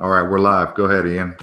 All right, we're live. Go ahead, Ian.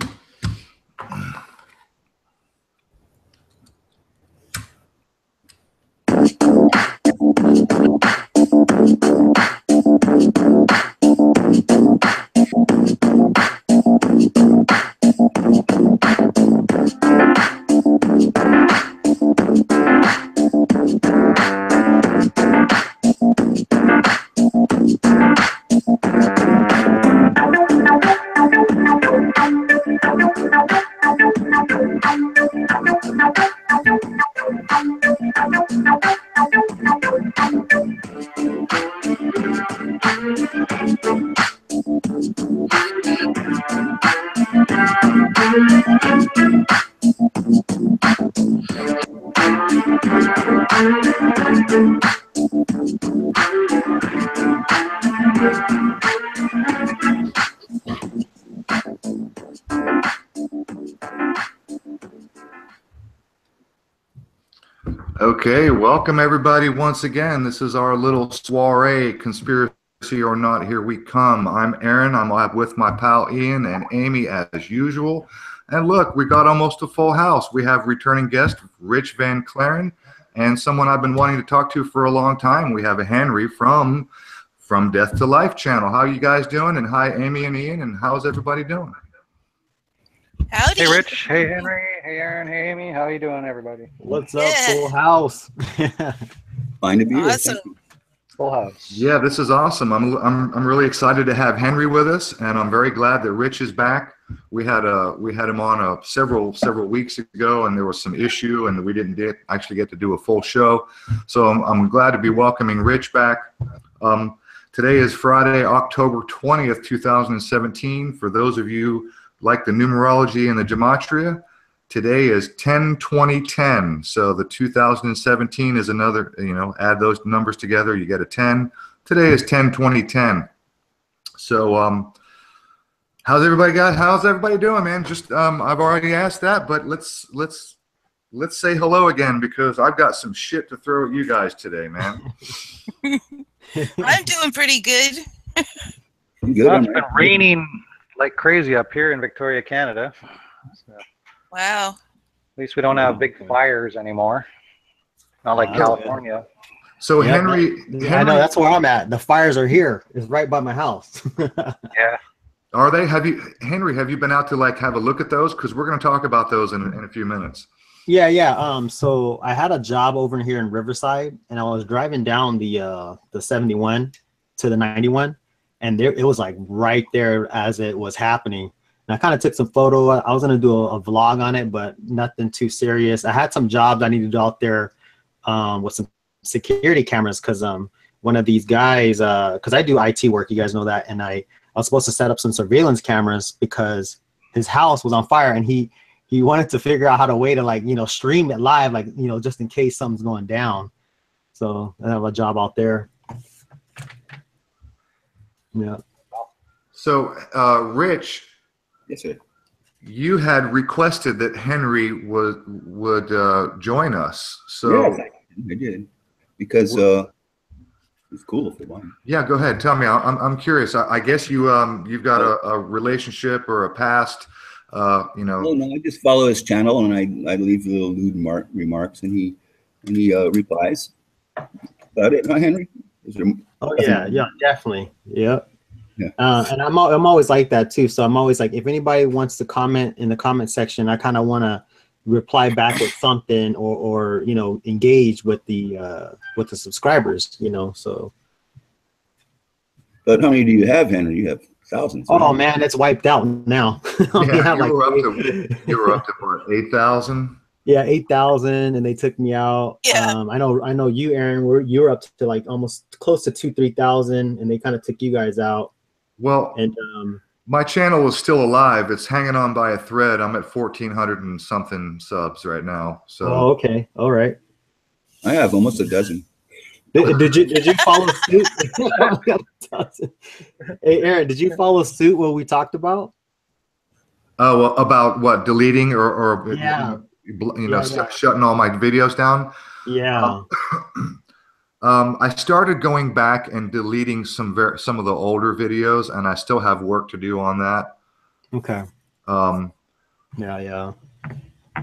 Okay, welcome everybody once again. This is our little soiree, conspiracy or not, here we come. I'm Aaron. I'm with my pal Ian and Amy as usual. And look, we got almost a full house. We have returning guest Rich Vanclaren and someone I've been wanting to talk to for a long time. We have a Henry from Death to Life channel. How are you guys doing? And hi, Amy and Ian. And how's everybody doing? Howdy. Hey, Rich. Hey, Henry. Hey, Aaron. Hey, Amy. How you doing, everybody? What's up, full house? Fine to be here. Awesome. Full house. Yeah, this is awesome. I'm really excited to have Henry with us, and I'm very glad that Rich is back. We had him on several weeks ago, and there was some issue, and we didn't actually get to do a full show. So I'm glad to be welcoming Rich back. Today is Friday, October 20th, 2017. For those of you like the numerology and the gematria, today is 10-20-10. So the 2017 is another, add those numbers together, you get a 10. Today is 10-20-10. So how's everybody doing, man? Just I've already asked that, but let's say hello again, because I've got some shit to throw at you guys today, man. I'm doing pretty good. It's been raining like crazy up here in Victoria, Canada. So, Wow. at least we don't have big fires anymore. Not like California. So Yeah, Henry, I know, that's where I'm at. The fires are here. It's right by my house. Yeah. are they? Henry, have you been out to like have a look at those? Because we're going to talk about those in a few minutes. Yeah. So I had a job over here in Riverside, and I was driving down the 71 to the 91, and it was like right there as it was happening. And I kind of took some photo. I was gonna do a vlog on it, but nothing too serious. I had some jobs I needed to do out there with some security cameras, because one of these guys, because I do IT work, you guys know that, and I was supposed to set up some surveillance cameras because his house was on fire, and he wanted to figure out how to way to stream it live, just in case something's going down. So I have a job out there. Yeah. So Rich, Yes, sir. you had requested that Henry would join us. So Yes, I did, because it's cool for one. yeah, go ahead. Tell me. I'm curious. I guess you've got a relationship or a past. Oh no, I just follow his channel, and I leave little lewd remarks, and he replies. About it, huh, Henry? Oh yeah, definitely. Yeah. Yeah. And I'm always like that too. So I'm always like, if anybody wants to comment in the comment section, I kind of want to reply back with something, or engage with the subscribers. So. But how many do you have, Henry? You have thousands. Oh right? man, it's wiped out now. Yeah, you were up to what, 8,000? Yeah, 8,000, and they took me out. Yeah. I know you, Aaron. You were up to like almost close to 2,000-3,000, and they kind of took you guys out. Well, and my channel is still alive. It's hanging on by a thread. I'm at 1,400 and something subs right now. So. Oh, okay, all right. I have almost a dozen. Did you follow suit? Hey, Aaron, did you follow suit? What we talked about? Oh, well, about what, deleting or yeah. Shutting all my videos down? Yeah. I started going back and deleting some of the older videos, and I still have work to do on that. Okay. Um, Yeah.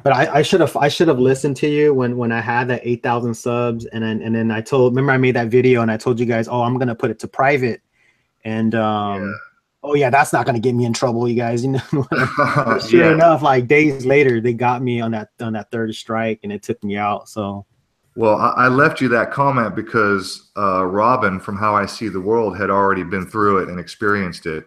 But I should have listened to you when I had that 8,000 subs, and then remember I made that video and I told you guys, oh, I'm gonna put it to private, and oh yeah, that's not gonna get me in trouble, you guys. You know, sure enough, like days later, they got me on that third strike, and it took me out. So, well, I left you that comment because Robin from How I See the World had already been through it and experienced it,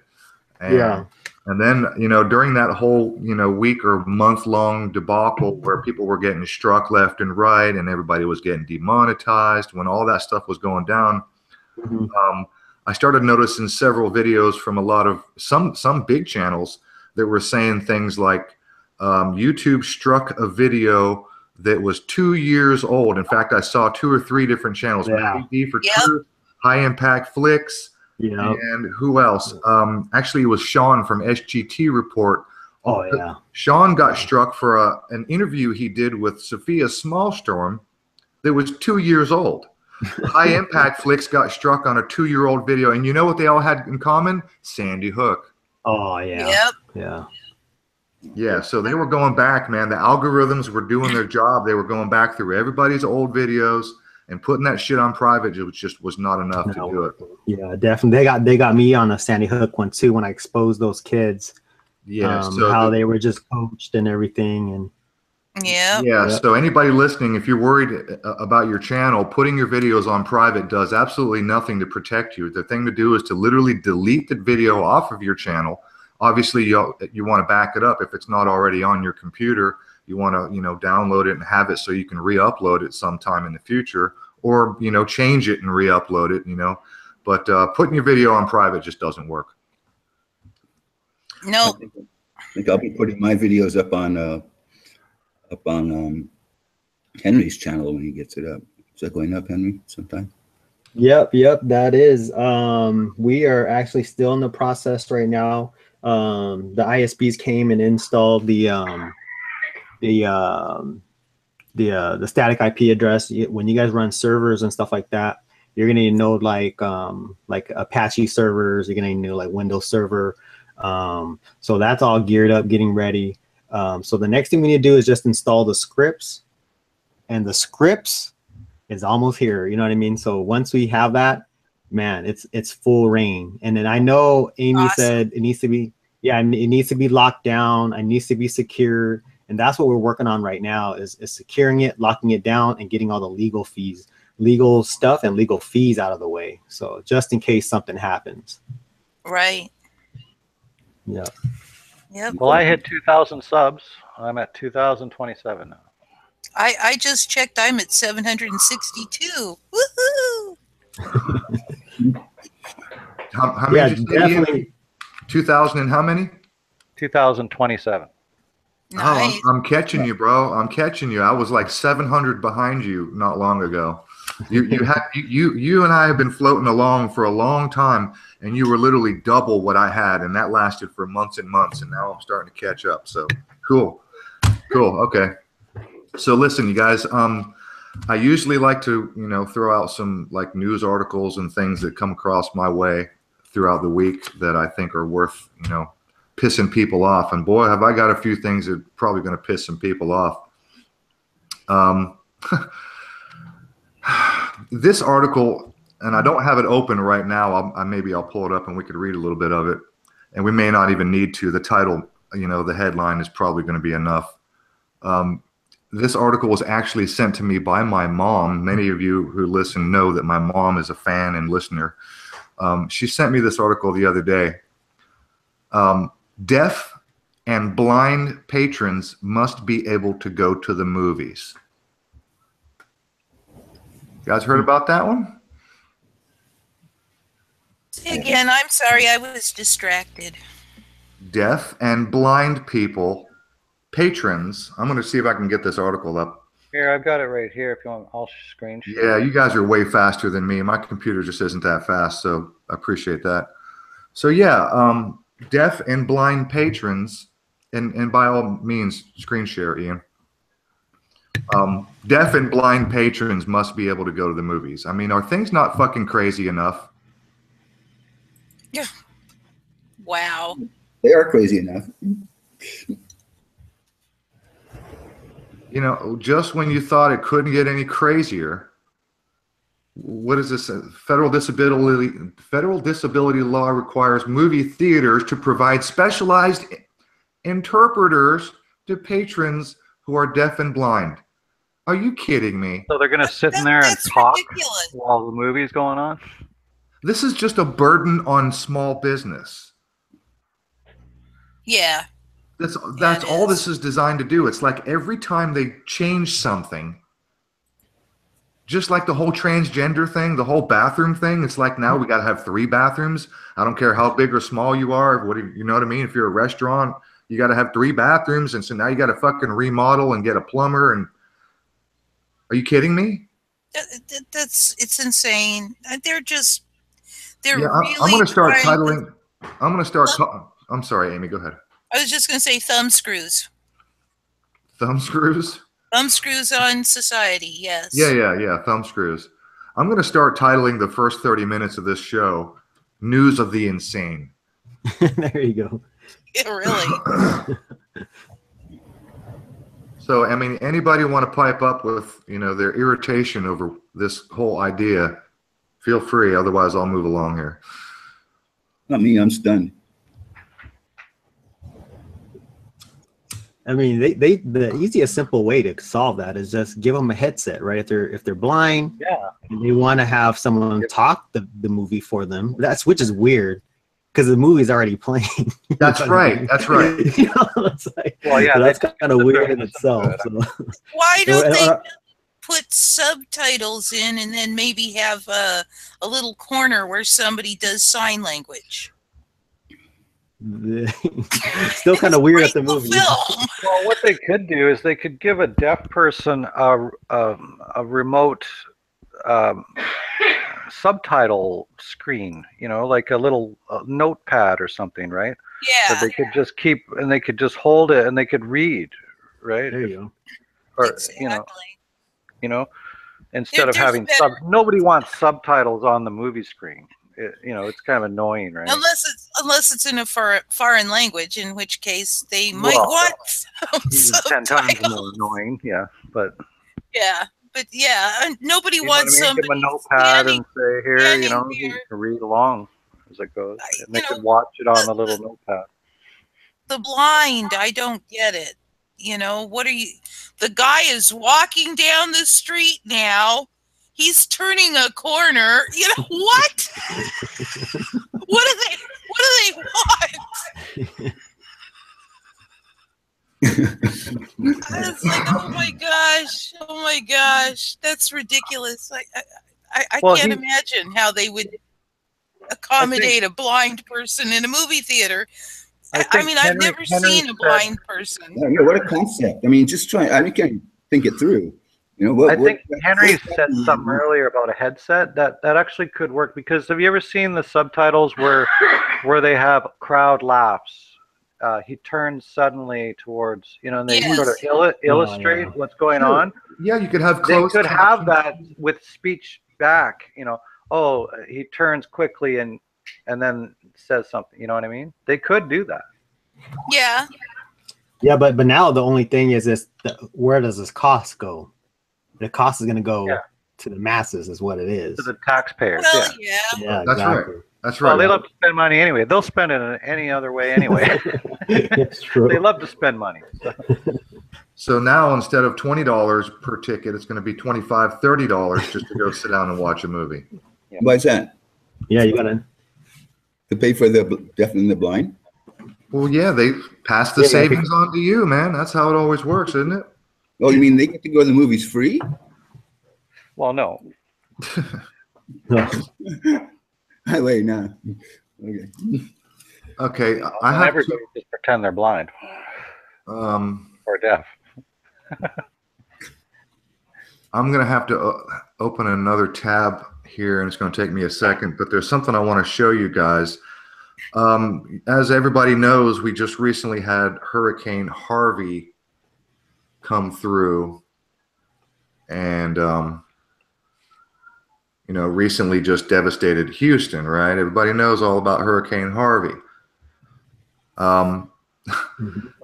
and and then during that whole week or month long debacle where people were getting struck left and right and everybody was getting demonetized, when all that stuff was going down. I started noticing several videos from a lot of some big channels that were saying things like YouTube struck a video that was 2 years old. In fact, I saw 2 or 3 different channels. Matty for Truth, High Impact Flicks, and who else? Actually, it was Sean from SGT Report. Oh yeah. Sean got struck for an interview he did with Sophia Smallstorm that was 2 years old. High Impact Flicks got struck on a 2-year-old video, and you know what they all had in common? Sandy Hook. Oh yeah. Yep. Yeah, so they were going back, man. The algorithms were doing their job. They were going back through everybody's old videos and putting that shit on private. It just was not enough to do it. Yeah, definitely. They got me on a Sandy Hook one too when I exposed those kids. Yeah, so how they were just coached and everything, and so anybody listening, if you're worried about your channel, putting your videos on private does absolutely nothing to protect you. The thing to do is to literally delete the video off of your channel. Obviously, you want to back it up if it's not already on your computer. You want to download it and have it so you can re-upload it sometime in the future, or change it and re-upload it. But putting your video on private just doesn't work. No. I think I'll be putting my videos up on Henry's channel when he gets it up. Is that going up, Henry, sometime? Yep, that is. We are actually still in the process right now. The ISPs came and installed the static IP address. When you guys run servers and stuff like that, you're gonna need to know like Apache servers. You're gonna need to know like Windows Server. So that's all geared up, getting ready. So the next thing we need to do is just install the scripts, and the scripts is almost here. You know what I mean? So once we have that, man, it's full reign. And then I know Amy said it needs to be, it needs to be locked down. It needs to be secured. And that's what we're working on right now is securing it, locking it down, and getting all the legal stuff and legal fees out of the way. So just in case something happens. Right. Yeah. Yep. Well, I hit 2,000 subs. I'm at 2,027 now. I just checked. I'm at 762. Woohoo! How many? Definitely. 2,000 and how many? 2,027. Nice. Oh, I'm catching you, bro. I'm catching you. I was like 700 behind you not long ago. You and I have been floating along for a long time, and you were literally double what I had, and that lasted for months and months, and now I'm starting to catch up. So cool. Okay. So listen, you guys, I usually like to, throw out some like news articles and things that come across my way throughout the week that I think are worth, pissing people off. And boy, have I got a few things that are probably going to piss some people off. This article, and I don't have it open right now. Maybe I'll pull it up and we could read a little bit of it. And we may not even need to. The title, the headline is probably going to be enough. This article was actually sent to me by my mom. Many of you who listen know that my mom is a fan and listener. She sent me this article the other day. Deaf and blind patrons must be able to go to the movies. You guys heard about that one? Say again, I'm sorry, I was distracted. Deaf and blind people, patrons. I'm going to see if I can get this article up. Here, I've got it right here. If you want, I'll screen share. Yeah, you guys are way faster than me. My computer just isn't that fast, so I appreciate that. So yeah, deaf and blind patrons, and by all means, screen share, Ian. Deaf and blind patrons must be able to go to the movies. I mean, are things not fucking crazy enough? Yeah. Wow. They are crazy enough. You know, just when you thought it couldn't get any crazier, what is this? Federal disability law requires movie theaters to provide specialized interpreters to patrons who are deaf and blind. Are you kidding me? So they're going to sit in there and talk ridiculous. while the movie's going on? This is just a burden on small business. Yeah. That's all this is designed to do. It's like every time they change something, just like the whole transgender thing, the whole bathroom thing, it's like now we got to have 3 bathrooms. I don't care how big or small you are. You know what I mean? If you're a restaurant, you got to have 3 bathrooms. And so now you got to fucking remodel and get a plumber. And are you kidding me? It's insane. They're Yeah, really I'm going to start trying titling. I'm sorry, Amy, go ahead. I was just going to say thumb screws. Thumb screws? Thumb screws on society, yes. Yeah, thumb screws. I'm going to start titling the first 30 minutes of this show, News of the Insane. There you go. Yeah, really. So, I mean, anybody want to pipe up with, you know, their irritation over this whole idea, feel free. Otherwise, I'll move along here. Not me, I'm stunned. I mean, the easiest, simple way to solve that is just give them a headset, right? If they're blind, Yeah, and they want to have someone talk the movie for them. Which is weird because the movie's already playing. That's right. That's right. You know, it's like, well, yeah, so that's kind of weird in itself. So. Why don't they put subtitles in and then maybe have a little corner where somebody does sign language? Still kind of weird at the movie. Well, what they could do is they could give a deaf person a remote subtitle screen, you know, like a little notepad or something, right? Yeah. That they could just keep, and they could just hold it and they could read, right? There you go. Or Exactly. you know, instead of There's having nobody wants subtitles on the movie screen. You know, it's kind of annoying, right? Unless it's in a foreign language, in which case they might want some 10 times more annoying, yeah. But nobody wants somebody give them a notepad and say, here, you know, you can read along as it goes, and they can watch it on the little notepad. The blind, I don't get it. You know, what are you? The guy is walking down the street now. He's turning a corner. You know what? What do they want? It's like, oh my gosh, that's ridiculous. I can't imagine how they would accommodate a blind person in a movie theater. I mean, I've never seen a blind person. Yeah, what a concept. I mean, just try. I can't think it through. You know, I think Henry said something earlier about a headset that actually could work, because have you ever seen the subtitles where they have crowd laughs? He turns suddenly towards, you know, and they sort of illustrate what's going on. Yeah, you could have They could have that with speech back, you know. Oh, he turns quickly and then says something. You know what I mean? They could do that. Yeah. Yeah, but now the only thing is this: where does this cost go? The cost is going to go to the masses, is what it is. To the taxpayers. Well, yeah, that's exactly. right. That's right. Well, they love to spend money anyway. They'll spend it in any other way anyway. It's true. They love to spend money. So now instead of $20 per ticket, it's going to be $25, $30 just to go sit down and watch a movie. Yeah. Why is that? Yeah, you got to pay for the deaf and the blind. Well, yeah, they pass the savings on to you, man. That's how it always works, isn't it? Oh, you mean they get to go to the movies free? Well, no. Wait, no. Okay. Okay, I have everybody just pretend they're blind or deaf. I'm going to have to open another tab here, and it's going to take me a second, but there's something I want to show you guys. As everybody knows, we just recently had Hurricane Harvey come through, and you know, recently just devastated Houston, right? Everybody knows all about Hurricane Harvey. Was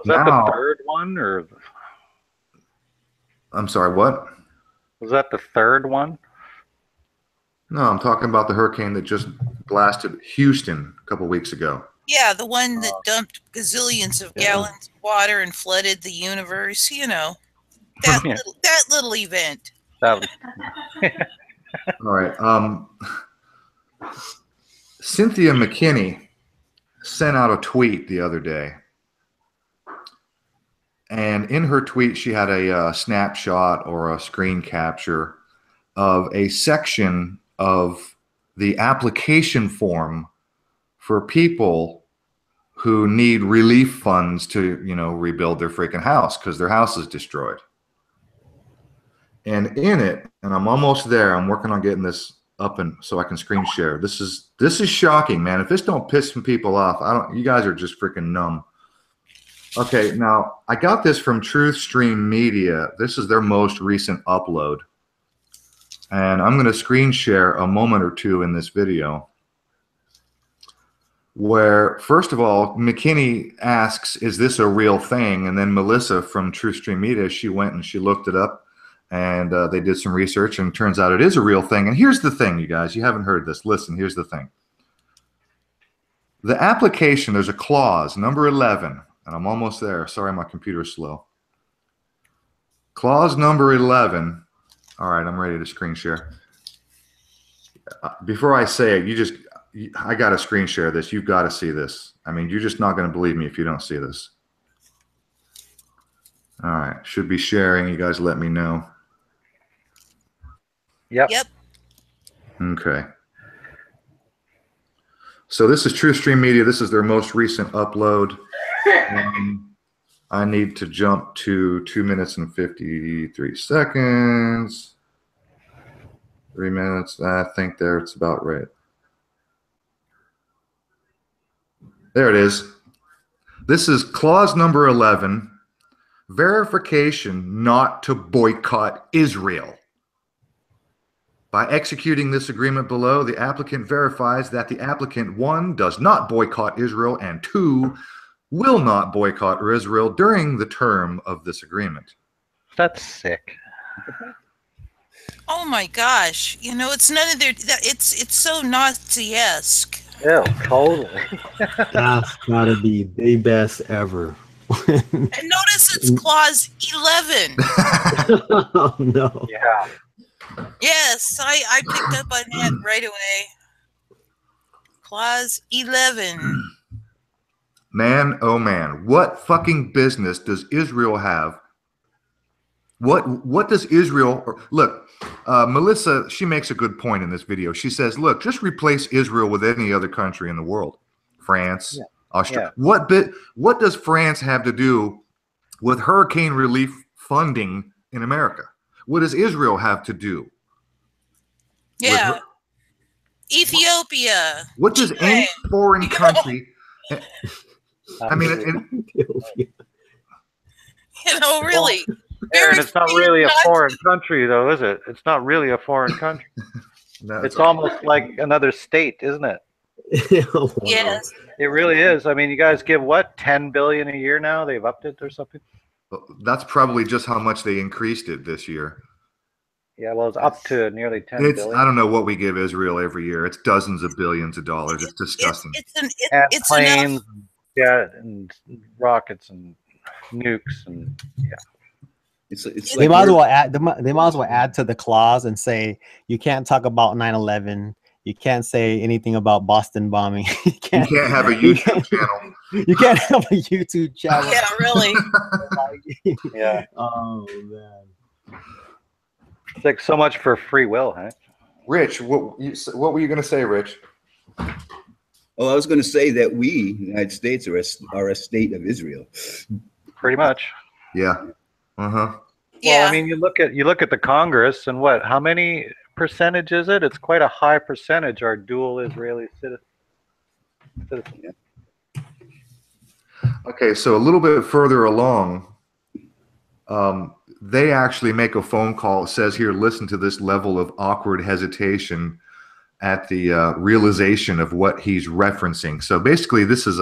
that now, the third one, or I'm sorry, what? was that the third one? No, I'm talking about the hurricane that just blasted Houston a couple weeks ago. Yeah, the one that dumped gazillions of gallons of water and flooded the universe. You know, that Yeah. that little event. That was, All right. Cynthia McKinney sent out a tweet the other day. And in her tweet, she had a snapshot or a screen capture of a section of the application form for people who need relief funds to, you know, rebuild their freaking house because their house is destroyed. And in it, and I'm almost there, I'm working on getting this up and so I can screen share. This is shocking, man. If this don't piss some people off, you guys are just freaking numb. Okay, now I got this from TruthStream Media. This is their most recent upload. And I'm going to screen share a moment or two in this video where, first of all, McKinney asks, is this a real thing? And then Melissa from TruthStream Media, she went and she looked it up and they did some research and it turns out it is a real thing. And here's the thing, you guys, you haven't heard this. Listen, here's the thing. The application, there's a clause, number 11. And I'm almost there. Sorry, my computer's slow. Clause number 11. All right, I'm ready to screen share. Before I say it, I got to screen share this. You've got to see this. I mean, you're just not going to believe me if you don't see this. All right, should be sharing. You guys let me know. yep. Okay. So this is TruthStream Media. This is their most recent upload. I need to jump to 2 minutes and 53 seconds. 3 minutes. I think there it's about right. There it is. This is clause number 11. Verification not to boycott Israel. By executing this agreement below, the applicant verifies that the applicant, 1, does not boycott Israel, and 2, will not boycott Israel during the term of this agreement. That's sick. Oh my gosh! You know, it's none of their. It's so Nazi-esque. Yeah, totally. That's gotta be the best ever. And notice it's clause 11. Oh no. Yeah. Yes, I picked up on that right away. Clause 11. Man, oh man, what fucking business does Israel have? What does Israel, look, Melissa, she makes a good point in this video. She says, look, just replace Israel with any other country in the world. France, Australia. Yeah. What does France have to do with hurricane relief funding in America? What does Israel have to do? Yeah. Ethiopia. What does any foreign country... I mean, you know, really. Aaron, it's not really a foreign country, though, is it? It's not really a foreign country. No, it's almost like another state, isn't it? Yes. It really is. I mean, you guys give what, $10 billion a year now? They've upped it or something? That's probably just how much they increased it this year. Yeah, well, it's up to nearly $10 billion. I don't know what we give Israel every year. It's dozens of billions of dollars. It's disgusting. It's planes. Yeah, and rockets and nukes and It's they might as well add. They might as well add to the clause and say you can't talk about 9/11. You can't say anything about Boston bombing. You can't have a YouTube channel. You can't have a YouTube channel. Yeah, really. Yeah. Oh man. It's like so much for free will, huh? Rich, what were you going to say, Rich? Oh, I was going to say that we, the United States, are a state of Israel. Pretty much. Yeah. Uh-huh. Yeah. Well, I mean, you look at the Congress and what? How many percentage is it? It's quite a high percentage are dual Israeli citizens. Yeah. Okay, so a little bit further along, they actually make a phone call. It says here, listen to this level of awkward hesitation at the realization of what he's referencing. So basically, this is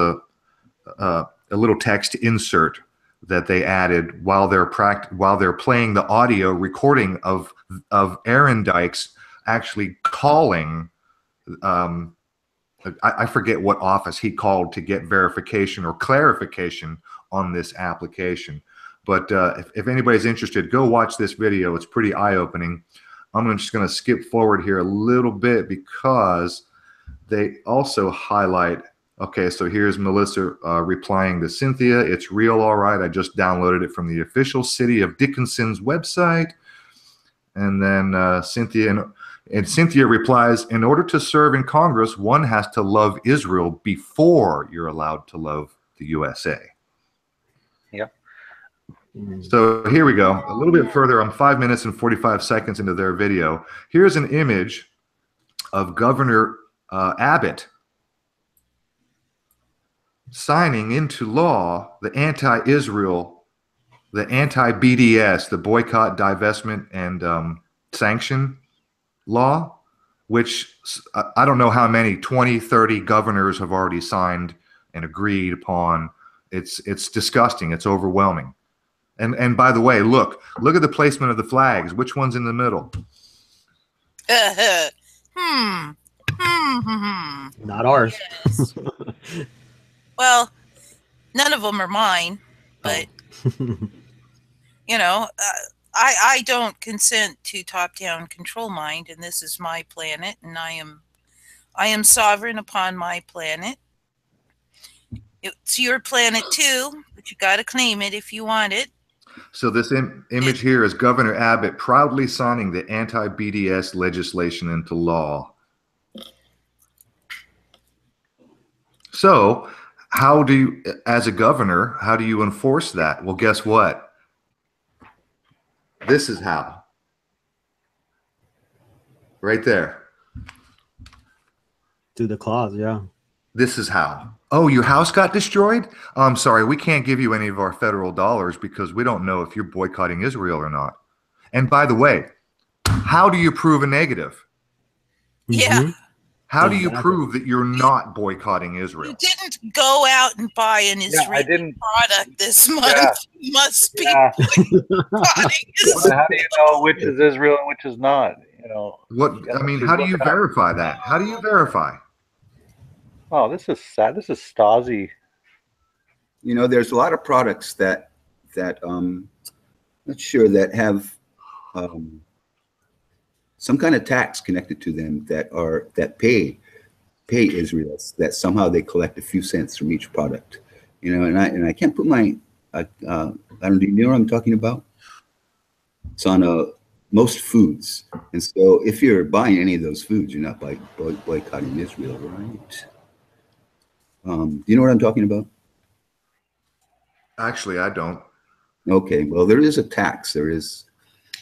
a little text insert that they added while they're playing the audio recording of Aaron Dykes actually calling. I forget what office he called to get verification or clarification on this application. But if anybody's interested, go watch this video. It's pretty eye-opening. I'm just going to skip forward here a little bit because they also highlight, okay, so here's Melissa replying to Cynthia. It's real, all right. I just downloaded it from the official City of Dickinson's website. And then Cynthia replies, in order to serve in Congress, one has to love Israel before you're allowed to love the USA. Yep. So here we go. A little bit further. I'm 5 minutes and 45 seconds into their video. Here's an image of Governor Abbott signing into law the anti-Israel, the anti-BDS, the boycott, divestment, and sanction law, which I don't know how many, 20, 30 governors have already signed and agreed upon. It's disgusting. It's overwhelming. And by the way, look at the placement of the flags. Which one's in the middle? Not ours. Yes. Well, none of them are mine, but you know, I don't consent to top-down control mind, and this is my planet, and I am sovereign upon my planet. It's your planet too, but you got to claim it if you want it. So this image here is Governor Abbott proudly signing the anti-BDS legislation into law. So how do you, as a governor, how do you enforce that? Well, guess what? This is how. Right there. Through the clause, yeah. This is how. Oh, your house got destroyed? I'm sorry, we can't give you any of our federal dollars because we don't know if you're boycotting Israel or not. And by the way, how do you prove a negative? Yeah. How do you prove that you're not boycotting Israel? You didn't go out and buy an Israeli product this month. Yeah. You must be boycotting So how do you know which is Israel and which is not? You know. What I mean, how do you verify that? How do you verify? Oh, this is sad. This is Stasi. You know, there's a lot of products that not sure that have some kind of tax connected to them that pay Israel, that somehow they collect a few cents from each product. You know, and I can't put my I don't, do you know what I'm talking about? It's on most foods, and so if you're buying any of those foods, you're not boycotting Israel, right? Do you know what I'm talking about? Actually, I don't. Okay, well, there is a tax. There is.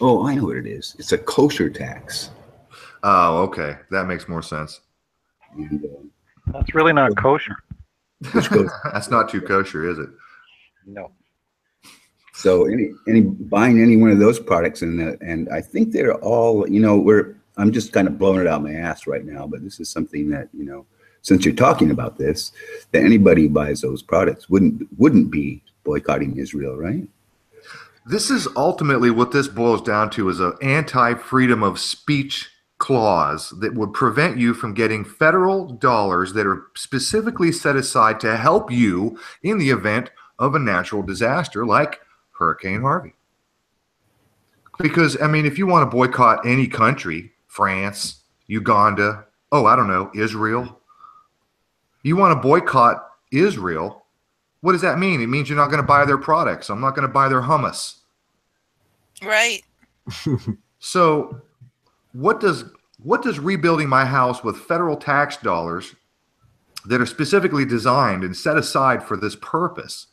Oh, I know what it is. It's a kosher tax. Oh, okay, that makes more sense. And, That's really not kosher. That's not too kosher, is it? No. So any buying any one of those products, and I think they're all, you know, I'm just kind of blowing it out my ass right now, but this is something that, you know, since you're talking about this, that anybody who buys those products wouldn't be boycotting Israel, right? This is ultimately what this boils down to, is an anti-freedom of speech clause that would prevent you from getting federal dollars that are specifically set aside to help you in the event of a natural disaster like Hurricane Harvey. Because, I mean, if you want to boycott any country, France, Uganda, oh, I don't know, Israel, you want to boycott Israel, what does that mean? It means you're not going to buy their products. I'm not going to buy their hummus. Right. So what does rebuilding my house with federal tax dollars that are specifically designed and set aside for this purpose,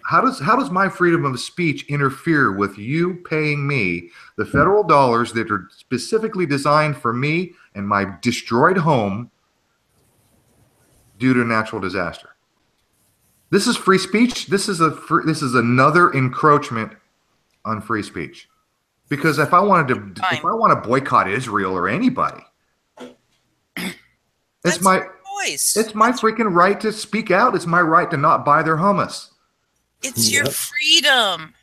how does my freedom of speech interfere with you paying me the federal dollars that are specifically designed for me and my destroyed home due to a natural disaster? This is free speech. This is another encroachment on free speech. Because if I want to boycott Israel or anybody, it's my choice. It's my freaking right to speak out. It's my right to not buy their hummus. It's your freedom.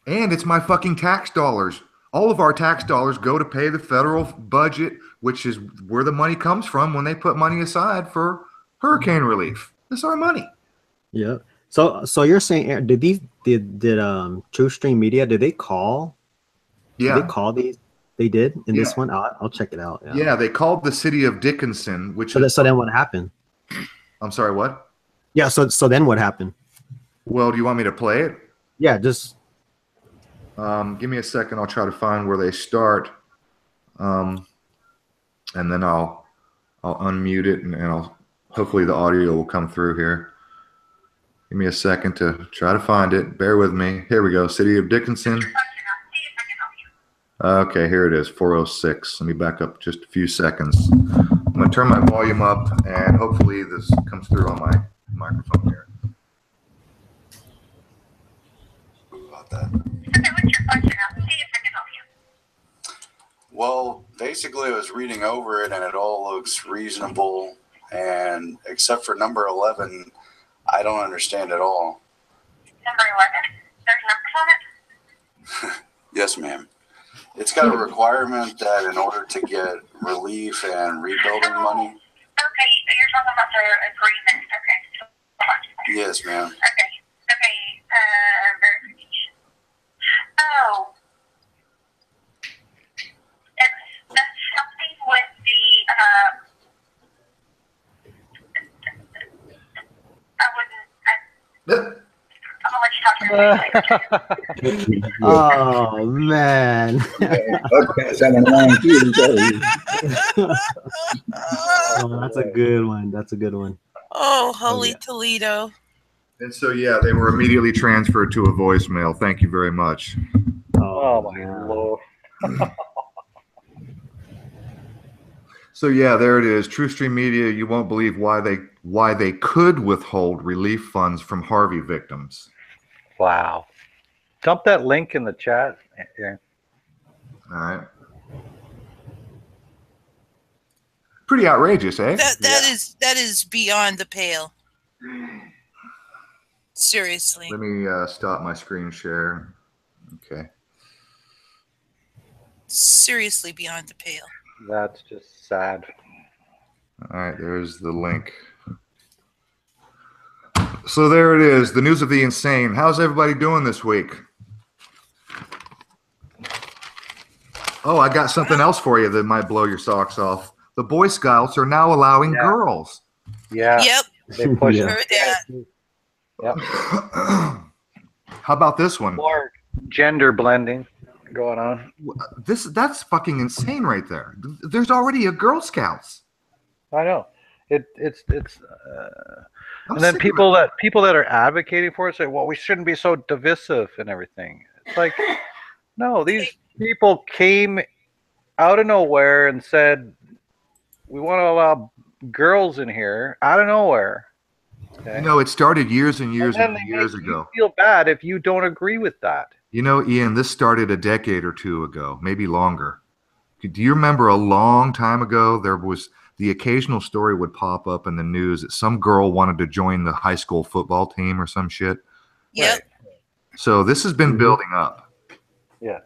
And it's my fucking tax dollars. All of our tax dollars go to pay the federal budget, which is where the money comes from when they put money aside for hurricane relief. It's our money. Yeah. So you're saying did TrueStream Media, did they call? Yeah. Did they call these? They did in this one? I'll check it out. Yeah, they called the city of Dickinson, which so then what happened? I'm sorry, what? Yeah, so then what happened? Well, do you want me to play it? Yeah, just give me a second. I'll try to find where they start, and then I'll unmute it, and I'll hopefully the audio will come through here. Give me a second to try to find it. Bear with me. Here we go. City of Dickinson. Okay, here it is. 406. Let me back up just a few seconds. I'm going to turn my volume up, and hopefully this comes through on my microphone here. About that. Well, basically, I was reading over it, and it all looks reasonable. And except for number 11, I don't understand at all. Number 11? There's numbers on it? Yes, ma'am. It's got a requirement that in order to get relief and rebuilding money. Okay, so you're talking about the agreement. Okay. So, Yes, ma'am. okay. Verification. Oh. That's something with I'm gonna let you talk to me. oh man. Oh, that's a good one. That's a good one. Oh, holy Toledo. And so, yeah, they were immediately transferred to a voicemail. Thank you very much. Oh my Lord. So, yeah, there it is. TrueStream Media, you won't believe why they could withhold relief funds from Harvey victims. Wow. Dump that link in the chat. Yeah. All right. Pretty outrageous, eh? That is beyond the pale. Seriously. Let me stop my screen share. Okay. Seriously beyond the pale. That's just sad. All right, there's the link. So there it is, the news of the insane. How's everybody doing this week? Oh, I got something else for you that might blow your socks off. The Boy Scouts are now allowing girls. Yeah. Yep. They push Heard that. Yep. How about this one? More gender blending going on. That's fucking insane right there. There's already a Girl Scouts. I know. And then people that are advocating for it say, well, we shouldn't be so divisive and everything. It's like, no, these people came out of nowhere and said, we want to allow girls in here out of nowhere. Okay? You know, it started years and years and and years ago. You feel bad if you don't agree with that. You know, Ian, this started a decade or two ago, maybe longer. Do you remember a long time ago, there was the occasional story would pop up in the news that some girl wanted to join the high school football team or some shit? Yep. Right. So this has been building up. Yeah.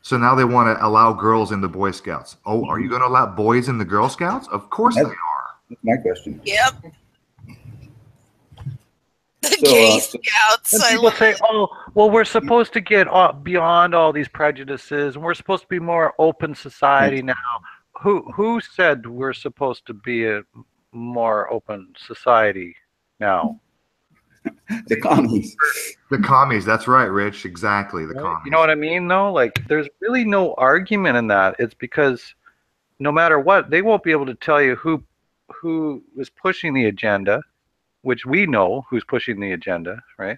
So now they want to allow girls in the Boy Scouts. Oh, are you going to allow boys in the Girl Scouts? Of course they are. That's my question. Yep. The gay scouts. And people say, oh, well, we're supposed to get beyond all these prejudices, and we're supposed to be more open society now. Who said we're supposed to be a more open society now? The commies. The commies. That's right, Rich. Exactly. The commies. You know what I mean, though? Like, there's really no argument in that. It's because no matter what, they won't be able to tell you who is pushing the agenda, which we know who's pushing the agenda, right?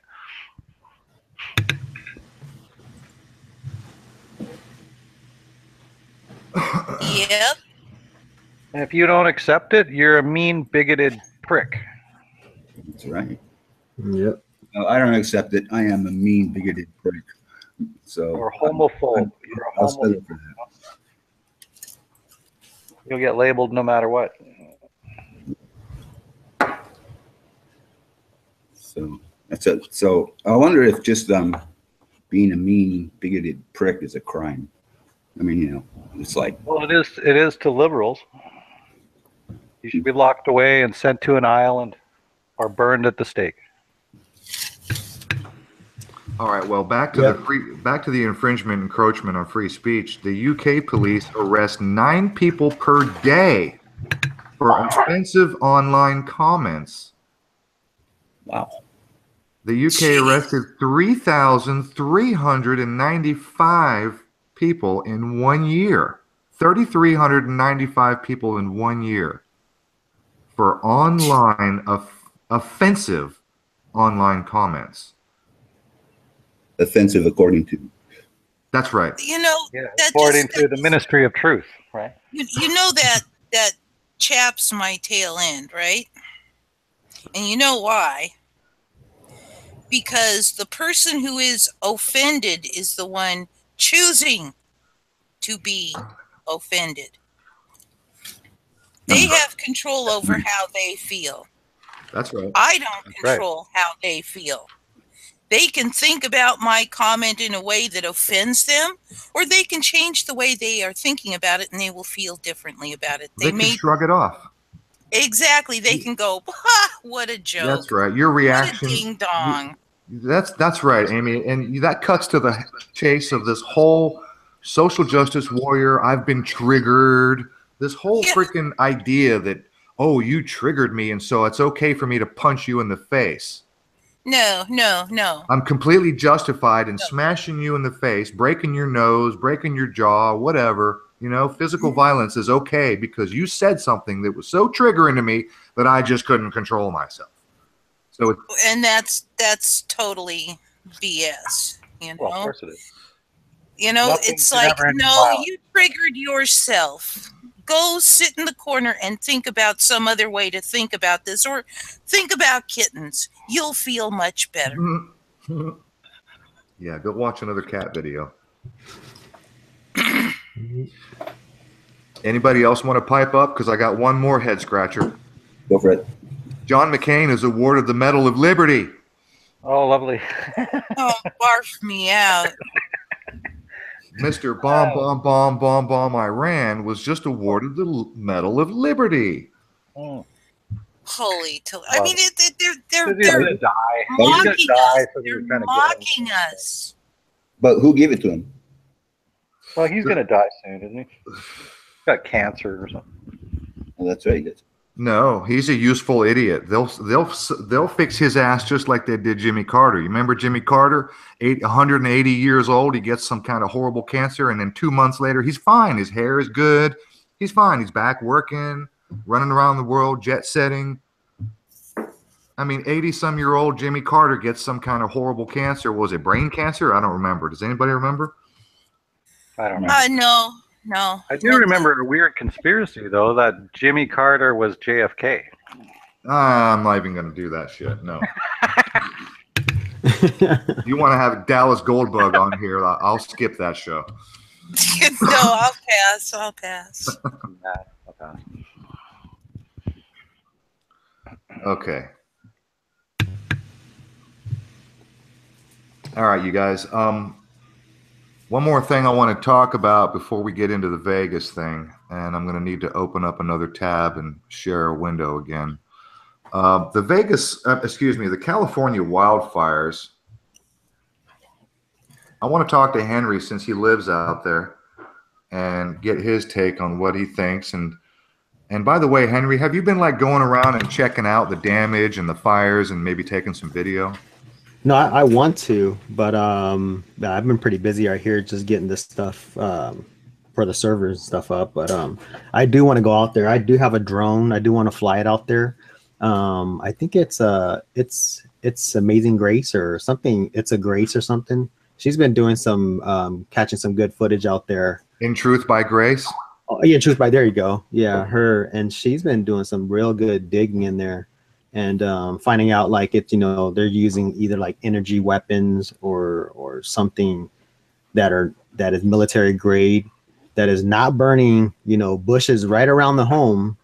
Yep. And if you don't accept it, you're a mean, bigoted prick. That's right. Yep. No, I don't accept it. I am a mean, bigoted prick. So Or homophobe. You're a I'll settle homophobe. for You'll get labeled no matter what. So that's it. So I wonder if just being a mean, bigoted prick is a crime. I mean, you know, it's like, Well, it is. It is to liberals. You should be locked away and sent to an island, or burned at the stake. All right. Well, back to the infringement, encroachment on free speech. The UK police arrest 9 people per day for offensive online comments. wow. The UK arrested 3,395 people in 1 year. 3,395 people in 1 year for online offensive online comments. Offensive, according to. That's right. You know, Yeah, that according just, to the Ministry of Truth, right? you know that chaps my tail end, right? And you know why? Because the person who is offended is the one choosing to be offended. They have control over how they feel. That's right. I don't control how they feel. They can think about my comment in a way that offends them, or they can change the way they are thinking about it and they will feel differently about it. They can shrug it off. Exactly. They can go, ha, what a joke. That's right. Your reaction. What a ding dong. That's right, Amy. And that cuts to the chase of this whole social justice warrior. I've been triggered. This whole freaking idea that, oh, you triggered me, and so it's okay for me to punch you in the face. No. I'm completely justified in smashing you in the face, breaking your nose, breaking your jaw, whatever. You know, physical violence is okay because you said something that was so triggering to me that I just couldn't control myself. So, and that's totally BS. You know, well, of course it is. You know, Nothing it's should like, ever end no, violence. you triggered yourself. Go sit in the corner and think about some other way to think about this, or think about kittens. You'll feel much better. Yeah, go watch another cat video. Anybody else want to pipe up? Because I got one more head scratcher. Go for it. John McCain is awarded the Medal of Liberty. Oh, lovely. Oh, barf me out. Mr. Bomb Iran was just awarded the Medal of Liberty. Mm. Holy I mean, they're He's gonna die. mocking us. So They're trying to mocking us. But who gave it to him? Well, he's gonna die soon, isn't he? He's got cancer or something. Oh, that's right. No, he's a useful idiot. They'll fix his ass just like they did Jimmy Carter. You remember Jimmy Carter, 180 years old. He gets some kind of horrible cancer, and then 2 months later, he's fine. His hair is good. He's fine. He's back working, running around the world, jet setting. I mean, 80-some-year-old Jimmy Carter gets some kind of horrible cancer. Was it brain cancer? I don't remember. Does anybody remember? I don't remember. No. I do remember a weird conspiracy, though, that Jimmy Carter was JFK. I'm not even going to do that shit. No. You want to have Dallas Goldbug on here, I'll skip that show. No, I'll pass. Nah, I'll pass. Okay. All right, you guys. One more thing I want to talk about before we get into the Vegas thing, and I'm going to need to open up another tab and share a window again. The California wildfires. I want to talk to Henry since he lives out there and get his take on what he thinks. And by the way, Henry, have you been like going around and checking out the damage and the fires and maybe taking some video? No, I want to, but I've been pretty busy out here just getting this stuff for the servers and stuff up. But I do want to go out there. I do have a drone. I do want to fly it out there. I think it's Amazing Grace or something. It's a Grace or something. She's been doing some catching some good footage out there. In Truth by Grace. Oh, yeah, Truth by. There you go. Yeah, her, and she's been doing some real good digging in there. And finding out like it's, you know, they're using either like energy weapons or something that is military grade. that is not burning, bushes right around the home,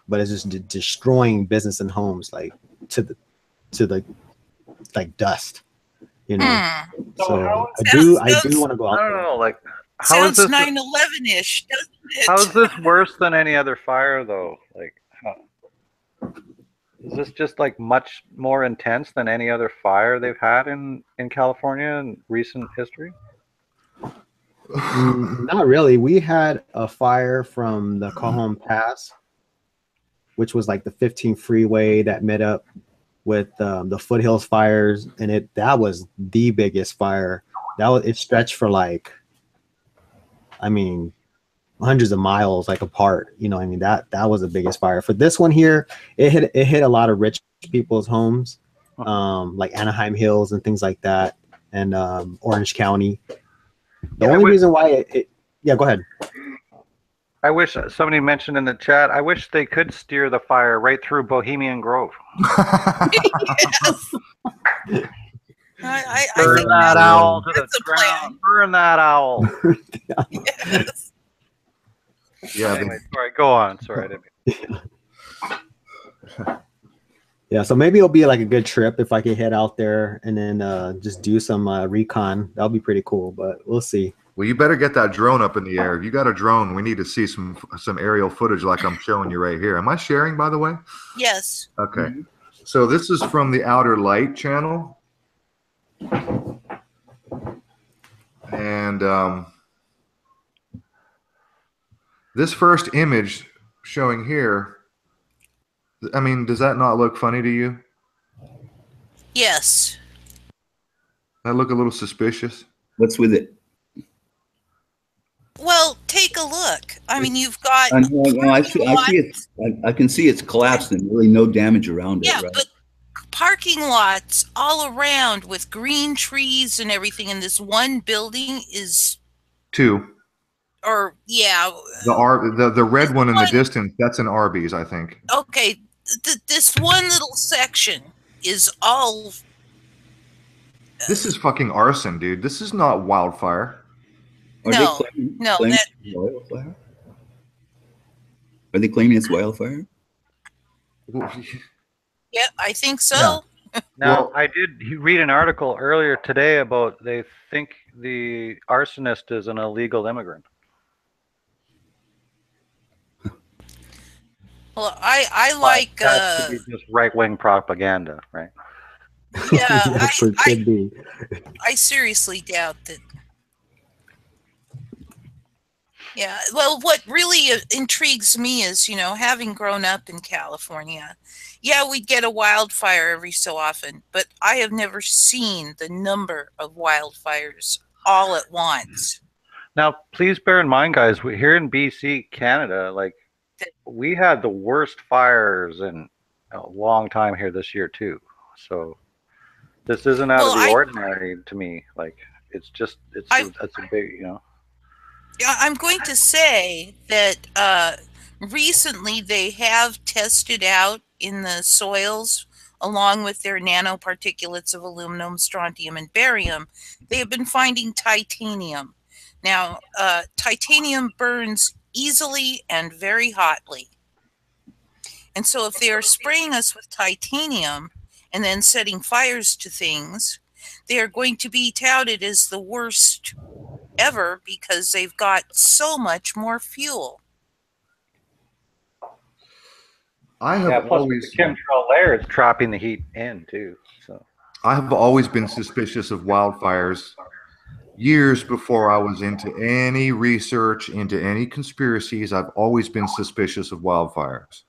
but it's just destroying business and homes like to the like dust, So So I do want to go out I don't there. know, like how is Sounds this 9/11-ish, doesn't it? how is this worse than any other fire though? Like is this just like much more intense than any other fire they've had in California in recent history? Not really. We had a fire from the Cajon Pass, which was like the 15 freeway that met up with the Foothills fires, and that was the biggest fire. It stretched for like, I mean, hundreds of miles like apart. That was the biggest fire. For this one here, it hit a lot of rich people's homes, like Anaheim Hills and things like that, and Orange County. The only reason why yeah, go ahead. I wish somebody mentioned in the chat, I wish they could steer the fire right through Bohemian Grove. Yes. I Burn think that owl to the that's a ground. plan. Burn that owl. Yes. Yeah. Anyway, sorry, go on. Sorry, I didn't mean. Yeah, so maybe it'll be like a good trip if I can head out there and then just do some recon. That'll be pretty cool, but we'll see. Well, you better get that drone up in the air. If you got a drone, we need to see some aerial footage like I'm showing you right here. Am I sharing, by the way? Yes. Okay. So this is from the Outer Light channel. And this first image showing here, I mean, does that not look funny to you? Yes. That look a little suspicious? What's with it? Well, take a look. I mean, you've got I see it. I can see it's collapsed and really no damage around it. yeah, Right? but parking lots all around with green trees and everything, and this one building is Two. or yeah. The red one in the distance, that's an Arby's, I think. Okay, this one little section is all. This is fucking arson, dude. This is not wildfire. Are they claiming it's wildfire? Are they claiming it's wildfire? Yeah, I think so. Yeah. Now, I did read an article earlier today about they think the arsonist is an illegal immigrant. Well, I like that could be just right-wing propaganda, right? Yeah, Yes, it could be. I seriously doubt that. Yeah, well, what really intrigues me is, having grown up in California, yeah, we'd get a wildfire every so often, but I have never seen the number of wildfires all at once. Now, please bear in mind, guys, here in BC, Canada, like, we had the worst fires in a long time here this year, too. So this isn't out of the ordinary to me. Like, it's a big, I'm going to say that recently they have tested out in the soils, along with their nanoparticulates of aluminum, strontium, and barium, they have been finding titanium. Now, titanium burns easily and very hotly. And so if they are spraying us with titanium and then setting fires to things, they are going to be touted as the worst ever because they've got so much more fuel. I have always the chemtrail layer is trapping the heat in too. So I have always been suspicious of wildfires years before I was into any research into any conspiracies. I've always been suspicious of wildfires.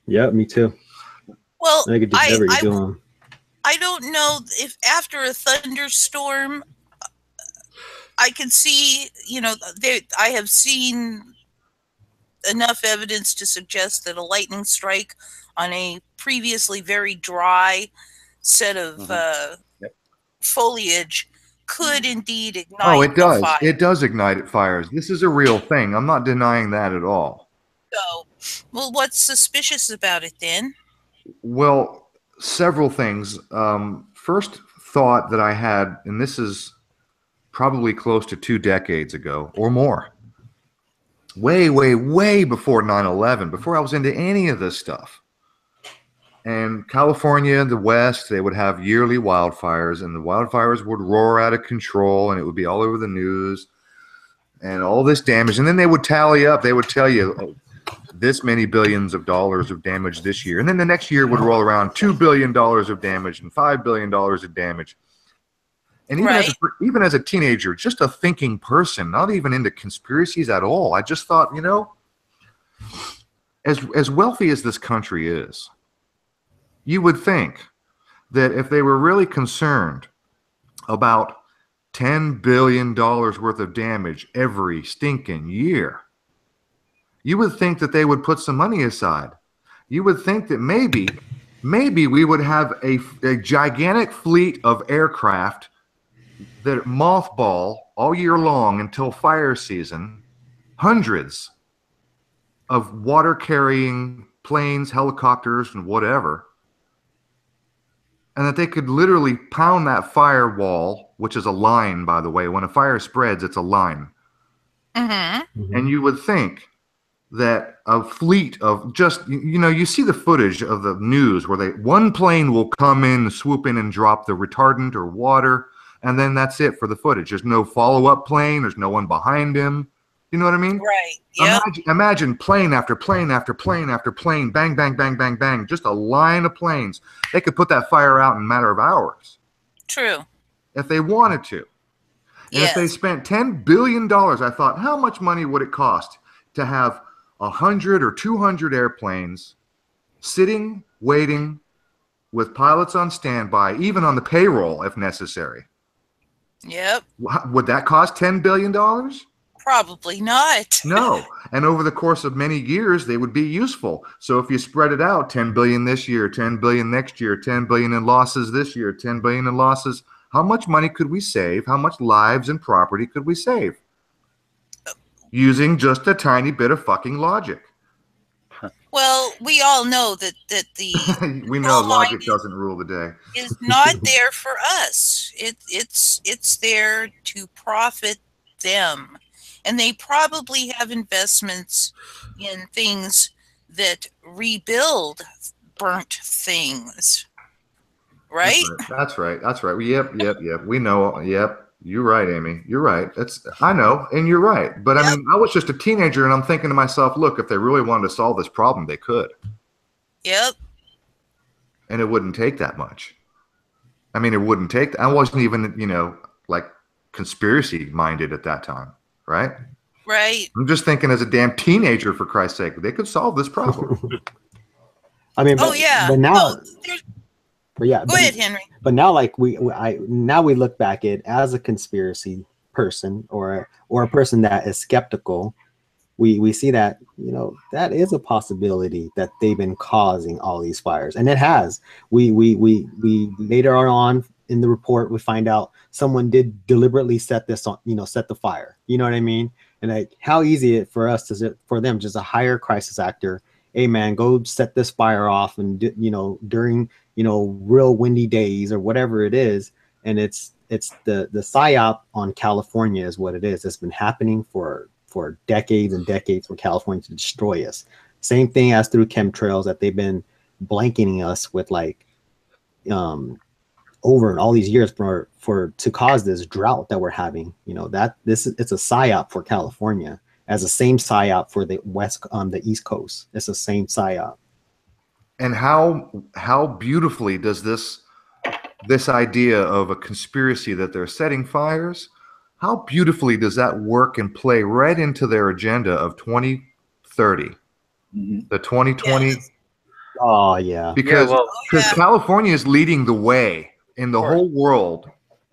Yeah, me too. Well, I don't know if after a thunderstorm, I can see, I have seen enough evidence to suggest that a lightning strike on a previously very dry set of foliage could indeed ignite. Oh, it does. Fire. It does ignite fires. This is a real thing. I'm not denying that at all. So, well, what's suspicious about it then? Well, several things. First thought that I had, and this is probably close to 2 decades ago or more. Way, way, way before 9/11, before I was into any of this stuff. And California, the West, they would have yearly wildfires, and the wildfires would roar out of control, and it would be all over the news and all this damage. And then they would tally up. They would tell you, oh, this many billions of dollars of damage this year. And then the next year would roll around $2 billion of damage and $5 billion of damage. And even as a teenager, just a thinking person, not even into conspiracies at all, I just thought, you know, as wealthy as this country is, you would think that if they were really concerned about $10 billion worth of damage every stinking year, you would think that they would put some money aside. You would think that maybe we would have a gigantic fleet of aircraft that mothball all year long until fire season, hundreds of water-carrying planes, helicopters, and whatever, and that they could literally pound that firewall, which is a line, by the way. When a fire spreads, it's a line. Mm-hmm. And you would think that a fleet of just, you know, you see the footage of the news where one plane will come in, swoop in, and drop the retardant or water, and then that's it for the footage. There's no follow-up plane. There's no one behind him. You know what I mean? Right. Yep. Imagine plane after plane after plane after plane, bang, bang, bang, bang, bang, just a line of planes. They could put that fire out in a matter of hours. True. If they wanted to. And if they spent $10 billion, I thought, how much money would it cost to have 100 or 200 airplanes sitting, waiting, with pilots on standby, even on the payroll if necessary? Yep. Would that cost $10 billion? Probably not. No. And over the course of many years, they would be useful. So if you spread it out, 10 billion this year, 10 billion next year, 10 billion in losses this year, 10 billion in losses, how much money could we save? How much lives and property could we save? Using just a tiny bit of fucking logic. Well, we all know that the we know logic doesn't rule the day. Is not there for us. It's there to profit them. And they probably have investments in things that rebuild burnt things. Right? That's right. That's right. Yep. We know. Yep. You're right, Amy. You're right. I know, and you're right. But I mean, I was just a teenager, and I'm thinking to myself, look, if they really wanted to solve this problem, they could. Yep. And it wouldn't take that much. I mean, it wouldn't take. I wasn't even, you know, like conspiracy minded at that time, right? Right. I'm just thinking as a damn teenager, for Christ's sake, they could solve this problem. I mean, but now. But yeah, go ahead, Henry. But now, like we look back at as a conspiracy person or a person that is skeptical, we see that, you know, that is a possibility that they've been causing all these fires, and it has. We later on in the report we find out someone did deliberately set this on, you know, set the fire. You know what I mean? And like, how easy it for us is it for them just to hire a crisis actor. Hey man, go set this fire off, and you know, during, you know, real windy days or whatever it is. And it's the psyop on California is what it is. It's been happening for decades and decades for California to destroy us. Same thing as through chemtrails, that they've been blanketing us with, like, over all these years to cause this drought that we're having. You know, that it's a psyop for California, as the same psyop for the the East Coast. It's the same psyop. And how beautifully does this idea of a conspiracy that they're setting fires, how beautifully does that work and play right into their agenda of 2030, the 2020? Yes. Oh yeah. Because California is leading the way in the whole world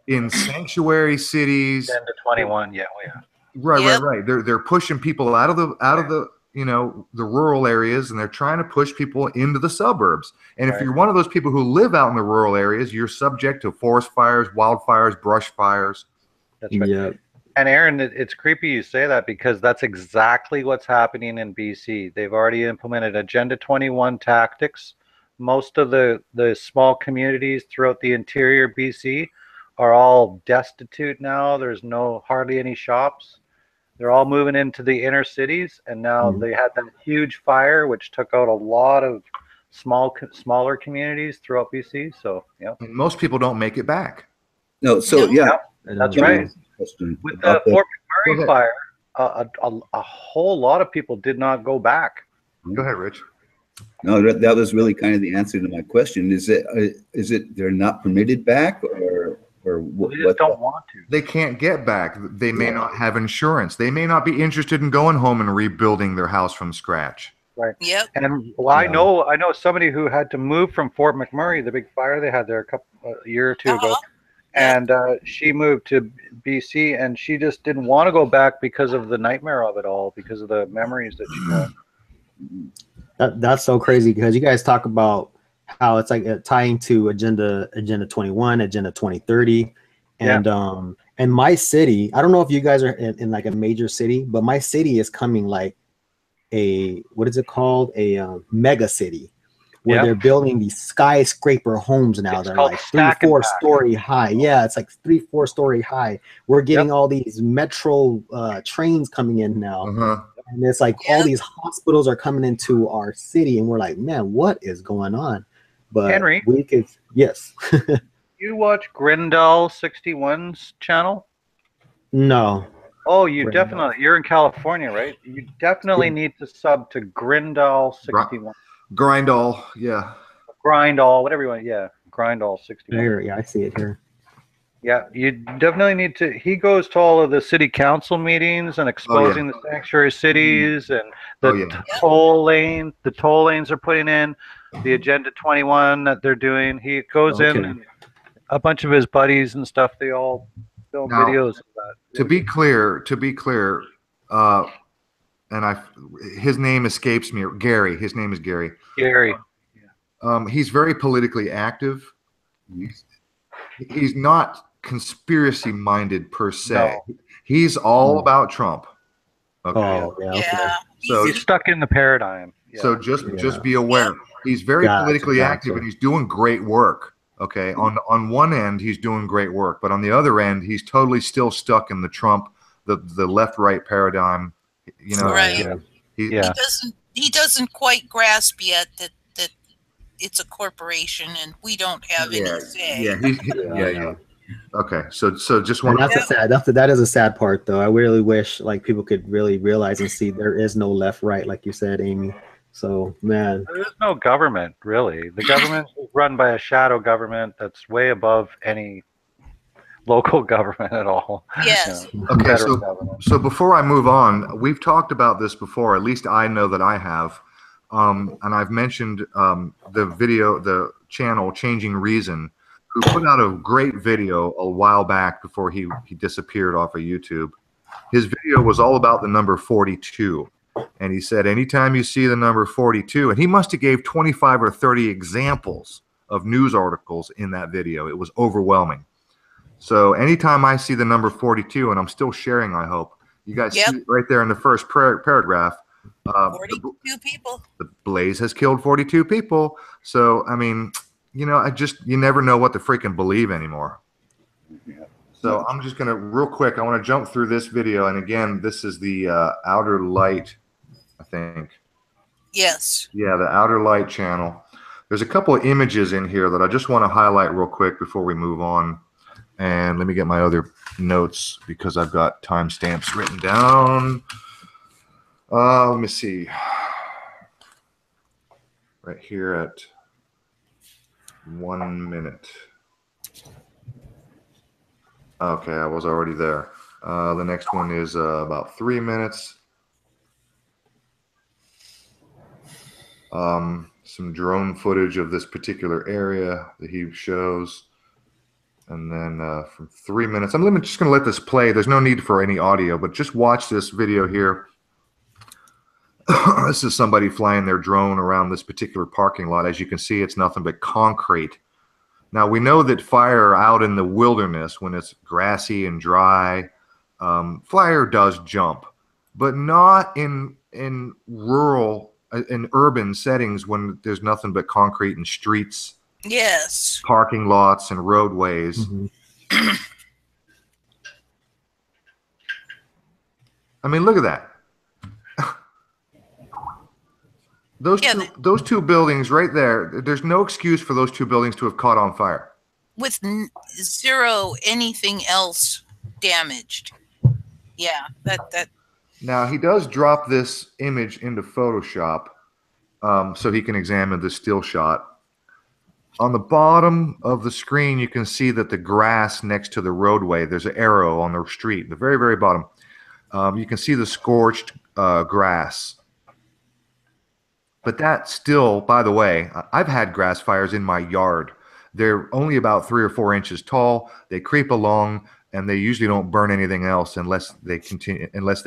in sanctuary cities. 10 to 21, yeah, we are. Right. They're pushing people out of the you know, the rural areas, and they're trying to push people into the suburbs. And if you're one of those people who live out in the rural areas, you're subject to forest fires, wildfires, brush fires. That's right. Yeah. And Aaron, it's creepy you say that, because that's exactly what's happening in BC. They've already implemented Agenda 21 tactics. Most of the small communities throughout the interior BC are all destitute now. There's hardly any shops. They're all moving into the inner cities, and now they had that huge fire which took out a lot of smaller communities throughout BC. So yeah, And most people don't make it back. No, so No. yeah, that's let me right. ask you a question With the about that. Fort Go McMurray ahead. fire, a whole lot of people did not go back. Go ahead, Rich. No, that was really kind of the answer to my question. Is it they're not permitted back, or They just don't want to. They can't get back. They may not have insurance. They may not be interested in going home and rebuilding their house from scratch. Right. Yep. And I know somebody who had to move from Fort McMurray, the big fire they had there a year or two ago, and she moved to BC, and she just didn't want to go back because of the nightmare of it all, because of the memories that she had. That's so crazy, because you guys talk about how it's like tying to Agenda 21, Agenda 2030, and and my city. I don't know if you guys are in like a major city, but my city is coming like a, what is it called? A mega city, where they're building these skyscraper homes now. They're like 3-4 story high. Yeah, it's like 3-4 story high. We're getting all these metro trains coming in now. And it's like all these hospitals are coming into our city, and we're like, man, what is going on? But Henry, we could, yes. You watch Grindal 61's channel? No. Oh, you're in California, right? You definitely need to sub to Grindal 61. Grindal, yeah. Grindal, whatever you want. Yeah, Grindal 61. Here, yeah, I see it here. Yeah, you definitely need to. He goes to all of the city council meetings and exposing the sanctuary cities and the toll lane. The toll lanes are putting in the Agenda 21 that they're doing. He goes in, and a bunch of his buddies and stuff. They all film videos of that. To be clear, and his name escapes me. Gary. His name is Gary. Gary. He's very politically active. He's not conspiracy minded per se. No. He's all about Trump. Okay. Oh, yeah. So he's stuck in the paradigm. Yeah. So just be aware. He's very politically active, and he's doing great work. Okay. On one end, he's doing great work, but on the other end, he's totally still stuck in the Trump, the left-right paradigm. You know. Right. He doesn't quite grasp yet that it's a corporation and we don't have any say. Yeah. Okay, so just one. That is a sad part, though. I really wish like people could really realize and see there is no left, right, like you said, Amy. So man, there is no government really. The government is run by a shadow government that's way above any local government at all. Yes. Okay. So before I move on, we've talked about this before. At least I know that I have. And I've mentioned the channel Changing Reason, who put out a great video a while back before he disappeared off of YouTube. His video was all about the number 42. And he said, anytime you see the number 42, and he must have gave 25 or 30 examples of news articles in that video. It was overwhelming. So anytime I see the number 42, and I'm still sharing, I hope, you guys see it right there in the first paragraph. 42 people. The blaze has killed 42 people. So, I mean, you never know what to freaking believe anymore. So I'm just going to, real quick, I want to jump through this video. And again, this is the Outer Light, I think. Yes. Yeah, the Outer Light channel. There's a couple of images in here that I just want to highlight real quick before we move on. And let me get my other notes because I've got timestamps written down. Let me see. Right here at 1 minute. Okay, I was already there. The next one is about 3 minutes. Some drone footage of this particular area that he shows. And then from 3 minutes, I'm just going to let this play. There's no need for any audio, but just watch this video here. This is somebody flying their drone around this particular parking lot. As you can see, it's nothing but concrete. Now, we know that fire out in the wilderness, when it's grassy and dry, fire does jump, but not in rural, in urban settings when there's nothing but concrete and streets. Yes. Parking lots and roadways. I mean, look at that. Those two buildings right there. There's no excuse for those two buildings to have caught on fire. With zero anything else damaged. Yeah, that. Now he does drop this image into Photoshop, so he can examine the still shot. On the bottom of the screen, you can see that the grass next to the roadway. There's an arrow on the street, the very, very bottom. You can see the scorched grass. But that still, by the way, I've had grass fires in my yard. They're only about 3 or 4 inches tall. They creep along, and they usually don't burn anything else unless they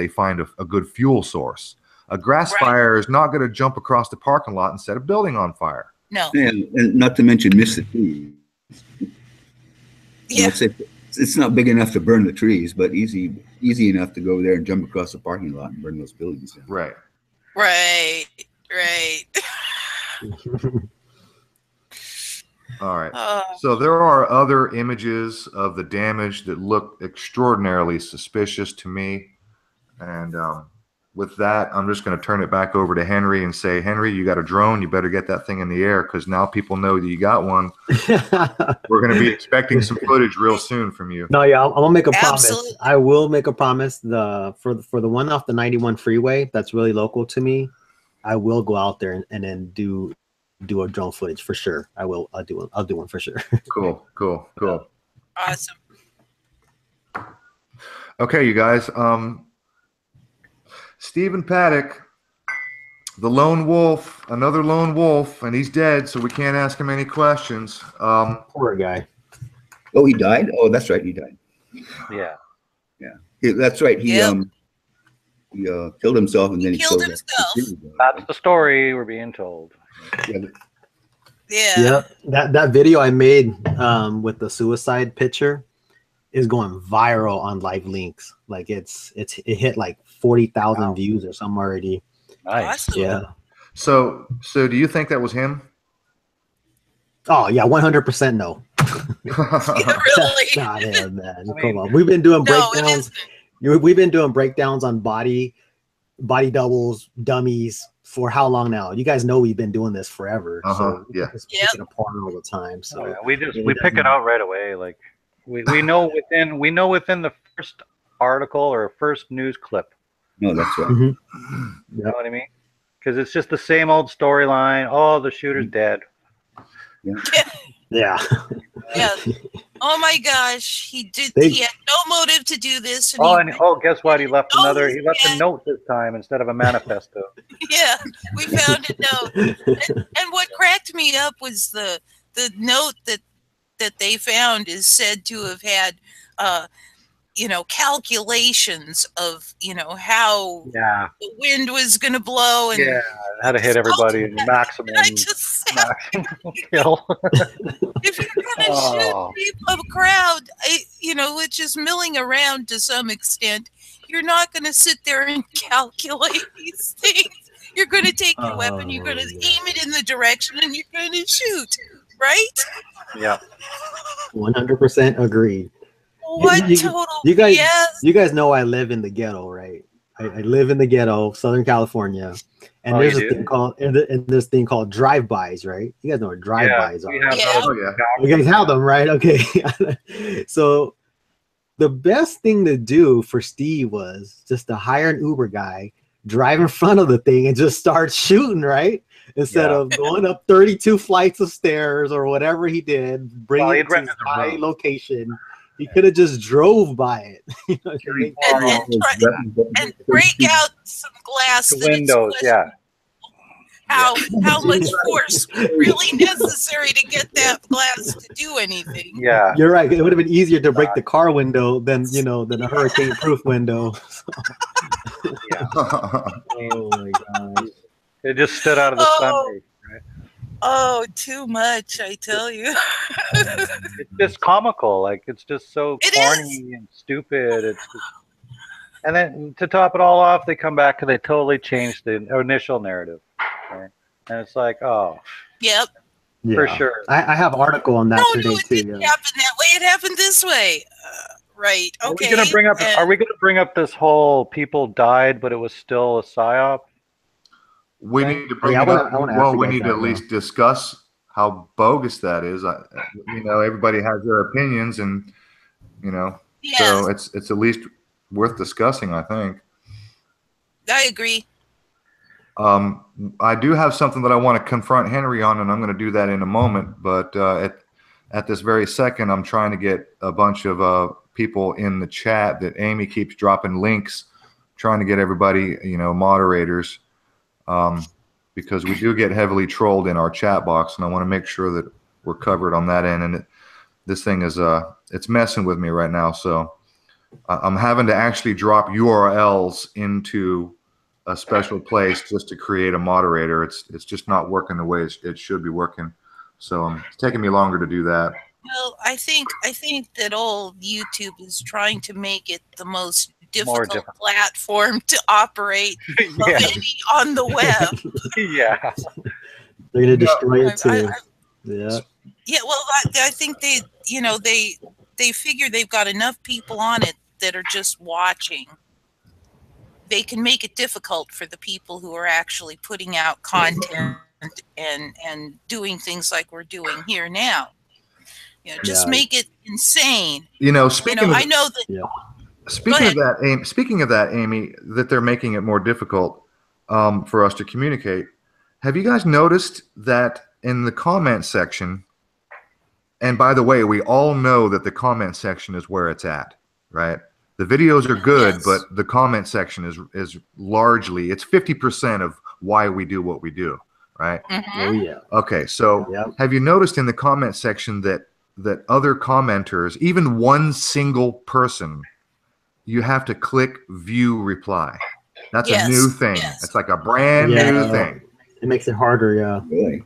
find a good fuel source. A grass fire is not going to jump across the parking lot and set a building on fire. No. And not to mention miss the trees. Yeah. It's not big enough to burn the trees, but easy enough to go there and jump across the parking lot and burn those buildings down. Right. Right. All right. So there are other images of the damage that look extraordinarily suspicious to me. And with that, I'm just going to turn it back over to Henry and say, Henry, you got a drone. You better get that thing in the air because now people know that you got one. We're going to be expecting some footage real soon from you. No, yeah, I'm going to make a Absolutely. promise. I will make a promise. For the one off the 91 freeway that's really local to me, I will go out there and then do a drone footage for sure. I'll do one for sure. Cool. Awesome. Okay, you guys. Stephen Paddock, the lone wolf, another lone wolf, and he's dead, so we can't ask him any questions. Poor guy. Oh, he died? Oh, that's right, he died. Yeah. That's right. He killed himself and then he killed showed himself. That's the story we're being told. Yeah. That video I made with the suicide picture is going viral on live links. Like it hit like 40,000 views or something already. Nice. Awesome. Yeah. So do you think that was him? Oh yeah, 100% no. Really? That's not him, man. Come on. We've been doing breakdowns. We've been doing breakdowns on body doubles, dummies for how long now? You guys know we've been doing this forever. So we just pick it apart all the time. So we pick it out right away. Like we know within the first article or first news clip. No, that's right. Mm-hmm. You know what I mean? Because it's just the same old storyline. Oh, the shooter's dead. Yeah. Oh my gosh, he had no motive to do this. And guess what? He left a note this time instead of a manifesto. Yeah, we found a note. And what cracked me up was the note that they found is said to have had calculations of how the wind was going to blow and how to hit everybody in the maximum kill. If you're going to shoot people of a crowd, which is milling around to some extent, you're not going to sit there and calculate these things. You're going to take your weapon, you're going to aim it in the direction, and you're going to shoot, right? Yeah. 100% agreed. You guys know I live in the ghetto, right? I live in the ghetto, Southern California, and there's this thing called drive-bys, right? You guys know what drive-bys are. You guys have them, right? Okay. So the best thing to do for Steve was just to hire an Uber guy, drive in front of the thing, and just start shooting, right? Instead of going up 32 flights of stairs or whatever he did, bring it to his high location. He could have just drove by it. and break out some glass. The windows, How much force was really necessary to get that glass to do anything? Yeah, you're right. It would have been easier to break the car window than a hurricane-proof window. Oh my gosh! It just stood out of the sun. Oh, too much, I tell you. It's just comical. Like, it's just so corny and stupid. It's just... And then to top it all off, they come back and they totally change the initial narrative. Right? And it's like, oh. Yep. Yeah. For sure. I have an article on that No, today it too. didn't Yeah. happen that way. It happened this way. Right. Are Okay. we gonna bring up? and- Are we gonna bring up this whole people died, but it was still a psyop? We thing? need to bring Yeah, it up. I wanna Well, ask you we guys need to that, at yeah. least discuss how bogus that is. You know, everybody has their opinions, and you know, so Yes, it's at least worth discussing, I think. I agree. I do have something that I want to confront Henry on, and I'm going to do that in a moment. But at this very second, I'm trying to get a bunch of people in the chat that Amy keeps dropping links, trying to get everybody, you know, moderators, because we do get heavily trolled in our chat box, and I want to make sure that we're covered on that end. And this thing is it's messing with me right now, so I'm having to actually drop URLs into a special place just to create a moderator. It's just not working the way it should be working. So it's taking me longer to do that. Well, I think that old YouTube is trying to make it the most More difficult difficult. platform to operate of Yeah. any on the web. Yeah. They're gonna destroy it I- too. Yeah. Yeah, well, I think they, you know, they figure they've got enough people on it that are just watching. They can make it difficult for the people who are actually putting out content and doing things like we're doing here now. You know, just Yeah. make it insane. You know, You know, I know that. Yeah. speaking ahead. of that, Amy, that they're making it more difficult for us to communicate. Have you guys noticed that in the comment section? And by the way, we all know that the comment section is where it's at, right? The videos are good, Yes. but the comment section is largely, it's 50% of why we do what we do, right? Mhm. Oh yeah. Okay, so Yep. have you noticed in the comment section that other commenters, even one single person, you have to click view reply? That's Yes, a new thing. yes. It's like a brand Yeah. new thing. It makes it harder. Yeah. Really?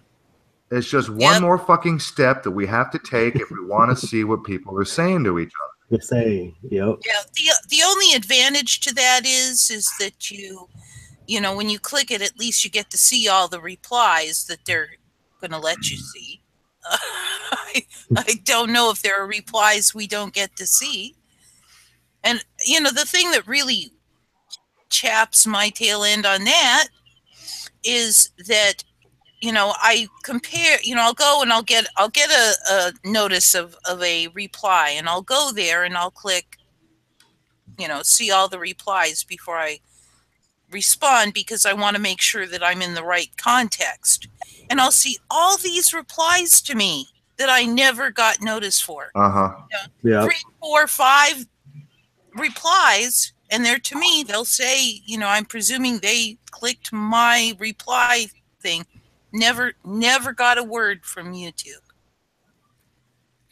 It's just one Yep. more fucking step that we have to take if we want to see what people are saying to each other. Good say. Yep. Yeah, the only advantage to that is that you know, when you click it, at least you get to see all the replies that they're going to let you see. I don't know if there are replies we don't get to see. And, you know, the thing that really chaps my tail end on that is that, you know, I compare, you know, I'll go and I'll get a notice of a reply, and I'll go there and I'll click, you know, see all the replies before I respond, because I want to make sure that I'm in the right context. And I'll see all these replies to me that I never got notice for. Uh-huh. Yeah. 3, 4, 5 replies, and they're to me, they'll say, you know, I'm presuming they clicked my reply thing. Never got a word from YouTube.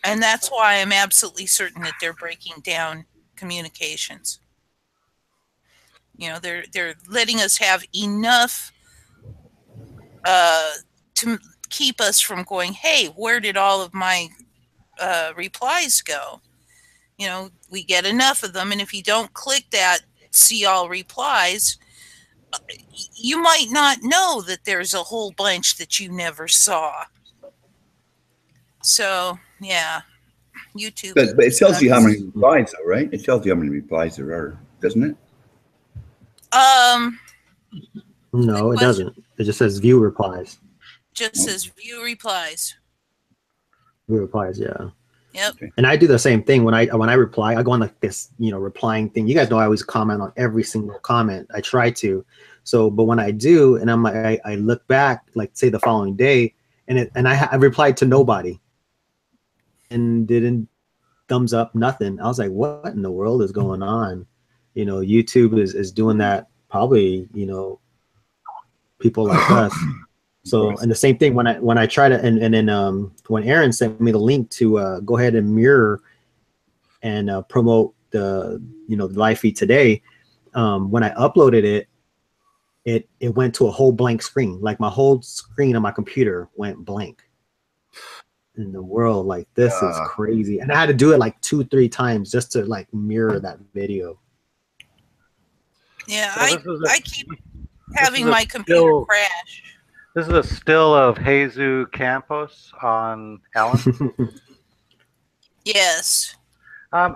And that's why I'm absolutely certain that they're breaking down communications. You know, they're letting us have enough to keep us from going, hey, where did all of my replies go? You know, we get enough of them, and if you don't click that see all replies, you might not know that there's a whole bunch that you never saw. So, yeah, YouTube. But it tells you how sucks. many replies, though, right? It tells you how many replies there are, doesn't it? No, it doesn't. It just says view replies. Just says view replies. View replies. Yeah. Yep. And I do the same thing when I reply. I go on like this, you know, replying thing. You guys know I always comment on every single comment. I try to. So, but when I do, and I'm like, I look back, like say the following day, and I replied to nobody, and didn't thumbs up, nothing. I was like, what in the world is going on? You know, YouTube is doing that. Probably, you know, people like us. So, and the same thing when I try to, and then when Aaron sent me the link to go ahead and mirror and promote the, you know, the live feed today, when I uploaded it went to a whole blank screen. Like my whole screen on my computer went blank. In the world, like this is crazy. And I had to do it like 2-3 times just to like mirror that video. Yeah, So I keep having my computer crash. This is a still of Jesus Campos on Ellen. Yes.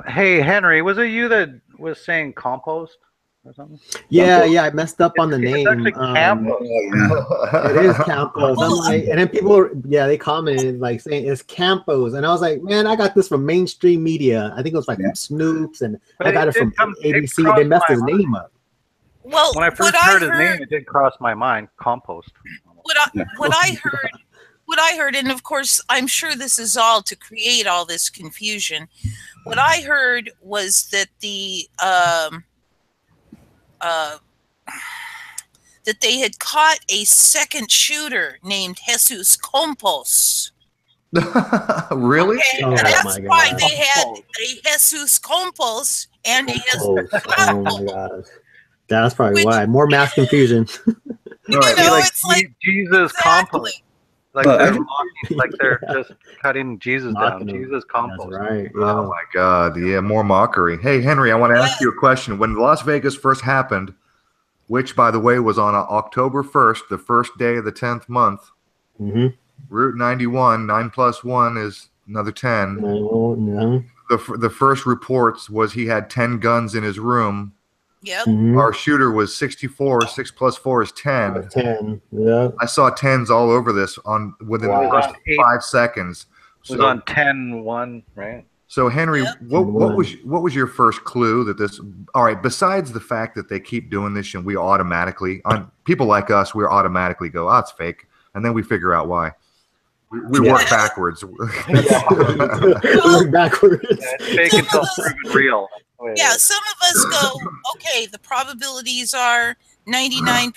Hey, Henry, was it you that was saying compost or something? Yeah, I messed up on the It's name. actually Campos. It is Campos. I'm like, and then people, they commented like saying it's Campos, and I was like, man, I got this from mainstream media. I think it was like from Snoops, and But I got it from ABC. They messed his name up. Well, when I first heard his name, it did cross my mind. Compost. What I heard, and of course, I'm sure this is all to create all this confusion. What I heard was that that they had caught a second shooter named Jesus Campos. Really? Okay, Oh, that's my why God. they had a Jesus Campos and a Jesus Oh my God, that's probably why. More mass confusion. You know, it's like Jesus compost. Like they're mocking, like they're just cutting Jesus down. Jesus compost. That's right. Yeah. Oh my God. Yeah, more mockery. Hey, Henry, I want to ask you a question. When Las Vegas first happened, which, by the way, was on October 1st, the first day of the 10th month, Route 91, 9 plus 1 is another 10. No. The first reports was he had 10 guns in his room. Yep. Our shooter was 64. 6 plus 4 is 10. 10. Yeah. I saw 10s all over this within the first 5 seconds. It was on 10-1, right? So Henry, what was your first clue that this? All right, besides the fact that they keep doing this and we automatically, people like us, we automatically go, oh, it's fake, and then we figure out why. We work backwards. We work backwards. It's fake until proven real. Yeah, some of us go, okay, the probabilities are 99%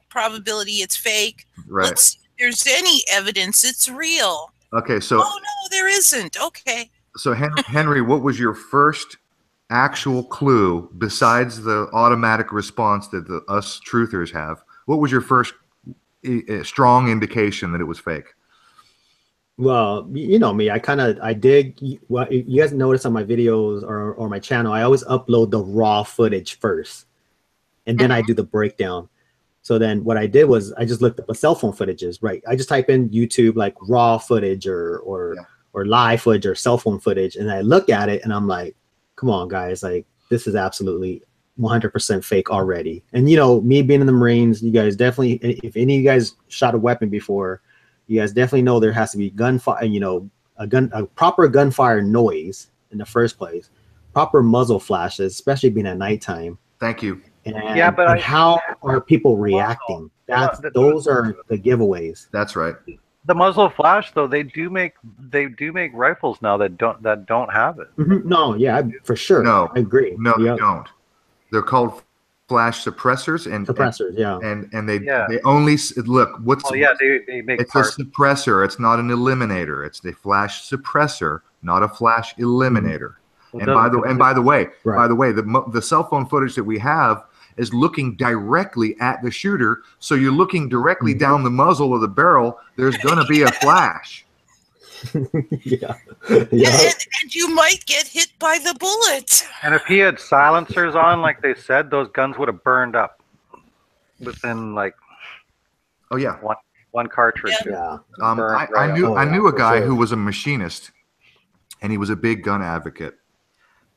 probability it's fake. Right. Let's see if there's any evidence it's real. Okay, so. Oh, no, there isn't. Okay. So, Henry, what was your first actual clue besides the automatic response that us truthers have? What was your first strong indication that it was fake? Well, you know me, I dig. Well, you guys notice on my videos or my channel, I always upload the raw footage first, and then I do the breakdown. So then what I did was I just looked up the cell phone footages, right? I just type in YouTube like raw footage or live footage or cell phone footage, and I look at it and I'm like, come on, guys, like this is absolutely 100% fake already. And you know, me being in the Marines, you guys definitely, if any of you guys shot a weapon before, you guys definitely know there has to be gunfire, you know, a proper gunfire noise in the first place, proper muzzle flashes, especially being at nighttime. Thank you. And how are people reacting? Those are the giveaways. That's right. The muzzle flash, though, they do make rifles now that don't have it. No, yeah, for sure. No, I agree. No, they don't. They're called flash suppressors and they only look what's they make it's parts. A suppressor. It's not an eliminator. It's the flash suppressor, not a flash eliminator. And by the way, the cell phone footage that we have is looking directly at the shooter. So you're looking directly down the muzzle of the barrel. There's going to be a flash. And you might get hit by the bullet. And if he had silencers on, like they said, those guns would have burned up within like one cartridge. Yeah. I knew a guy who was a machinist, and he was a big gun advocate,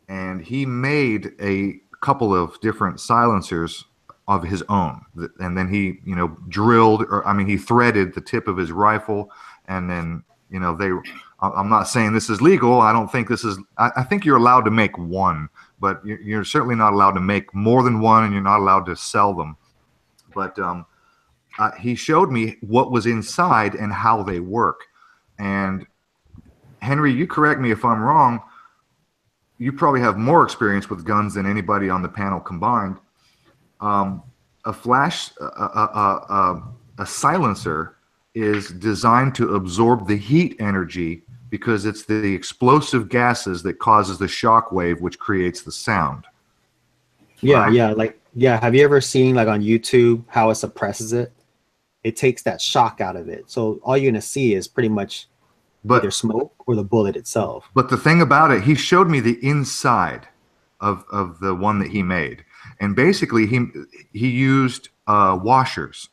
and he made a couple of different silencers of his own, and then he he threaded the tip of his rifle, and then I'm not saying this is legal. I don't think this is. I think you're allowed to make one, but you're certainly not allowed to make more than one, and you're not allowed to sell them. But he showed me what was inside and how they work. And Henry, you correct me if I'm wrong. You probably have more experience with guns than anybody on the panel combined. A silencer is designed to absorb the heat energy because it's the explosive gases that causes the shock wave, which creates the sound. Yeah, yeah. Have you ever seen like on YouTube how it suppresses it? It takes that shock out of it. So all you're gonna see is pretty much either smoke or the bullet itself. But the thing about it, he showed me the inside of the one that he made, and basically he used washers.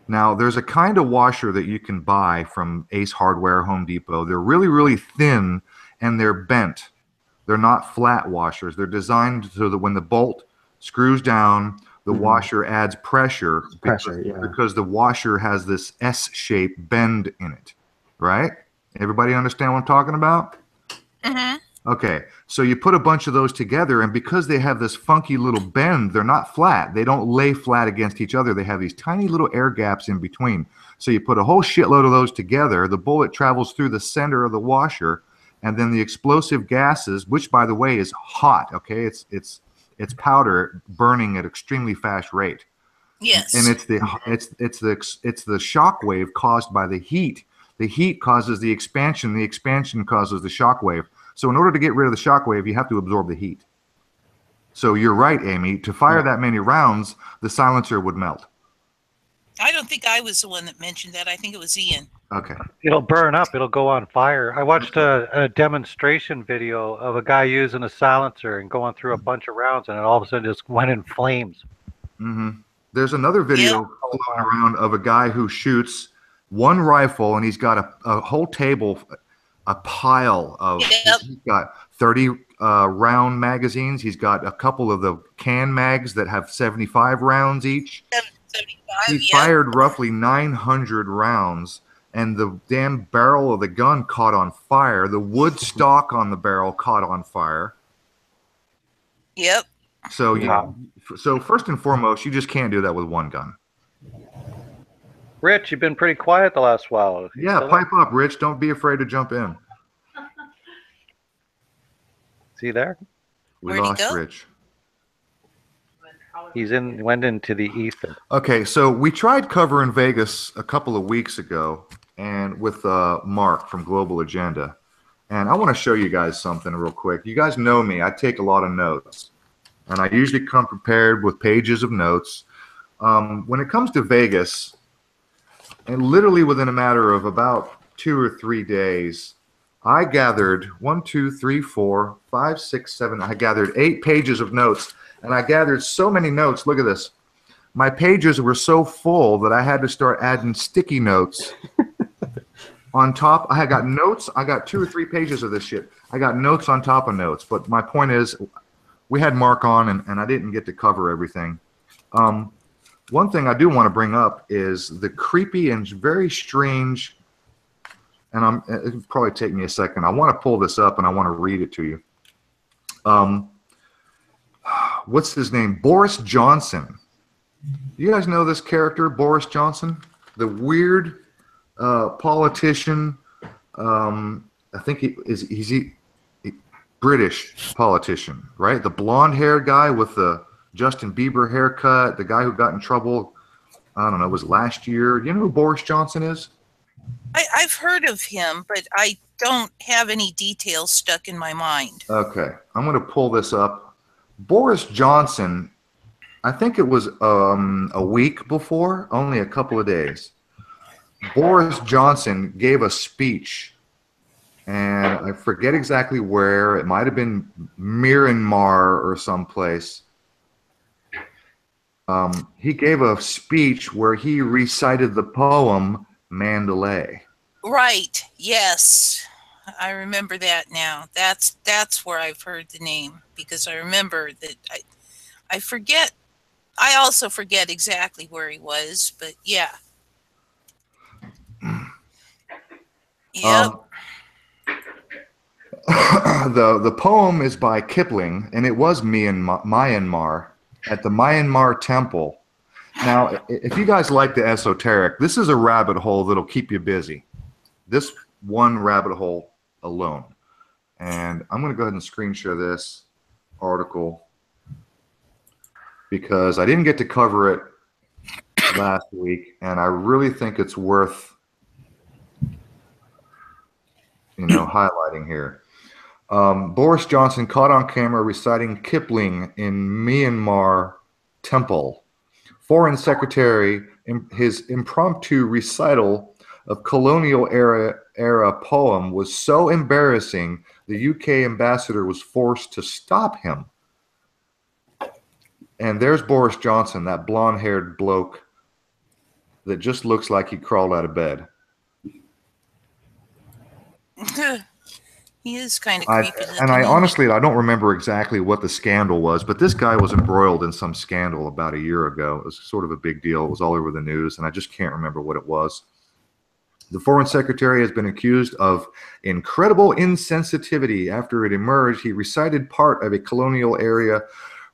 Now, there's a kind of washer that you can buy from Ace Hardware, Home Depot. They're really, really thin, and they're bent. They're not flat washers. They're designed so that when the bolt screws down, the washer adds pressure because the washer has this S-shaped bend in it, right? Everybody understand what I'm talking about? Mm-hmm. Okay, so you put a bunch of those together, and because they have this funky little bend, they're not flat. They don't lay flat against each other. They have these tiny little air gaps in between. So you put a whole shitload of those together. The bullet travels through the center of the washer, and then the explosive gases, which by the way is hot. Okay, it's powder burning at extremely fast rate. Yes. And it's the shock wave caused by the heat. The heat causes the expansion. The expansion causes the shock wave. So in order to get rid of the shock wave, you have to absorb the heat. So you're right, Amy. To fire that many rounds, the silencer would melt. I don't think I was the one that mentioned that. I think it was Ian. Okay. It'll burn up. It'll go on fire. I watched a demonstration video of a guy using a silencer and going through a bunch of rounds, and it all of a sudden just went in flames. Mm-hmm. There's another video floating around of a guy who shoots one rifle, and he's got a whole table, a pile of. Yep. He's got 30 round magazines. He's got a couple of the can mags that have 75 rounds each. 75. He fired roughly 900 rounds, and the damn barrel of the gun caught on fire. The wood stock on the barrel caught on fire. Yep. So so first and foremost, you just can't do that with one gun. Rich, you've been pretty quiet the last while. Yeah, pipe up, Rich. Don't be afraid to jump in. Is he there? We Where'd he lost go? Rich. Went into the ether. Okay, so we tried covering Vegas a couple of weeks ago, and with Mark from Global Agenda, and I want to show you guys something real quick. You guys know me; I take a lot of notes, and I usually come prepared with pages of notes. When it comes to Vegas, and literally within a matter of about 2 or 3 days, I gathered 1, 2, 3, 4, 5, 6, 7. I gathered 8 pages of notes. And I gathered so many notes. Look at this. My pages were so full that I had to start adding sticky notes on top. I got notes. I got 2 or 3 pages of this shit. I got notes on top of notes. But my point is, we had Mark on, and I didn't get to cover everything. One thing I do want to bring up is the creepy and very strange, and it'll probably take me a second. I want to pull this up, and I want to read it to you. What's his name? Boris Johnson. You guys know this character, Boris Johnson? The weird politician. I think he's a British politician, right? The blonde-haired guy with the Justin Bieber haircut, the guy who got in trouble, I don't know, it was last year. You know who Boris Johnson is? I've heard of him, but I don't have any details stuck in my mind. Okay, I'm going to pull this up. Boris Johnson, I think it was a week before, only a couple of days. Boris Johnson gave a speech, and I forget exactly where. It might have been Myanmar or someplace. He gave a speech where he recited the poem Mandalay. Right. Yes. I remember that now. That's where I've heard the name, because I remember that I forget. I also forget exactly where he was, but yeah. Yep. The poem is by Kipling, and it was Myanmar at the Myanmar temple. Now, if you guys like the esoteric, this is a rabbit hole that'll keep you busy. This one rabbit hole alone. And I'm going to go ahead and screen share this article because I didn't get to cover it last week, and I really think it's worth highlighting here. Boris Johnson caught on camera reciting Kipling in Myanmar temple. Foreign Secretary, his impromptu recital of colonial era poem was so embarrassing, the UK ambassador was forced to stop him. And there's Boris Johnson, that blonde-haired bloke that just looks like he crawled out of bed. He is kind of I creepy looking. honestly, I don't remember exactly what the scandal was, but this guy was embroiled in some scandal about a year ago. It was sort of a big deal. It was all over the news, and I just can't remember what it was. The Foreign Secretary has been accused of incredible insensitivity after it emerged he recited part of a colonial era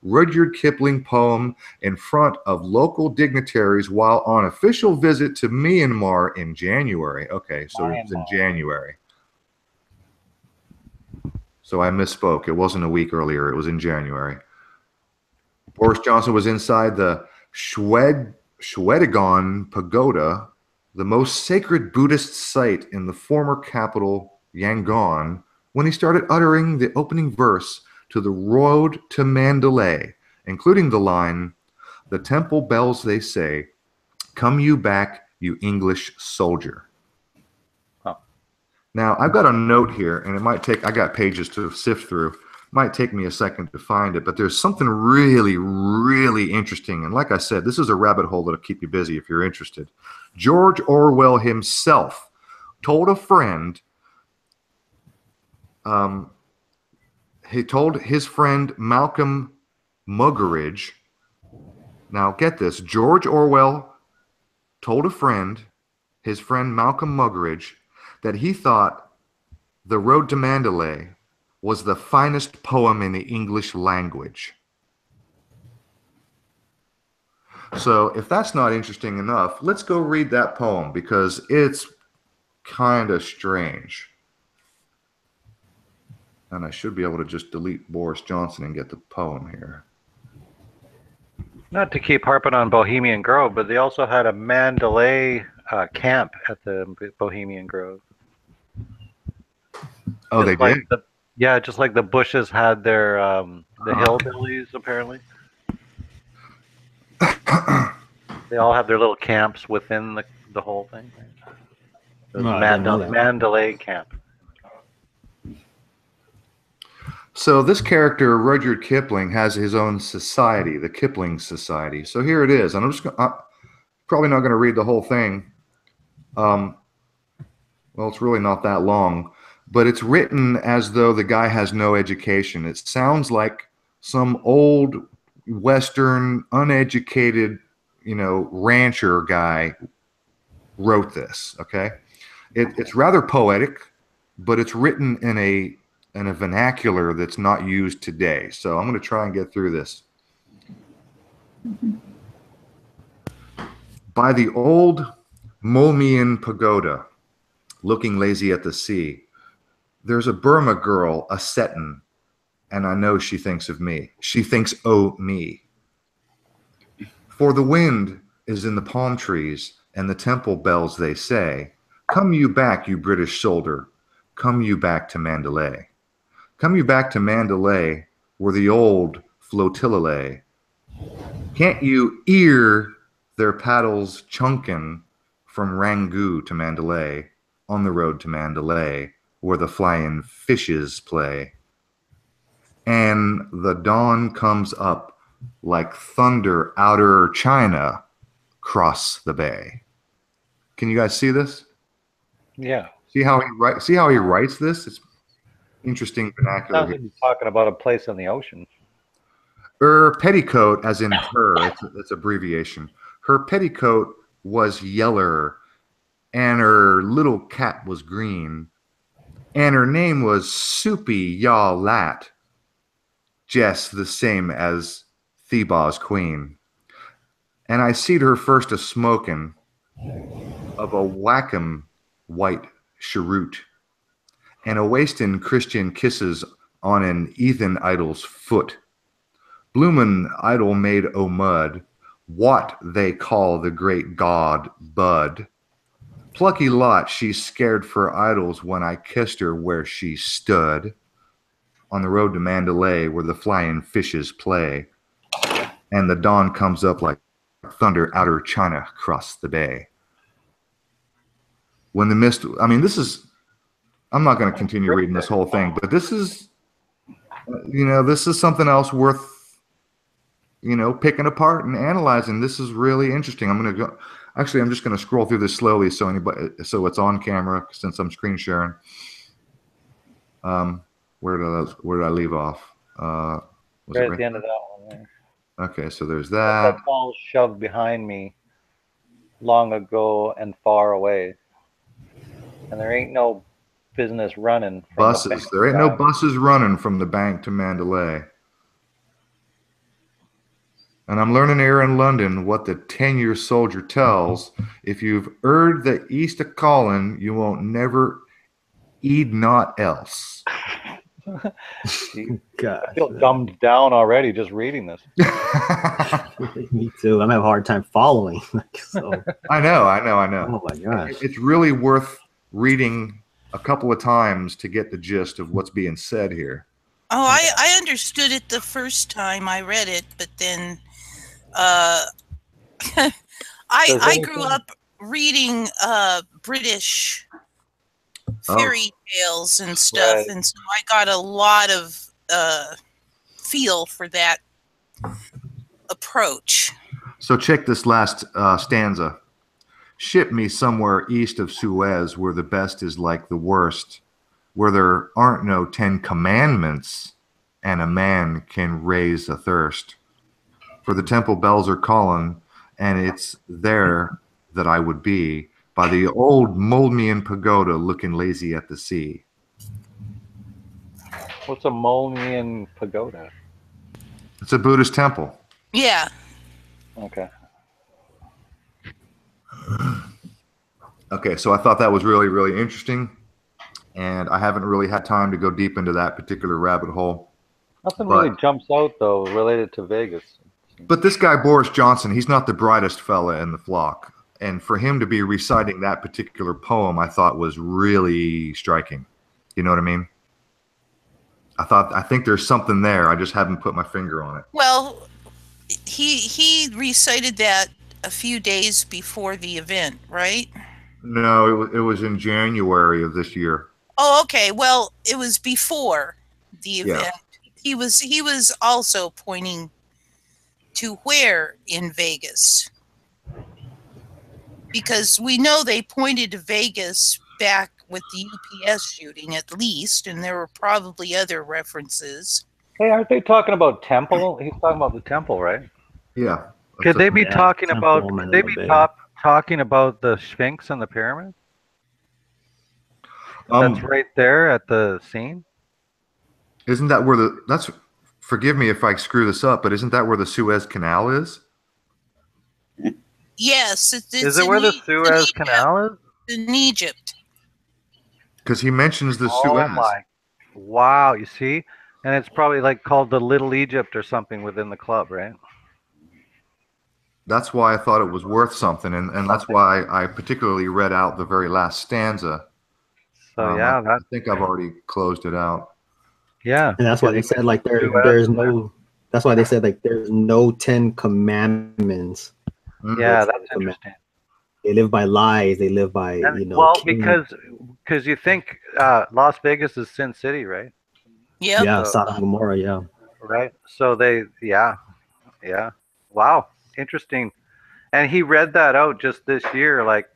Rudyard Kipling poem in front of local dignitaries while on official visit to Myanmar in January. Okay, so it was in January. So I misspoke. It wasn't a week earlier. It was in January. Boris Johnson was inside the Shwedagon Pagoda, the most sacred Buddhist site in the former capital, Yangon, when he started uttering the opening verse to the road to Mandalay, including the line, "The temple bells, they say, come you back, you English soldier." Now, I've got a note here, and it might take, I got pages to sift through. It might take me a second to find it, but there's something really, really interesting. And like I said, this is a rabbit hole that'll keep you busy if you're interested. George Orwell himself told a friend, he told his friend Malcolm Muggeridge, now get this, George Orwell told a friend, his friend Malcolm Muggeridge, that he thought The Road to Mandalay was the finest poem in the English language. So if that's not interesting enough, let's go read that poem because it's kind of strange. And I should be able to just delete Boris Johnson and get the poem here. Not to keep harping on Bohemian Grove, but they also had a Mandalay camp at the Bohemian Grove. Oh, just they like did? Yeah, just like the Bushes had their the hillbillies, apparently. They all have their little camps within the whole thing. No, I didn't know that. Mandalay camp. So this character, Rudyard Kipling, has his own society, the Kipling Society. So here it is. And I'm probably not going to read the whole thing. Well, it's really not that long. But it's written as though the guy has no education. It sounds like some old Western, uneducated, rancher guy wrote this, okay? It's rather poetic, but it's written in a vernacular that's not used today. So I'm going to try and get through this. By the old Momian pagoda, looking lazy at the sea, there's a Burma girl a-settin', and I know she thinks of me. She thinks, oh, me. For the wind is in the palm trees, and the temple bells, they say, come you back, you British soldier, come you back to Mandalay. Come you back to Mandalay, where the old flotilla lay. Can't you ear their paddles chunkin' from Rangoon to Mandalay, on the road to Mandalay, where the flying fishes play? And the dawn comes up like thunder outer China cross the bay. Can you guys see this? Yeah. See how he writes this? It's interesting vernacular. Sounds like he's talking about a place on the ocean. Her petticoat, as in her, it's abbreviation. Her petticoat was yeller, and her little cat was green, and her name was Soupy Ya Lat, just the same as Theba's queen. And I seed her first a smoking of a whackum white cheroot, and a wasting Christian kisses on an heathen idol's foot. Bloomin' idol made o' mud, what they call the great god Bud. Plucky lot, she's scared for idols when I kissed her where she stood, on the road to Mandalay where the flying fishes play, and the dawn comes up like thunder outer China cross the bay. When the mist, I mean, this is, I'm not going to continue reading this whole thing, but this is, this is something else worth, picking apart and analyzing. This is really interesting. Actually, I'm just going to scroll through this slowly so it's on camera since I'm screen sharing. Where did I leave off? Was Right it at the end of that one there. Okay, so there's that. That's all shoved behind me long ago and far away. And there ain't no business running from the bank. There ain't no buses running from the bank to Mandalay. And I'm learning here in London what the 10-year soldier tells. If you've heard the east of calling, you won't never eat not else. God, I feel dumbed down already just reading this. Me too. I'm having a hard time following. So. I know. Oh my gosh. It's really worth reading a couple of times to get the gist of what's being said here. Oh, I understood it the first time I read it, but then I grew up reading British fairy tales and stuff, right. And so I got a lot of feel for that approach. So check this last stanza. Ship me somewhere east of Suez where the best is like the worst, where there aren't no 10 commandments and a man can raise a thirst. For the temple bells are calling, and it's there that I would be, by the old Moldmian pagoda looking lazy at the sea. What's a Moldmian pagoda? It's a Buddhist temple. Yeah. Okay. Okay, so I thought that was really, really interesting, and I haven't really had time to go deep into that particular rabbit hole. Nothing really jumps out, though, related to Vegas. But this guy, Boris Johnson, he's not the brightest fella in the flock. And for him to be reciting that particular poem, I thought was really striking. You know what I mean? I think there's something there. I just haven't put my finger on it. Well, he recited that a few days before the event, right? No, it was in January of this year. Oh, okay. Well, it was before the event. Yeah. He was also pointing to where in Vegas, because we know they pointed to Vegas back with the UPS shooting at least, and there were probably other references. Hey, aren't they talking about temple? He's talking about the temple, right? Yeah. Could they be talking about? Could they be talking about the Sphinx and the pyramid? That's right there at the scene. Isn't that where that's? Forgive me if I screw this up, but isn't that where the Suez Canal is? Yes. Is it where the Suez Canal is? In Egypt. Because he mentions the Suez. Wow, you see? And it's probably like called the Little Egypt or something within the club, right? That's why I thought it was worth something, and that's why I particularly read out the very last stanza. So yeah, I think I've already closed it out. Yeah, and that's why they said like there's no. That's why they said like there's no 10 commandments. Yeah, that's interesting. They live by lies. They live by Well, because you think Las Vegas is Sin City, right? Yeah. Yeah, Sodom and Gomorrah. Yeah. Right. So yeah. Wow, interesting. And he read that out just this year, like.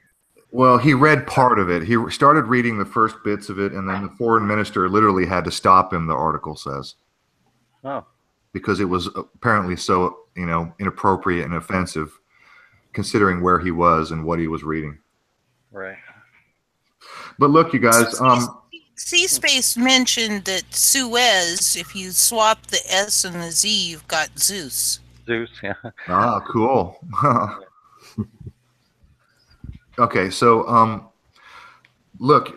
Well, he read part of it. He started reading the first bits of it, and then the foreign minister literally had to stop him, the article says. Oh. Because it was apparently so, inappropriate and offensive, considering where he was and what he was reading. Right. But look, you guys. C-Space mentioned that Suez, if you swap the S and the Z, you've got Zeus. Zeus, yeah. Ah, cool. Okay, so look,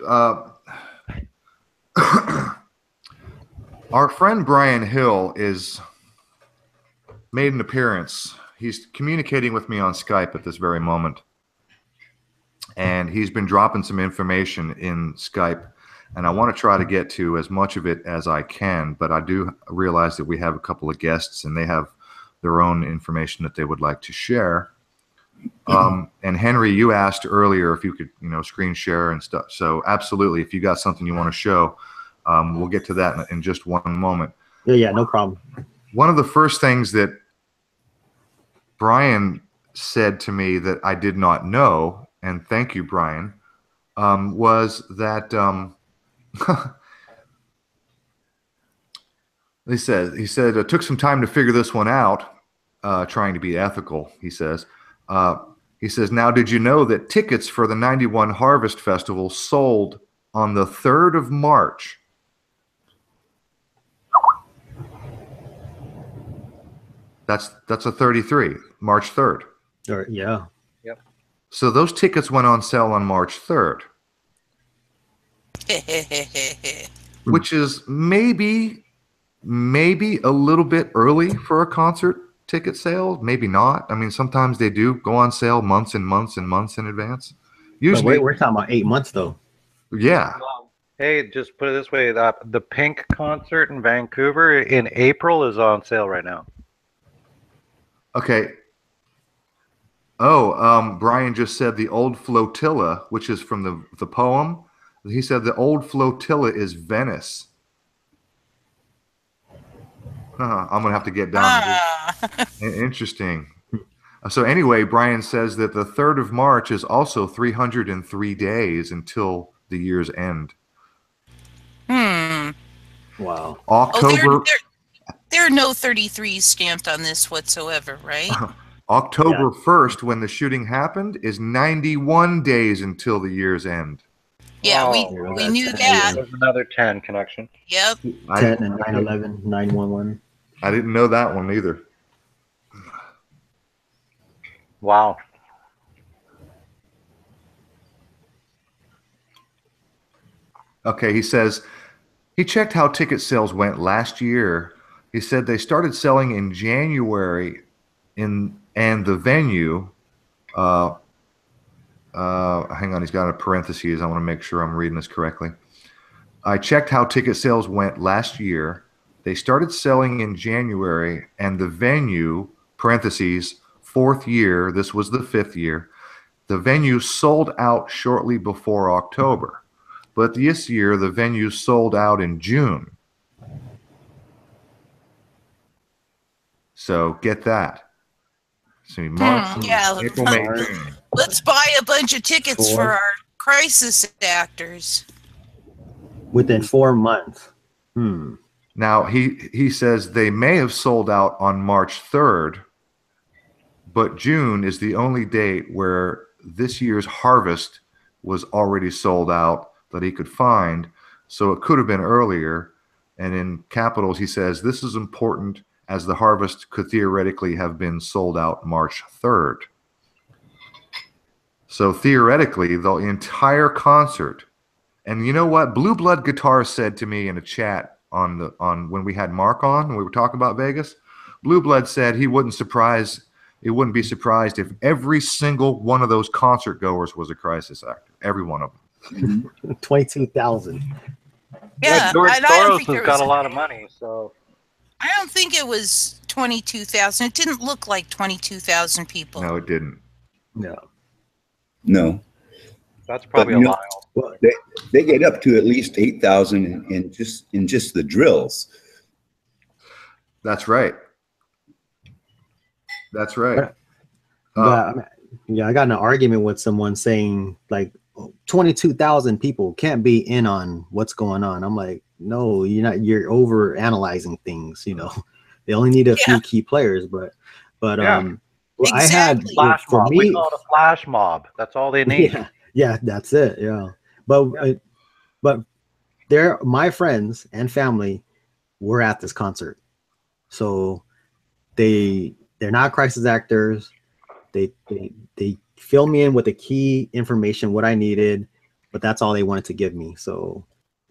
our friend Brian Hill made an appearance. He's communicating with me on Skype at this very moment, and he's been dropping some information in Skype, and I want to try to get to as much of it as I can, but I do realize that we have a couple of guests, and they have their own information that they would like to share. And Henry, you asked earlier if you could, screen share and stuff. So absolutely, if you got something you want to show, we'll get to that in just one moment. Yeah, no problem. One of the first things that Brian said to me that I did not know, and thank you, Brian, was that he said it took some time to figure this one out, trying to be ethical. He says, now did you know that tickets for the 91 Harvest Festival sold on the 3rd of March? That's a 33, March 3rd. Yeah. Yep. So those tickets went on sale on March 3rd, which is maybe a little bit early for a concert ticket sale. Maybe not. I mean, sometimes they do go on sale months and months and months in advance. Usually, we're talking about 8 months though. Yeah. Hey, just put it this way: the Pink concert in Vancouver in April is on sale right now. Okay. Oh, Brian just said the old flotilla, which is from the poem. He said the old flotilla is Venice. I'm gonna have to get down. Interesting. So anyway, Brian says that the 3rd of March is also 303 days until the year's end. Wow. October. There are no 33s stamped on this whatsoever, right? October 1st, when the shooting happened, is 91 days until the year's end. Yeah, Oh, we knew that. There's another 10 connection. Yep. 10 and 9/11, 9/11. I didn't know that one either. Wow. Okay, he says he checked how ticket sales went last year. He said they started selling in January and the venue, hang on, he's got a parentheses. I want to make sure I'm reading this correctly. I checked how ticket sales went last year. They started selling in January, and the venue, parentheses, 4th year, this was the 5th year, the venue sold out shortly before October. But this year, the venue sold out in June. So get that. So March, April, May, June. Let's buy a bunch of tickets for our crisis actors. Within 4 months. Now, he says they may have sold out on March 3rd, but June is the only date where this year's harvest was already sold out that he could find. So it could have been earlier. And in capitals, he says, this is important as the harvest could theoretically have been sold out March 3rd. So theoretically, the entire concert. And you know what? Blue Blood Guitar said to me in a chat on when we had Mark on, when we were talking about Vegas. Blue Blood said he wouldn't be surprised if every single one of those concert goers was a crisis actor. Every one of them. 22,000. Yeah, George and I don't Soros think has got a lot of money, so I don't think it was 22,000. It didn't look like 22,000 people. No, it didn't. No. That's probably a lie. Well, they get up to at least 8,000 in just the drills. That's right. That's right. Yeah, I got in an argument with someone saying like 22,000 people can't be in on what's going on. I'm like, no, you're over analyzing things. You know, they only need a few key players, but Exactly. I had Flash for mob. me, We call it a flash mob. That's all they need. Yeah, that's it. Yeah, but my friends and family were at this concert, so they're not crisis actors. They fill me in with the key information, what I needed, but that's all they wanted to give me. So,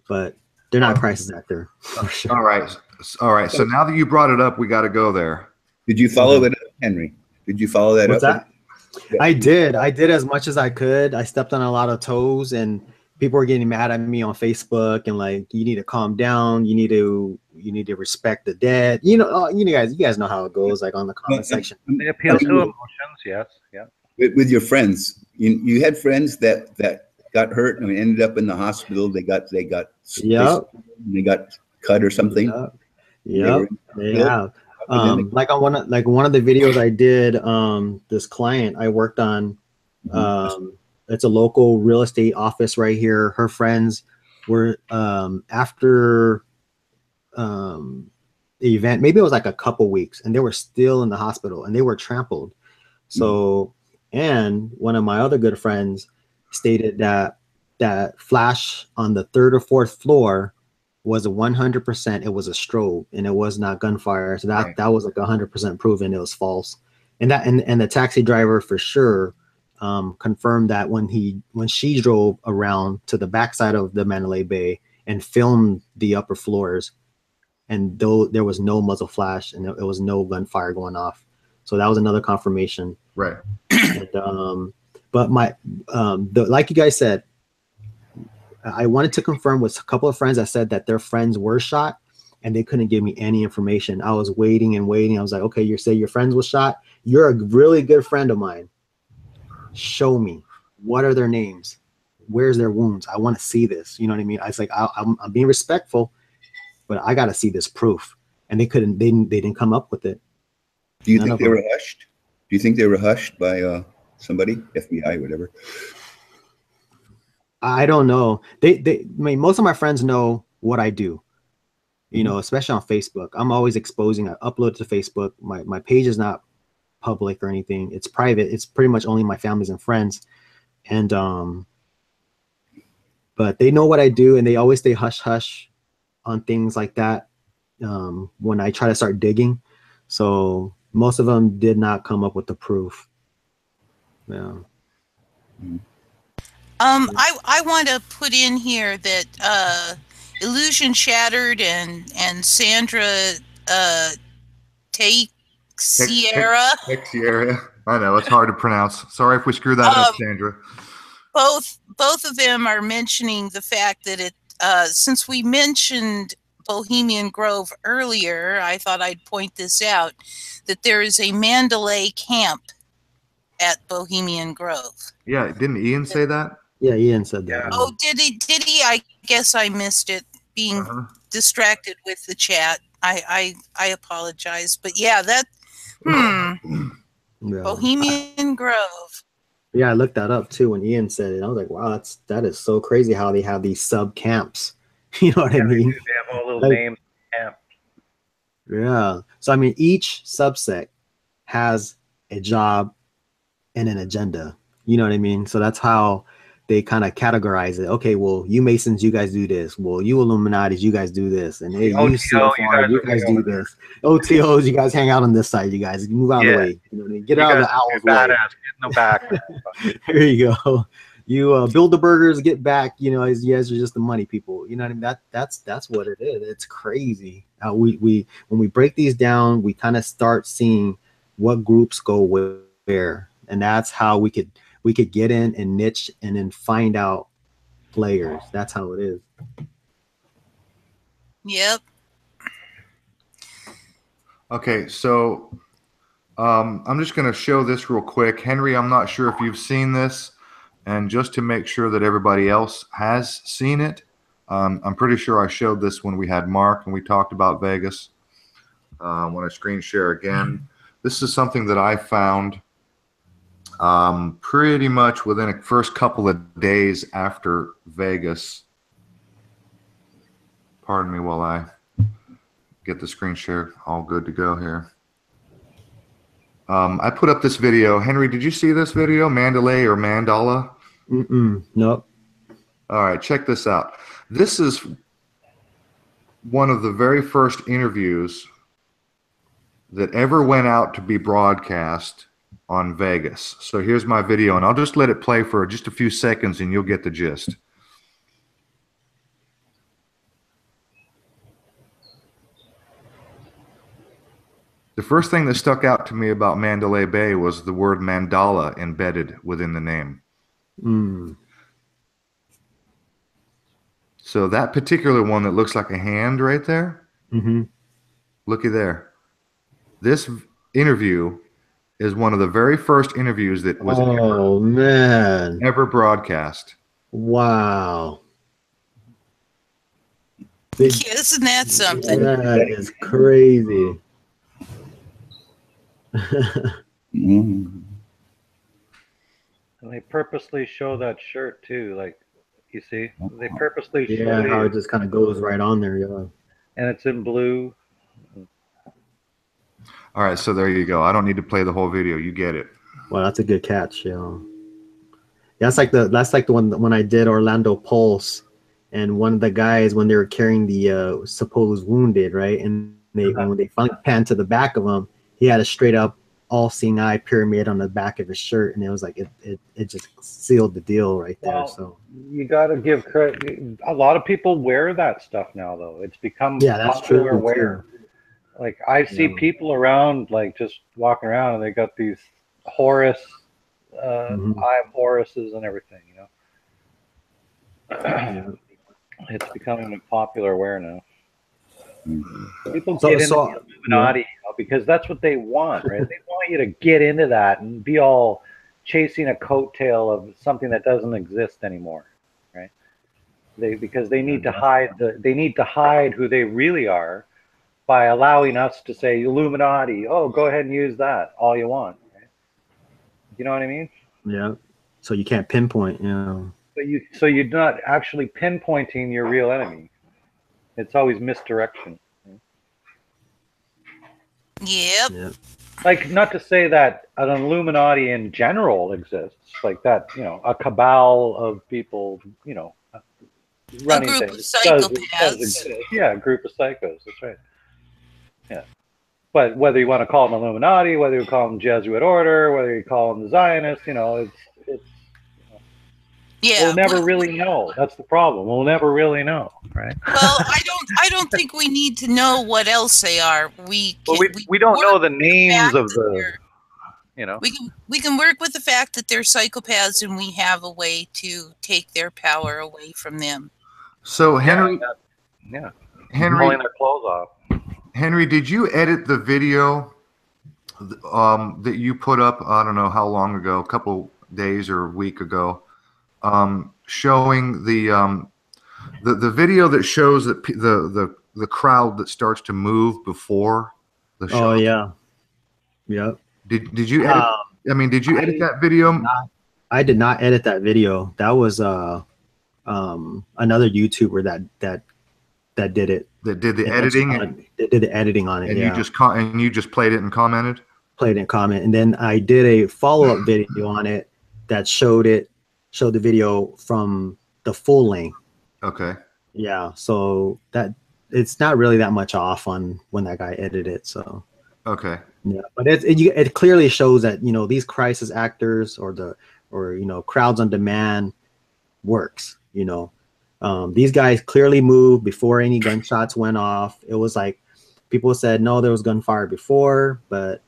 but they're not a crisis actor. Sure. All right. So now that you brought it up, we got to go there. Did you follow that up, Henry? Did you follow that What's up? that? Yeah. I did as much as I could. I stepped on a lot of toes, and people were getting mad at me on Facebook and like, you need to calm down. You need to respect the dead. You guys know how it goes, like on the comment section. They appeal to emotions. Yes. Yeah. With your friends, you had friends that got hurt and ended up in the hospital. They got cut or something. Yeah, they have. Like on one of the videos I did, this client I worked on, it's a local real estate office right here. Her friends were after the event, maybe it was like a couple weeks, and they were still in the hospital and they were trampled. So, and one of my other good friends stated that that flash on the 3rd or 4th floor was a 100%. It was a strobe and it was not gunfire. So that was like 100% proven it was false. And that and the taxi driver for sure confirmed that when she drove around to the backside of the Mandalay Bay and filmed the upper floors, and though there was no muzzle flash and it was no gunfire going off. So that was another confirmation. Right. And, but like you guys said, I wanted to confirm with a couple of friends that said that their friends were shot and they couldn't give me any information. I was waiting and waiting. I was like, okay, you say your friends was shot. You're a really good friend of mine. Show me. What are their names? Where's their wounds? I want to see this. You know what I mean? I was like, I'm being respectful, but I got to see this proof. And they didn't come up with it. Do you think they were hushed? Do you think they were hushed by somebody, FBI, whatever? I don't know. I mean, most of my friends know what I do, you know, especially on Facebook. I'm always exposing. I upload to Facebook. My page is not public or anything. It's private. It's pretty much only my families and friends. And but they know what I do, and they always stay hush hush on things like that when I try to start digging. So most of them did not come up with the proof. Yeah. I want to put in here that Illusion Shattered and Sandra Teixeira. I know it's hard to pronounce. Sorry if we screw that up, Sandra. Both of them are mentioning the fact that it since we mentioned Bohemian Grove earlier, I thought I'd point this out, that there is a Mandalay camp at Bohemian Grove. Yeah, didn't Ian say that? Yeah, Ian said that. Oh, did he? I guess I missed it, being distracted with the chat. I apologize, but yeah, that Bohemian Grove. Yeah, I looked that up too when Ian said it. I was like, wow, that is so crazy how they have these sub camps. You know what I mean? They have all little names. Camp. Yeah. So I mean, each subsect has a job and an agenda. You know what I mean? So that's how they kind of categorize it. Okay, well, you Masons, you guys do this. Well, you Illuminatis, you guys do this. And hey, you CFR, you guys do this. OTOs, you guys hang out on this side. You guys move out of the way. You know what I mean? Get out of the owl's way. Get in the back. There you go. You build the burgers, get back. You know, you guys are just the money people. You know what I mean? That's what it is. It's crazy how we when we break these down, we kind of start seeing what groups go where, and that's how we could get in and niche and then find out players. That's how it is. Yep. Okay, so I'm just going to show this real quick. Henry, I'm not sure if you've seen this, and just to make sure that everybody else has seen it, I'm pretty sure I showed this when we had Mark and we talked about Vegas. I want to screen share again. This is something that I found pretty much within the first couple of days after Vegas. Pardon me while I get the screen share all good to go here. I put up this video. Henry, did you see this video? Mandalay or Mandala? Nope. All right, check this out. This is one of the very first interviews that ever went out to be broadcast on Vegas. So here's my video, and I'll just let it play for just a few seconds and you'll get the gist. The first thing that stuck out to me about Mandalay Bay was the word mandala embedded within the name. So that particular one that looks like a hand right there, looky there. This interview is one of the very first interviews that was ever broadcast. Wow. Isn't that something? That is crazy. Mm. And they purposely show that shirt too. Like, you see, they purposely show Yeah, how you, it just kind of goes right on there. Yeah. and it's in blue. All right, so there you go. I don't need to play the whole video. You get it. Well, that's a good catch. Yeah. That's like the one when I did Orlando Pulse, and one of the guys when they were carrying the supposed wounded, right, and when they finally panned to the back of him, he had a straight up all-seeing eye pyramid on the back of his shirt, and it was like it just sealed the deal right there. Well, So you got to give credit. A lot of people wear that stuff now, though. It's become yeah, that's popular true wear. too. Like, I see Yeah. people around, like, just walking around, and they got these Horus, Mhm. eye of Horuses and everything, you know. Yeah. It's becoming a popular wear now. People So- get into so- the Illuminati, you know, because that's what they want, right? They want you to get into that and be all chasing a coattail of something that doesn't exist anymore, right? Because they need to hide who they really are by allowing us to say Illuminati. Oh, go ahead and use that all you want. Right? You know what I mean? Yeah. So you can't pinpoint, you know. So you're not actually pinpointing your real enemy. It's always misdirection. Yep. Yeah. Like, not to say that an Illuminati in general exists, like that, you know, a cabal of people, you know, running group of things does psychopaths. exist. Yeah, a group of psychos. That's right. Yeah. But whether you want to call them Illuminati, whether you call them Jesuit order, whether you call them the Zionists, you know, it's Yeah. we'll never really know. That's the problem. We'll never really know, right? Well, I don't think we need to know what else they are. We don't know work the with names fact of that the, they're- you know. we can work with the fact that they're psychopaths, and we have a way to take their power away from them. So Henry, Yeah. Henry, Pulling their clothes off. Henry, did you edit the video that you put up? I don't know how long ago, a couple days or a week ago, showing the video that shows that the crowd that starts to move before the show. Oh yeah. Yep. Did you edit? I mean, did you edit that video? I did not edit that video. That was another YouTuber that did it. That did the And editing, that did the editing on it. and Yeah. you just played it and commented. Played and comment, and then I did a follow-up video on it that showed the video from the full length. Okay. Yeah. So that it's not really that much off on when that guy edited it. So. Okay. Yeah, but it clearly shows that, you know, these crisis actors or you know, crowds on demand works. You know, these guys clearly moved before any gunshots went off. It was like people said no, there was gunfire before, but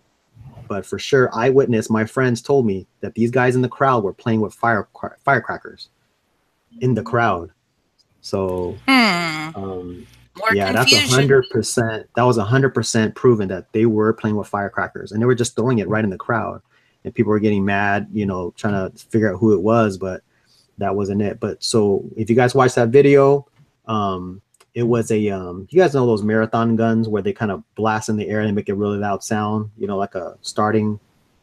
for sure, eyewitness, my friends told me that these guys in the crowd were playing with firecrackers in the crowd. So. Yeah, that's 100%. That was 100% proven that they were playing with firecrackers, and they were just throwing it right in the crowd, and people were getting mad, you know, trying to figure out who it was, but that wasn't it. But so if you guys watch that video, it was a you guys know those marathon guns where they kind of blast in the air and make a really loud sound, you know, like a starting.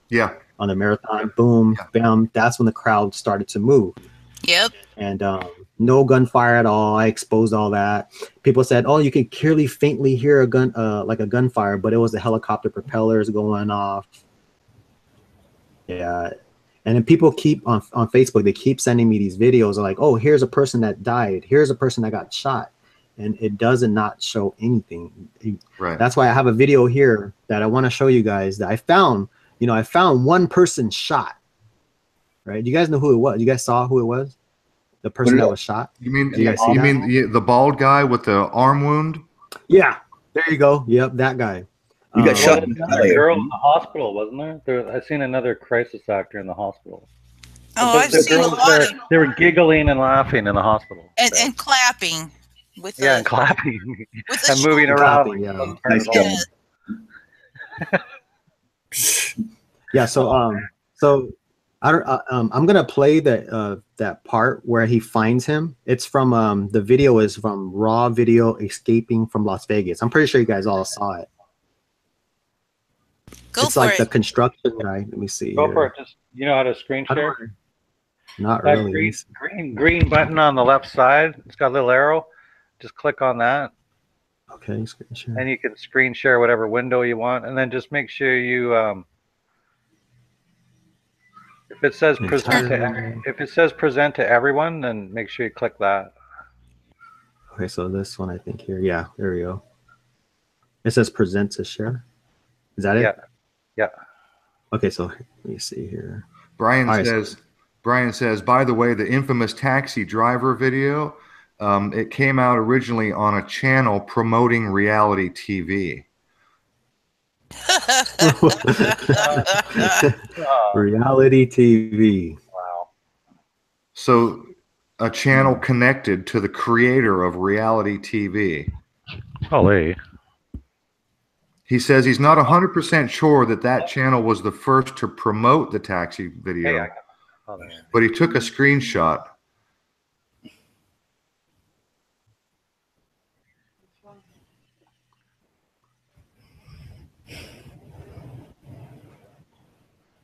Yeah. On the marathon, boom, bam. That's when the crowd started to move. Yep. And no gunfire at all. I exposed all that. People said, "Oh, you can clearly faintly hear a gun, like a gunfire," but it was the helicopter propellers going off. Yeah, and then people keep on Facebook. They keep sending me these videos. They're like, "Oh, here's a person that died. Here's a person that got shot," and it doesn't not show anything. Right. That's why I have a video here that I want to show you guys that I found. You know, I found one person shot. Right? You guys know who it was? You guys saw who it was? The person that was shot. You mean the bald guy with the arm wound? Yeah, there you go. Yep, that guy. You got shot. Another girl in the hospital, wasn't there? I seen another crisis actor in the hospital. Oh, I've seen a lot of. They were giggling and laughing in the hospital. And clapping. And clapping. With and moving around. Yeah. Nice Yeah. So I don't. I'm gonna play that part where he finds him. It's from the video is from Raw Video Escaping from Las Vegas. I'm pretty sure you guys all saw it. Go It's for like it. the construction guy. Let me see. Go here. for it. Just you know how to screen How do share? Not That really. Let me green button on the left side. It's got a little arrow. Just click on that, Okay, screen share. and you can screen share whatever window you want. And then just make sure you, if it says present to everyone, then make sure you click that. Okay, so this one I think here. Yeah, there we go. It says present to share. Is that it? Yeah. Yeah. Okay, so let me see here. Brian All right, says, by the way, the infamous taxi driver video, it came out originally on a channel promoting reality TV. Reality TV. Wow. So a channel connected to the creator of reality TV. Holy. He says he's not 100% sure that channel was the first to promote the taxi video, but he took a screenshot.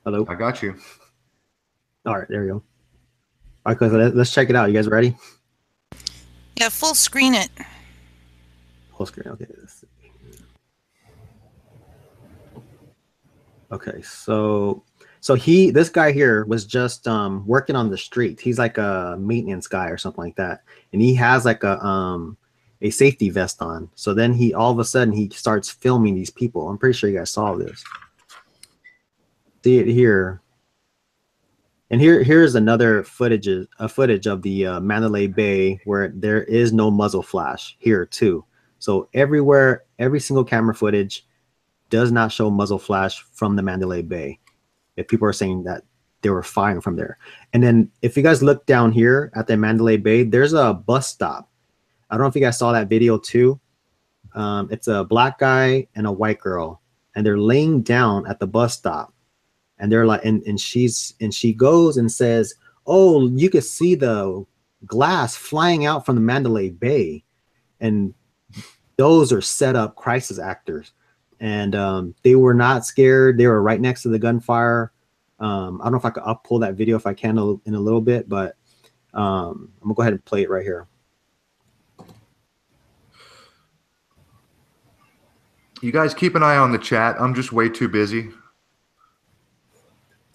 Hello. I got you. All right, there we go. All right, let's check it out. You guys ready? Yeah, full screen it. Full screen. Okay. Let's see. Okay, so this guy here was just working on the street. He's like a maintenance guy or something like that, and he has like a safety vest on. So then he all of a sudden he starts filming these people. I'm pretty sure you guys saw this. See it here. And here's another footage of the Mandalay Bay where there is no muzzle flash here too. So everywhere, every single camera footage does not show muzzle flash from the Mandalay Bay. If people are saying that they were firing from there. And then if you guys look down here at the Mandalay Bay, there's a bus stop. I don't know if you guys saw that video too. It's a black guy and a white girl, and they're laying down at the bus stop. And they're like, and she goes and says, "Oh, you could see the glass flying out from the Mandalay Bay," and those are set up crisis actors, and they were not scared. They were right next to the gunfire. I don't know if I'll pull that video if I can in a little bit, but I'm gonna go ahead and play it right here. You guys keep an eye on the chat. I'm just way too busy.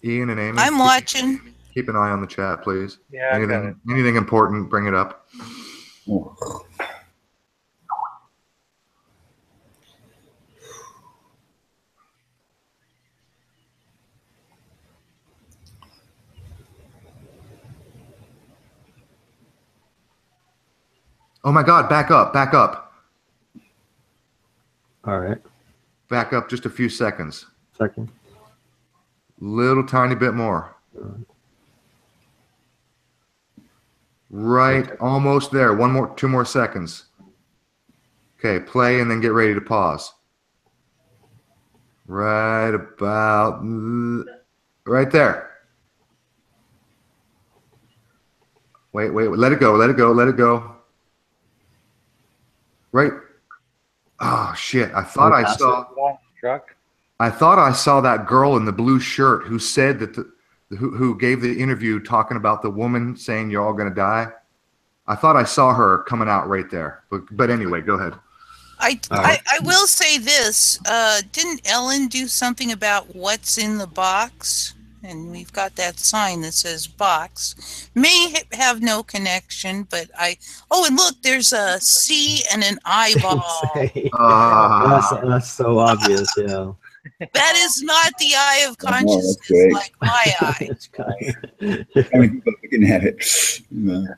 Ian and Amy. I'm watching. Keep an eye on the chat, please. Yeah. Anything important, bring it up. Oh my God, back up, back up. All right. Back up just a few seconds. Second. Little tiny bit more. Right, almost there. 2 more seconds. Okay, play and then get ready to pause. Right about right there. Wait, let it go, let it go, let it go. Right. Oh shit! I thought I saw. I thought I saw that girl in the blue shirt who said that who gave the interview talking about the woman saying you're all gonna die. I thought I saw her coming out right there. But anyway, go ahead. I will say this. Didn't Ellen do something about what's in the box? And we've got that sign that says box. May have no connection, but oh, and look, there's a C and an eyeball. That's so obvious, yeah. That is not the eye of consciousness, like my eye. Looking at it. Yeah.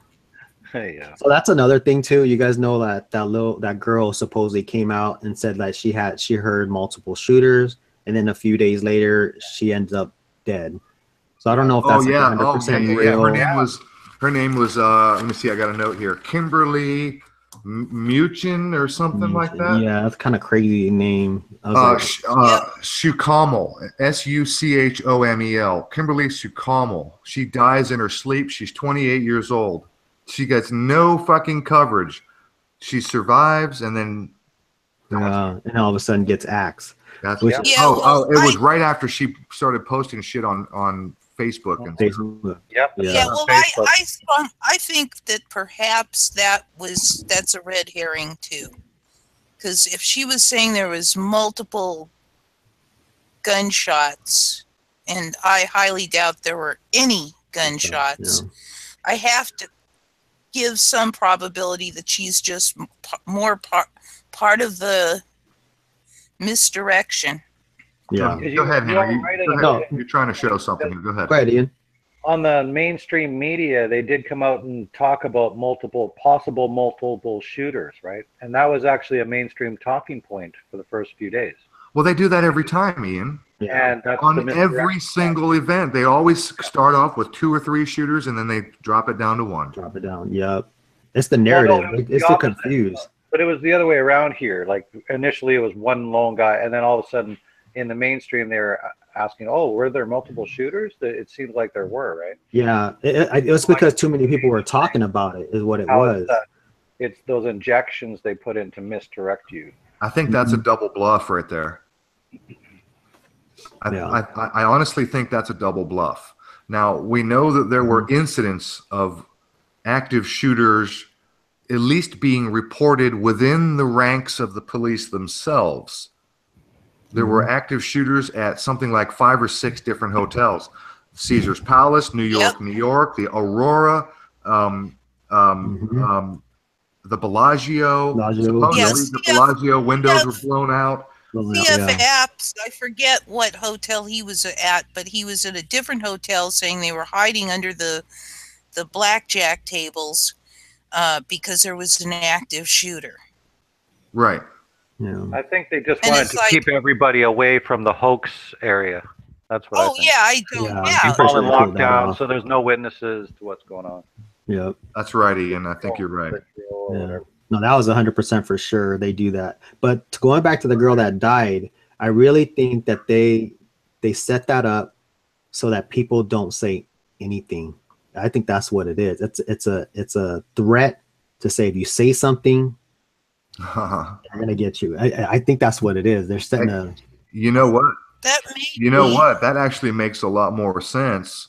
So that's another thing too. You guys know that girl supposedly came out and said that she heard multiple shooters, and then a few days later she ends up dead. So I don't know if that's 100% real. Her name was let me see, I got a note here. Kimberly Muchin or something like that. Yeah, that's kind of crazy name. Suchomel, Suchomel. Kimberly Suchomel. She dies in her sleep. She's 28 years old. She gets no fucking coverage. She survives and then and all of a sudden gets axed. That's Which- Yeah, oh, well, it was right after she started posting shit on Facebook and stuff. Facebook. Yep. Yeah, on well, Facebook. I think that perhaps that's a red herring too, because if she was saying there was multiple gunshots, and I highly doubt there were any gunshots, I have to give some probability that she's just more part of the misdirection. Yeah. Go ahead, Henry. No. You're trying to show something. Go ahead. Go ahead, Ian. On the mainstream media, they did come out and talk about possible multiple shooters, right? And that was actually a mainstream talking point for the first few days. Well, they do that every time, Ian. Yeah. And that's On the every single event, they always start off with 2 or 3 shooters, and then they drop it down to 1. Drop it down. Yep. It's the narrative. Well, no, it was it's the to opposite. confuse. But it was the other way around here. Like initially, it was one lone guy, and then all of a sudden, in the mainstream, they were asking, "Oh, were there multiple shooters?" It seemed like there were, right? Yeah. It was because too many people were talking about it. Is what it was. It's those injections they put in to misdirect you. I think that's a double bluff right there. I honestly think that's a double bluff. Now, we know that there were incidents of active shooters at least being reported within the ranks of the police themselves. There were active shooters at something like 5 or 6 different hotels. Caesar's Palace, New York, New York, the Aurora, the Bellagio. Supposedly the Bellagio windows were blown out. CF Apps, I forget what hotel he was at, but he was at a different hotel saying they were hiding under the blackjack tables because there was an active shooter. Right. Yeah. I think they just wanted to keep everybody away from the hoax area. That's what I think. I don't. It's all in lockdown, so there's no witnesses to what's going on. Yep. That's right, Ian. I think you're right. Yeah. No, that was 100% for sure. They do that. But going back to the girl that died, I really think that they set that up so that people don't say anything. I think that's what it is. It's a threat to say if you say something, they're gonna get you. I think that's what it is. They're setting a. You know what? You know what? That actually makes a lot more sense.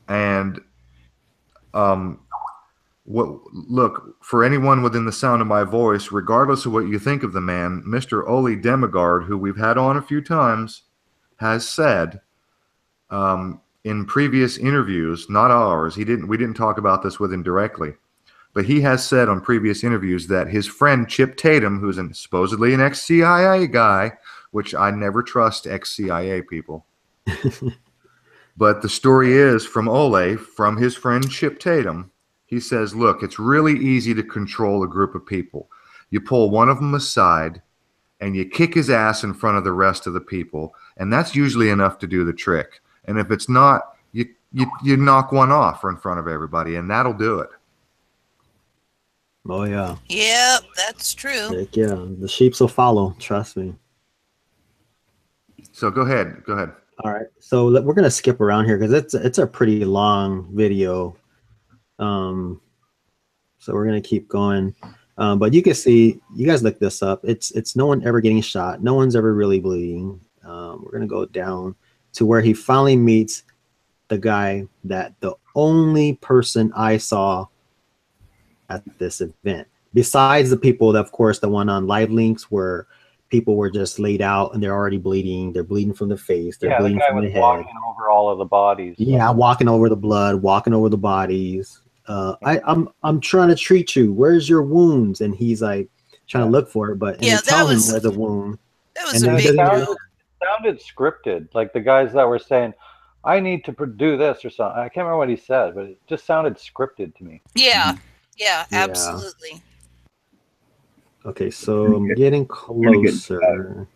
And look, for anyone within the sound of my voice, regardless of what you think of the man, Mr. Ole Demigard, who we've had on a few times, has said in previous interviews, not ours, we didn't talk about this with him directly, but he has said on previous interviews that his friend Chip Tatum, who's supposedly an ex-CIA guy, which I never trust ex-CIA people, but the story is from Ole, from his friend Chip Tatum. He says, look, it's really easy to control a group of people. You pull one of them aside and you kick his ass in front of the rest of the people, and that's usually enough to do the trick. And if it's not, you knock one off in front of everybody, and that'll do it. Oh, yeah. Yep, that's true. Heck yeah, the sheeps will follow. Trust me. So go ahead. All right. So we're going to skip around here because it's a pretty long video. So we're going to keep going. But you can see, you guys look this up. It's no one ever getting shot. No one's ever really bleeding. We're going to go down to where he finally meets the guy that the only person I saw at this event, besides the people that, of course, the one on live links where people were just laid out and they're already bleeding. They're bleeding from the face. They're bleeding from the head. Walking over all of the bodies. Yeah, walking over the blood, walking over the bodies. I'm trying to treat you. Where's your wounds? And he's like trying to look for it, but and tell him where's the wound. That was a big joke. Sounded scripted. Like the guys that were saying, I need to do this or something. I can't remember what he said, but it just sounded scripted to me. Yeah, absolutely. Okay, so I'm getting closer.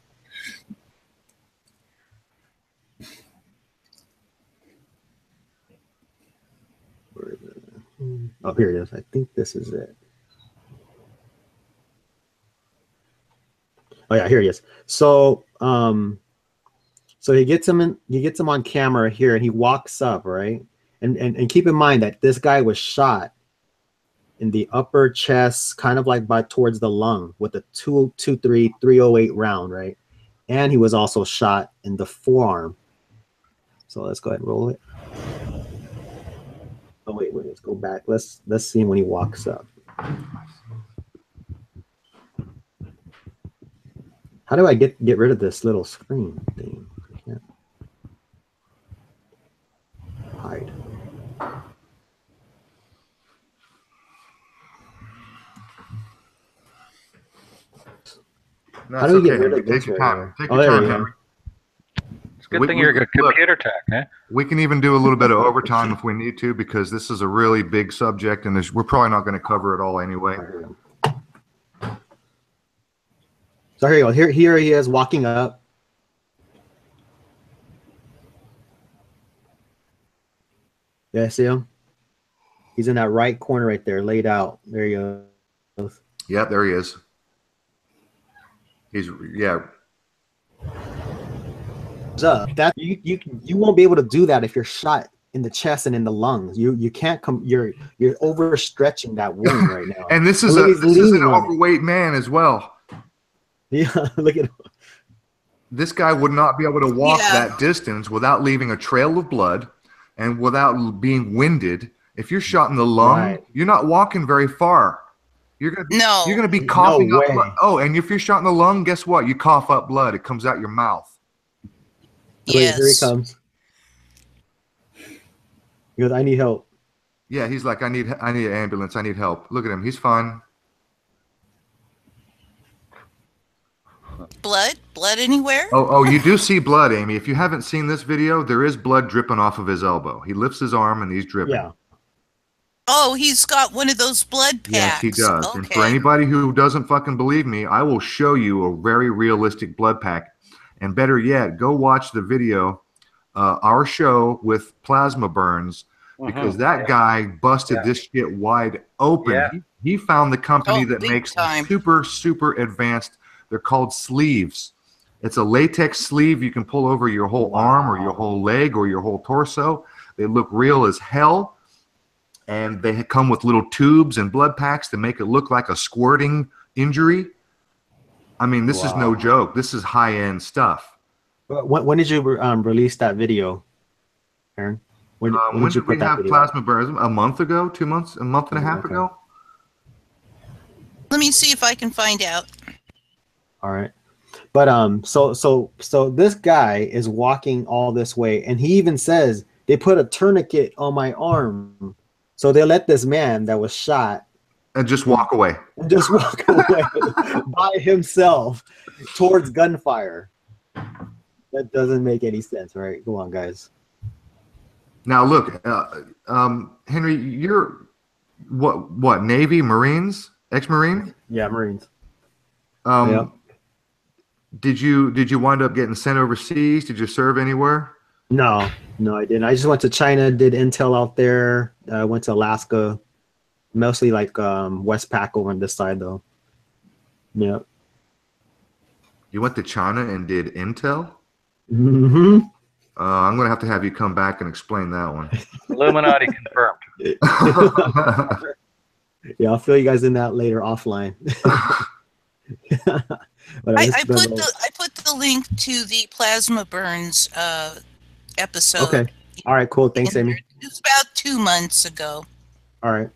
Oh, here it is. I think this is it. Oh yeah, here he is. So so he gets him on camera here, and he walks up, right? And keep in mind that this guy was shot in the upper chest, kind of like by towards the lung with a 308 round, right? and he was also shot in the forearm. So let's go ahead and roll it. Oh wait, let's go back. Let's see when he walks up. How do I get rid of this little screen thing? I can't hide. No, How it's do we okay, get rid Henry. of this Take your right time. here? Take Oh, your there time, we go. Henry. It's a good thing you're a good computer tech, eh? We can even do a little bit of overtime if we need to, because this is a really big subject, and we're probably not going to cover it all anyway. So here you go. Here he is walking up. Yeah, see him? He's in that right corner right there, laid out. There he goes. Yeah, there he is. Yeah. Up. That you won't be able to do that if you're shot in the chest and in the lungs. You can't come. You're overstretching that wound right now. And this is an overweight man as well. Yeah, look at him. This guy would not be able to walk that distance without leaving a trail of blood and without being winded. If you're shot in the lung, you're not walking very far. You're gonna be coughing up blood. Oh, and if you're shot in the lung, guess what? You cough up blood. It comes out your mouth. Wait, here he comes. He goes, I need help. Yeah, he's like, I need an ambulance. I need help. Look at him. He's fine. Blood anywhere? Oh, you do see blood, Amy. If you haven't seen this video, there is blood dripping off of his elbow. He lifts his arm and he's dripping. Yeah. Oh, he's got one of those blood packs. Yes, he does. Okay. And for anybody who doesn't fucking believe me, I will show you a very realistic blood pack. And better yet, go watch the video, our show with plasma burns, because that guy busted this shit wide open. Yeah. He found the company that big makes time. super advanced. They're called sleeves. It's a latex sleeve you can pull over your whole arm or your whole leg or your whole torso. They look real as hell. And they come with little tubes and blood packs to make it look like a squirting injury. I mean, this is no joke. This is high-end stuff. When did you release that video, Aaron? When did we have plasma burns? A month ago? 2 months? A month and a half ago? Let me see if I can find out. All right. But so this guy is walking all this way, and he even says they put a tourniquet on my arm. So they let this man that was shot and just walk away. By himself towards gunfire. That doesn't make any sense, right? Go on, guys. Now look, Henry, you're what? Navy, Marines, ex-Marine? Yeah, Marines. Did you wind up getting sent overseas? Did you serve anywhere? No, I didn't. I just went to China, did intel out there. Went to Alaska, mostly like Westpac over on this side though. Yeah. You went to China and did intel? Mm-hmm. I'm gonna have to have you come back and explain that one. Illuminati confirmed. Yeah, I'll fill you guys in that later offline. I put the link to the plasma burns episode. Okay. All right. Cool. Thanks, Amy. It was about 2 months ago. All right.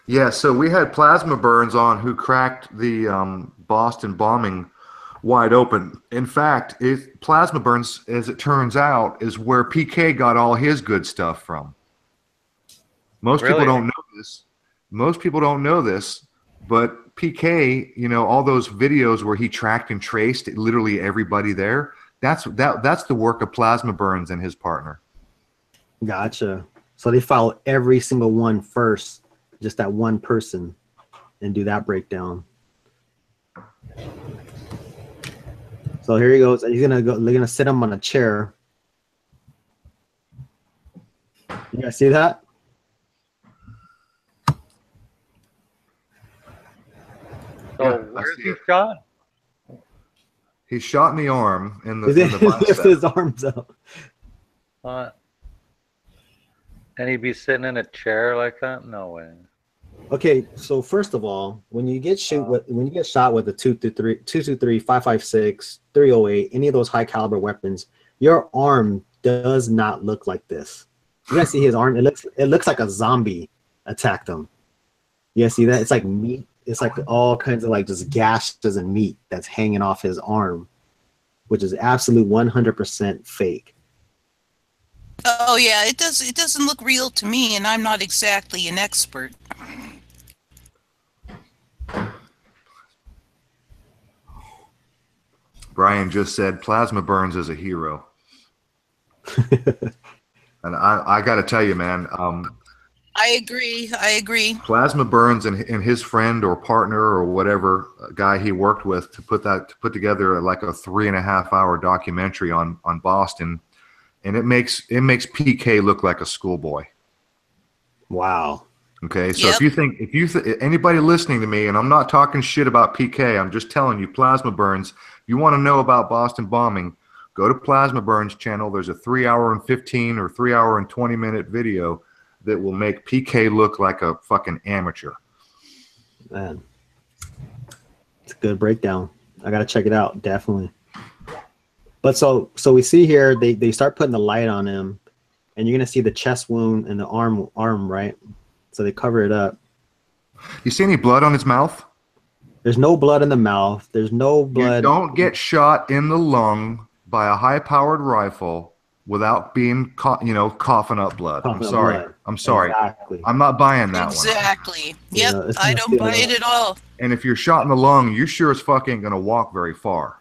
Yeah. So we had plasma burns on who cracked the Boston bombing wide open. In fact, plasma burns, as it turns out, is where PK got all his good stuff from. Most people don't know this. Most people don't know this, but PK, you know, all those videos where he tracked and traced literally everybody there, that's the work of plasma burns and his partner. Gotcha. So they follow every single one first, just that one person, and do that breakdown. So here he goes. He's gonna go. They're gonna sit him on a chair. You guys see that? So where's he shot? He's shot in the arm, in the Lift his arms up. And he'd be sitting in a chair like that? No way. Okay, so first of all, when you get shot with a 223, 5.56, 308, any of those high caliber weapons, your arm does not look like this. You guys see his arm? It looks like a zombie attacked him. You guys see that? It's like meat. It's like all kinds of like just gashes and meat that's hanging off his arm, which is absolute 100% fake. Oh yeah, it doesn't look real to me, and I'm not exactly an expert. Brian just said Plasma Burns is a hero. And I got to tell you, man, I agree. Plasma Burns and his friend or partner or whatever guy he worked with to put together like a 3.5 hour documentary on Boston, and it makes PK look like a schoolboy. Wow. Okay, so Yep. if you anybody listening to me, and I'm not talking shit about PK, I'm just telling you, Plasma Burns. You want to know about Boston bombing? Go to Plasma Burns channel. There's a 3 hour and 15 or 3 hour and 20-minute video that will make PK look like a fucking amateur. Man, it's a good breakdown. I gotta check it out, definitely. But so we see here they start putting the light on him, and you're gonna see the chest wound and the arm, right? So they cover it up. You see any blood on his mouth? There's no blood in the mouth. There's no blood. You don't get shot in the lung by a high-powered rifle without being coughing up blood. Coughing up sorry. blood. I'm sorry. Exactly. I'm not buying that one. Exactly. Yeah, Yep, it's I not don't buy feeling it at all. And if you're shot in the lung, you sure as fuck ain't gonna walk very far.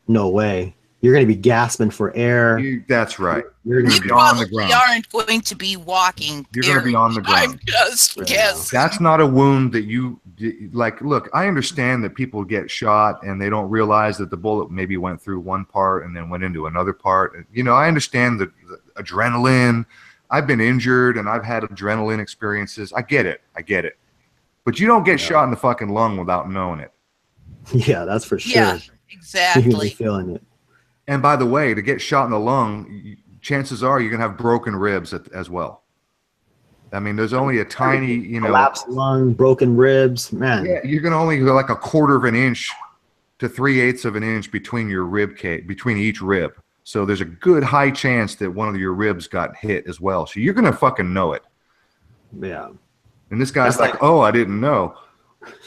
No way. You're gonna be gasping for air. That's right. You're gonna You be on the probably ground. aren't going to be walking. You're gonna be on the ground. I'm just Yeah. guessing. That's not a wound that you like. Look, I understand that people get shot and they don't realize that the bullet maybe went through one part and then went into another part. I understand the adrenaline. I've been injured and I've had adrenaline experiences. I get it. But you don't get shot in the fucking lung without knowing it. Yeah, that's for sure. Yeah, You're gonna be exactly. feeling it. And by the way, to get shot in the lung, chances are you're gonna have broken ribs as well. I mean, there's only a tiny, Collapsed lung, broken ribs, man. Yeah, you're gonna only go like 1/4 of an inch to 3/8 of an inch between your rib cage, between each rib. So there's a good high chance that one of your ribs got hit as well. So you're gonna fucking know it. Yeah. And this guy's That's like, oh, I didn't know.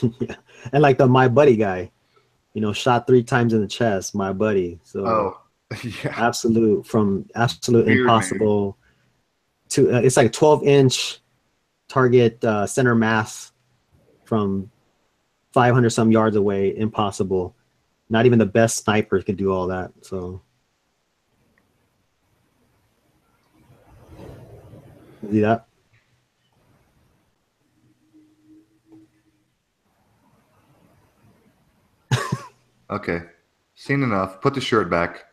Yeah. And like my buddy guy, shot 3 times in the chest, my buddy. So Oh, yeah. absolute Weird, impossible to it's like a 12-inch target center mass from 500 some yards away. Impossible. Not even the best snipers can do all that. So see that? Okay. Seen enough. Put the shirt back.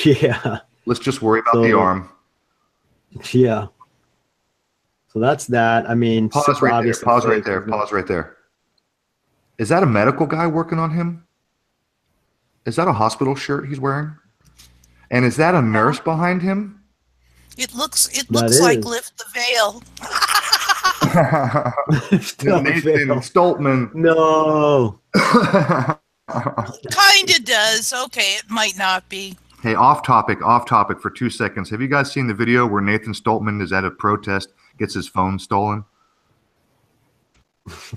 Yeah. Let's just worry about the arm. Yeah. So that's that. I mean, Pause super right there. obviously Pause right fake, there. isn't it? Pause right there. Is that a medical guy working on him? Is that a hospital shirt he's wearing? And is that a nurse behind him? It looks That like is. Lift the Veil. Nathan Stoltman. No. Kinda does. Okay, it might not be. Hey, off topic for 2 seconds. Have you guys seen the video where Nathan Stoltman is at a protest, gets his phone stolen?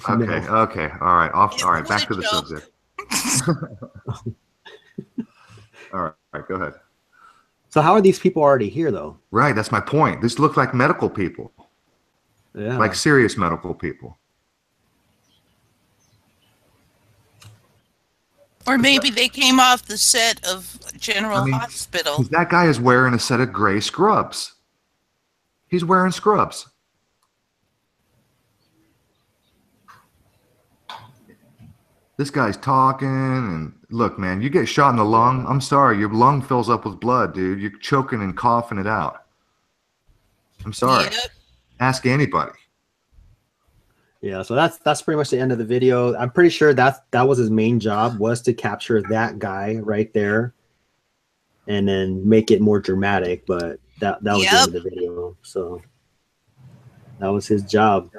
Okay, No. okay, all right, all right, What back a to the joke. subject. All right, go ahead. So how are these people already here, though? Right, that's my point. This looked like medical people, Yeah. like serious medical people. Or maybe they came off the set of General Hospital. 'Cause that guy is wearing a set of gray scrubs. He's wearing scrubs. This guy's talking, and look, man, you get shot in the lung. I'm sorry, your lung fills up with blood, dude. You're choking and coughing it out. I'm sorry. Yep. Ask anybody. Yeah, so that's pretty much the end of the video. I'm pretty sure that was his main job, was to capture that guy right there and then make it more dramatic, but that was the end of the video. So that was his job.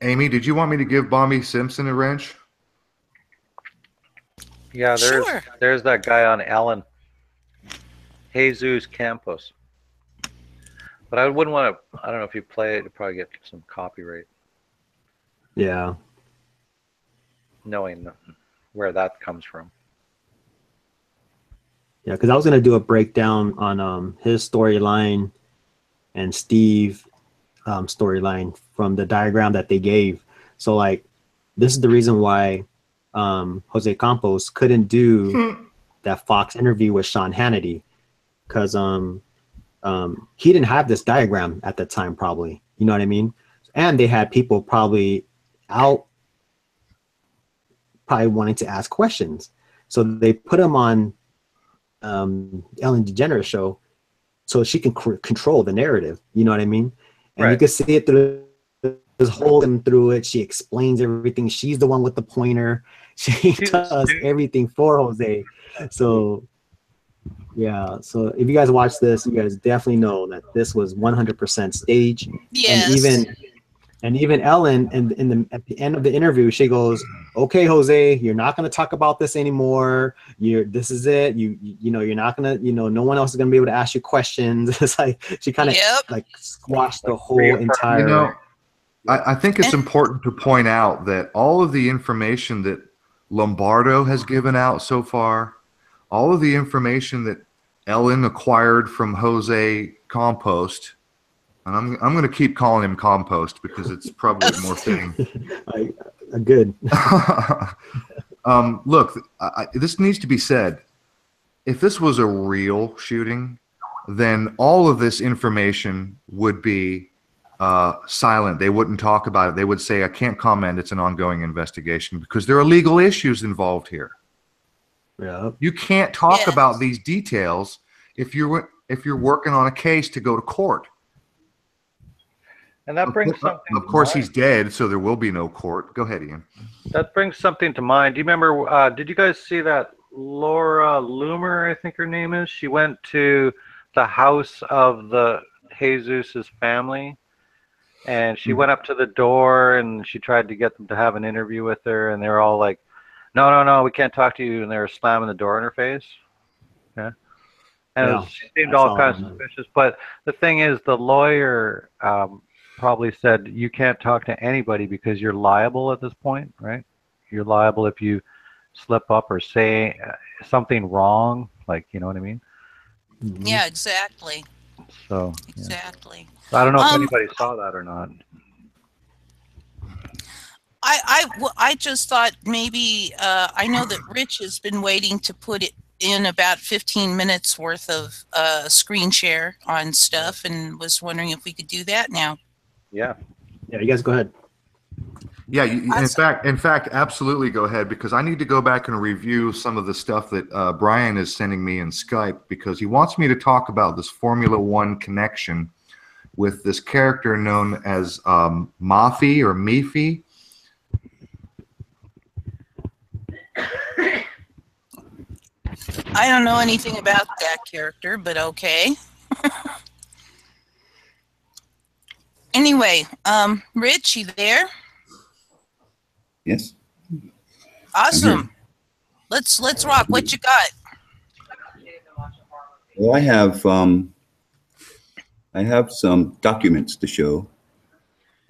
Amy, did you want me to give Bomby Simpson a wrench? Yeah, Sure. there's that guy on Ellen, Jesus Campos. But I wouldn't want to. I don't know if you play it, you'd probably get some copyright, Yeah. knowing where that comes from. Yeah, because I was gonna do a breakdown on his storyline and Steve storyline from the diagram that they gave. So like, this is the reason why Jose Campos couldn't do that Fox interview with Sean Hannity, because he didn't have this diagram at the time, probably. You know what I mean? And they had people probably wanting to ask questions, so they put him on Ellen DeGeneres show so she can control the narrative. You know what I mean? And Right. you can see it through this whole through it. She explains everything. She's the one with the pointer. She does everything for Jose. So yeah. So if you guys watch this, you guys definitely know that this was 100% staged. Yes. And even Ellen, at the end of the interview, she goes, "Okay, Jose, you're not going to talk about this anymore. This is it. You know, you're not going to, no one else is going to be able to ask you questions." It's like she kind of like squashed the whole entire. I think it's important to point out that all of the information that Lombardo has given out so far, all of the information that Ellen acquired from Jose Compost. And I'm going to keep calling him Compost because it's probably more fitting. Good. Look, this needs to be said. If this was a real shooting, then all of this information would be silent. They wouldn't talk about it. They would say, "I can't comment. It's an ongoing investigation," because there are legal issues involved here. Yeah. You can't talk about these details if you're working on a case to go to court. And that brings something. Of course, he's dead, so there will be no court. Go ahead, Ian. That brings something to mind. Do you remember? Did you guys see that Laura Loomer? I think her name is. She went to the house of the Jesus's family, and she went up to the door and she tried to get them to have an interview with her, and they were all like, "No, we can't talk to you," and they were slamming the door in her face. Yeah. And she seemed all kinds of suspicious. But the thing is, the lawyer probably said, "You can't talk to anybody because you're liable at this point, right? You're liable if you slip up or say something wrong, like, you know what I mean?" Yeah, exactly. So exactly. So I don't know if anybody saw that or not. I just thought maybe I know that Rich has been waiting to put it in about 15 minutes worth of screen share on stuff, and was wondering if we could do that now. Yeah, you guys go ahead. Yeah, in fact, absolutely go ahead, because I need to go back and review some of the stuff that Brian is sending me in Skype, because he wants me to talk about this Formula One connection with this character known as Mafi or Mifi. I don't know anything about that character, but okay. Anyway, Rich, you there? Yes. Awesome. Let's rock. What you got? Well, I have some documents to show,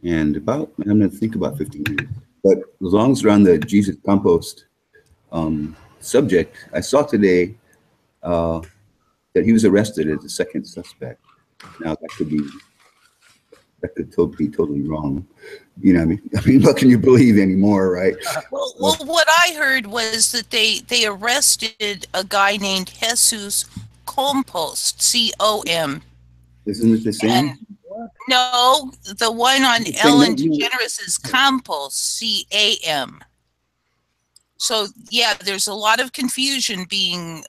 and I'm going to think about 15 minutes. But as long as we're on the Jesus Compost subject, I saw today that he was arrested as the second suspect. Now that could be totally wrong. You know what I mean? I mean, what can you believe anymore, right? Well, what I heard was that they arrested a guy named Jesus Compost, C-O-M. Isn't it the same? No, the one on Ellen DeGeneres is Compost, C-A-M. So yeah, there's a lot of confusion being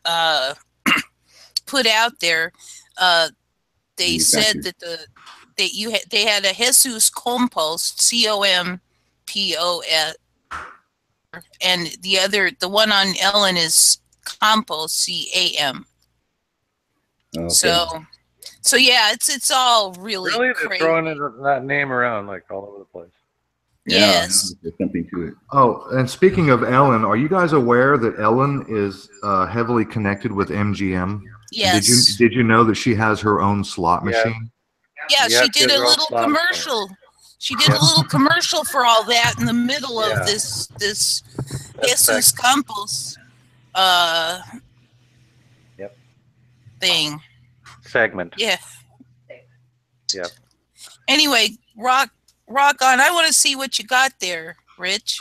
put out there. They said that they had a Jesus Compost, C-O-M-P-O-S, and the one on Ellen is Compost, C-A-M. Okay. So yeah, it's all really they're crazy. throwing that name around like all over the place. Yes. There's something to it. Oh, and speaking of Ellen, are you guys aware that Ellen is heavily connected with MGM? Yes. Did you know that she has her own slot Yeah. machine? Yeah, Yeah, she did a they're all little slot commercial. She did a little commercial for all that in the middle of Yeah. this That's Jesus Campos Yep. thing. segment. Yeah. Yep. Anyway, rock on. I want to see what you got there, Rich.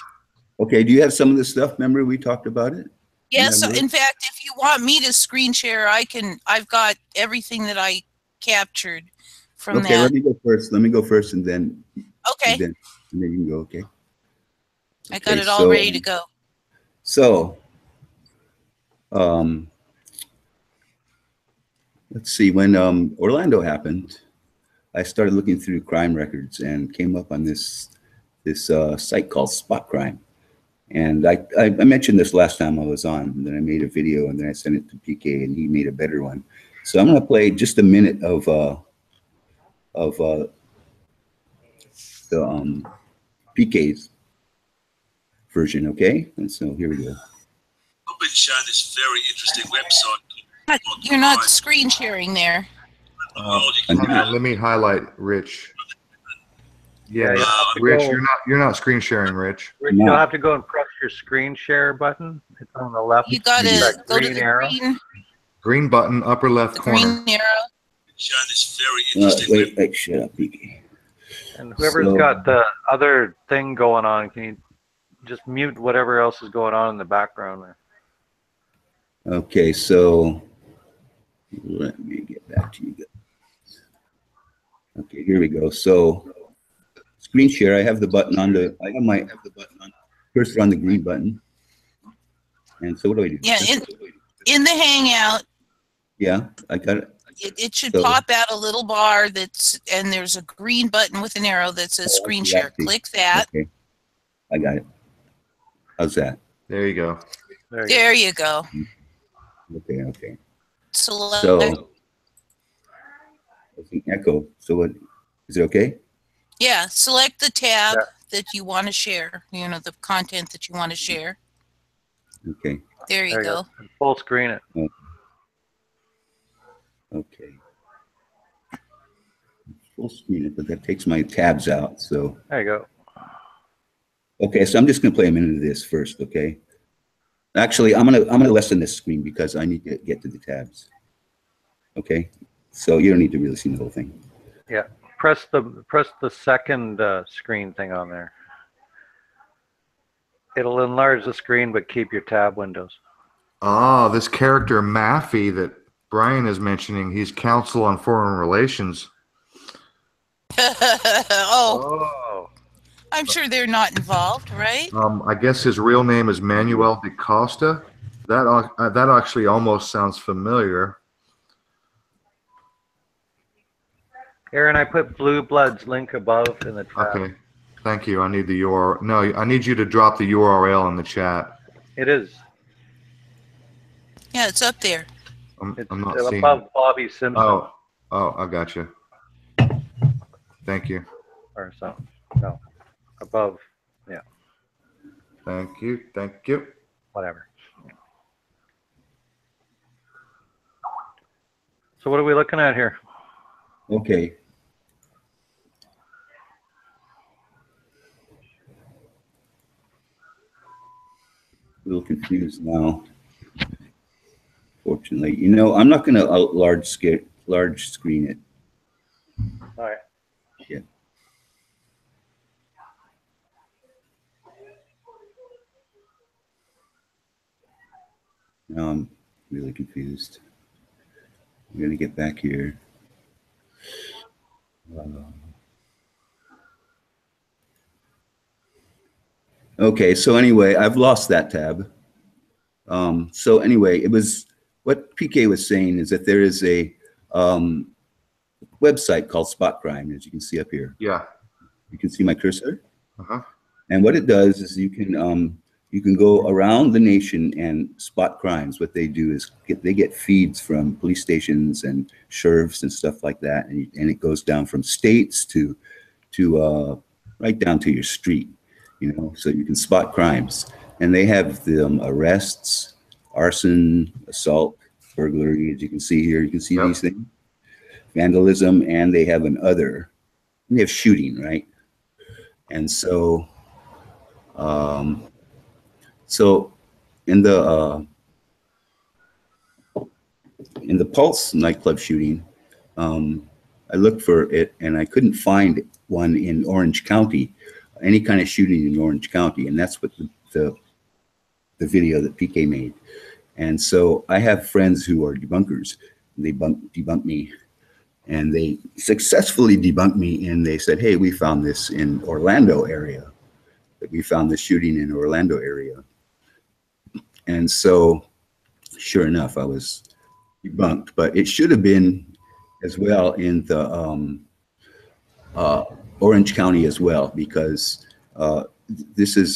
Okay, do you have some of the stuff? Remember we talked about it? Yes, Remember? in fact, if you want me to screen share, I can. I've got everything that I captured from Okay, that. let me go first. Let me go first, and then Okay, and then you can go. Okay. I got Okay, it all ready to go. So, let's see. When Orlando happened, I started looking through crime records and came up on this site called Spot Crime. And I mentioned this last time I was on, and then I made a video, and then I sent it to PK, and he made a better one. So I'm going to play just a minute of the PK's version, okay? And so here we go. I've been showing this very interesting website. You're not screen sharing there. Hang on, let me highlight Rich. Yeah, Yeah, Rich, you're not screen sharing, Rich. Rich, you'll have to go and press your screen share button. It's on the left. You got to go to green the arrow. Green button, upper left corner. green arrow. Showing this very interesting Wait, shut up, PK. And whoever's got the other thing going on, can you just mute whatever else is going on in the background there? Okay, so let me get back to you guys. Okay, here we go. So screen share, I have the button on the, I have the button on, cursor on the green button. And so what do I do? Yeah, in the Hangout, Yeah, I got it. it should So- pop out a little bar and there's a green button with an arrow that says screen share. Click that. Okay, I got it. How's that? There you go. There you go. Okay. Select. So, it's an echo. So what, is it okay? Yeah, select the tab that you want to share, you know, the content that you want to share. Okay. There you go. Full screen it. Okay. Full screen it, but that takes my tabs out, so. There you go. Okay, so I'm just gonna play a minute of this first, okay? Actually, I'm gonna lessen this screen because I need to get to the tabs. Okay? So you don't need to really see the whole thing. Yeah. Press the second screen thing on there. It'll enlarge the screen, but keep your tab windows. Ah, this character Maffey that Brian is mentioning, he's counsel on foreign relations. Oh, I'm sure they're not involved, right? I guess his real name is Manuel de Costa. That actually almost sounds familiar. Aaron, I put Blue Blood's link above in the chat. Okay, thank you. I need the URL. No, I need you to drop the URL in the chat. It is. Yeah, it's up there. It's I'm not seeing above it. Bobby Simpson. Oh, I got you. Thank you. Or something. No. Above. Yeah. Thank you. Thank you. Whatever. So what are we looking at here? Okay. A little confused now. Fortunately, you know, I'm not gonna large screen it. All right. Yeah. Now I'm really confused. I'm gonna get back here. Okay, so anyway, I've lost that tab. So anyway, it was what PK was saying is that there is a website called Spot Crime, as you can see up here. Yeah. You can see my cursor. Uh-huh. And what it does is you can go around the nation and spot crimes. What they do is they get feeds from police stations and sheriffs and stuff like that, and it goes down from states to right down to your street, you know, so you can spot crimes. And they have the arrests, arson, assault, burglary, as you can see here. You can see these things, vandalism, and they have an other. And they have shooting, right? And so, so in the Pulse nightclub shooting, I looked for it and I couldn't find one in Orange County, any kind of shooting in Orange County, and that's what the video that PK made. And so I have friends who are debunkers. They debunk me, and they successfully debunked me. And they said, "Hey, we found this in Orlando area. That we found this shooting in Orlando area." And so, sure enough, I was debunked. But it should have been as well in the Orange County as well, because this is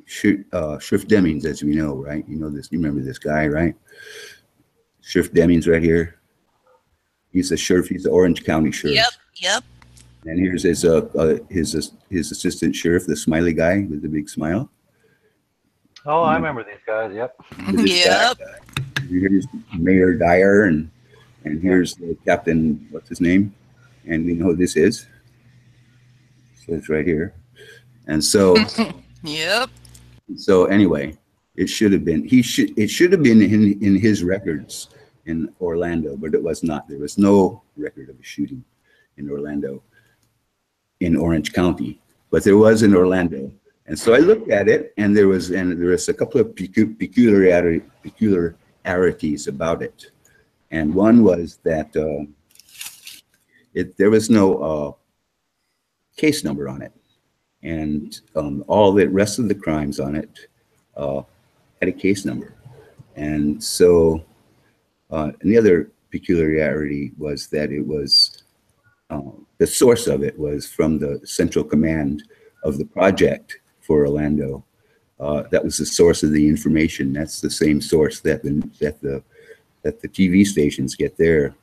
Sheriff Demings, as we know, right? You know this. You remember this guy, right? Sheriff Demings, right here. He's the sheriff. He's the Orange County sheriff. Yep. And here's his assistant sheriff, the smiley guy with the big smile. Oh, I remember these guys. Yep. Yep. Here's Mayor Dyer, and here's the captain. What's his name? And we know who this is. So it's right here. And so. Yep. So anyway, it should have been. It should have been in his records in Orlando, but it was not. There was no record of a shooting in Orlando, in Orange County, but there was in Orlando. And so I looked at it, and there was a couple of peculiarities about it. And one was that there was no case number on it, and all the rest of the crimes on it had a case number. And so, and the other peculiarity was that it was the source of it was from the central command of the project for Orlando. That was the source of the information. That's the same source that the TV stations get their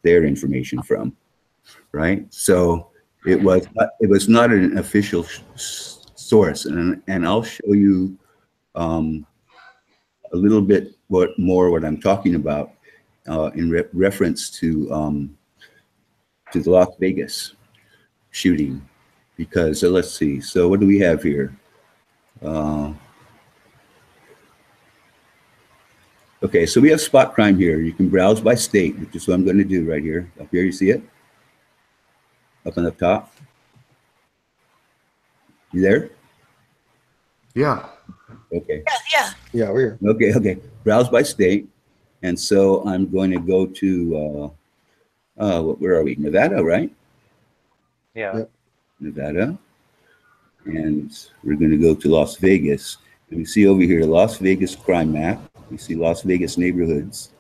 information from, right? So it was not an official source, and I'll show you a little bit more what I'm talking about in reference to the Las Vegas shooting, because let's see. So what do we have here? Okay, so we have spot crime here. You can browse by state, which is what I'm going to do right here. Up here, you see it? Up on the top. You there? Yeah. Okay. Yeah, we're here. Okay. Browse by state. And so I'm going to go to, where are we? Nevada, right? Yeah. Yep. Nevada. And we're going to go to Las Vegas. And we see over here, Las Vegas crime map. We see Las Vegas neighborhoods.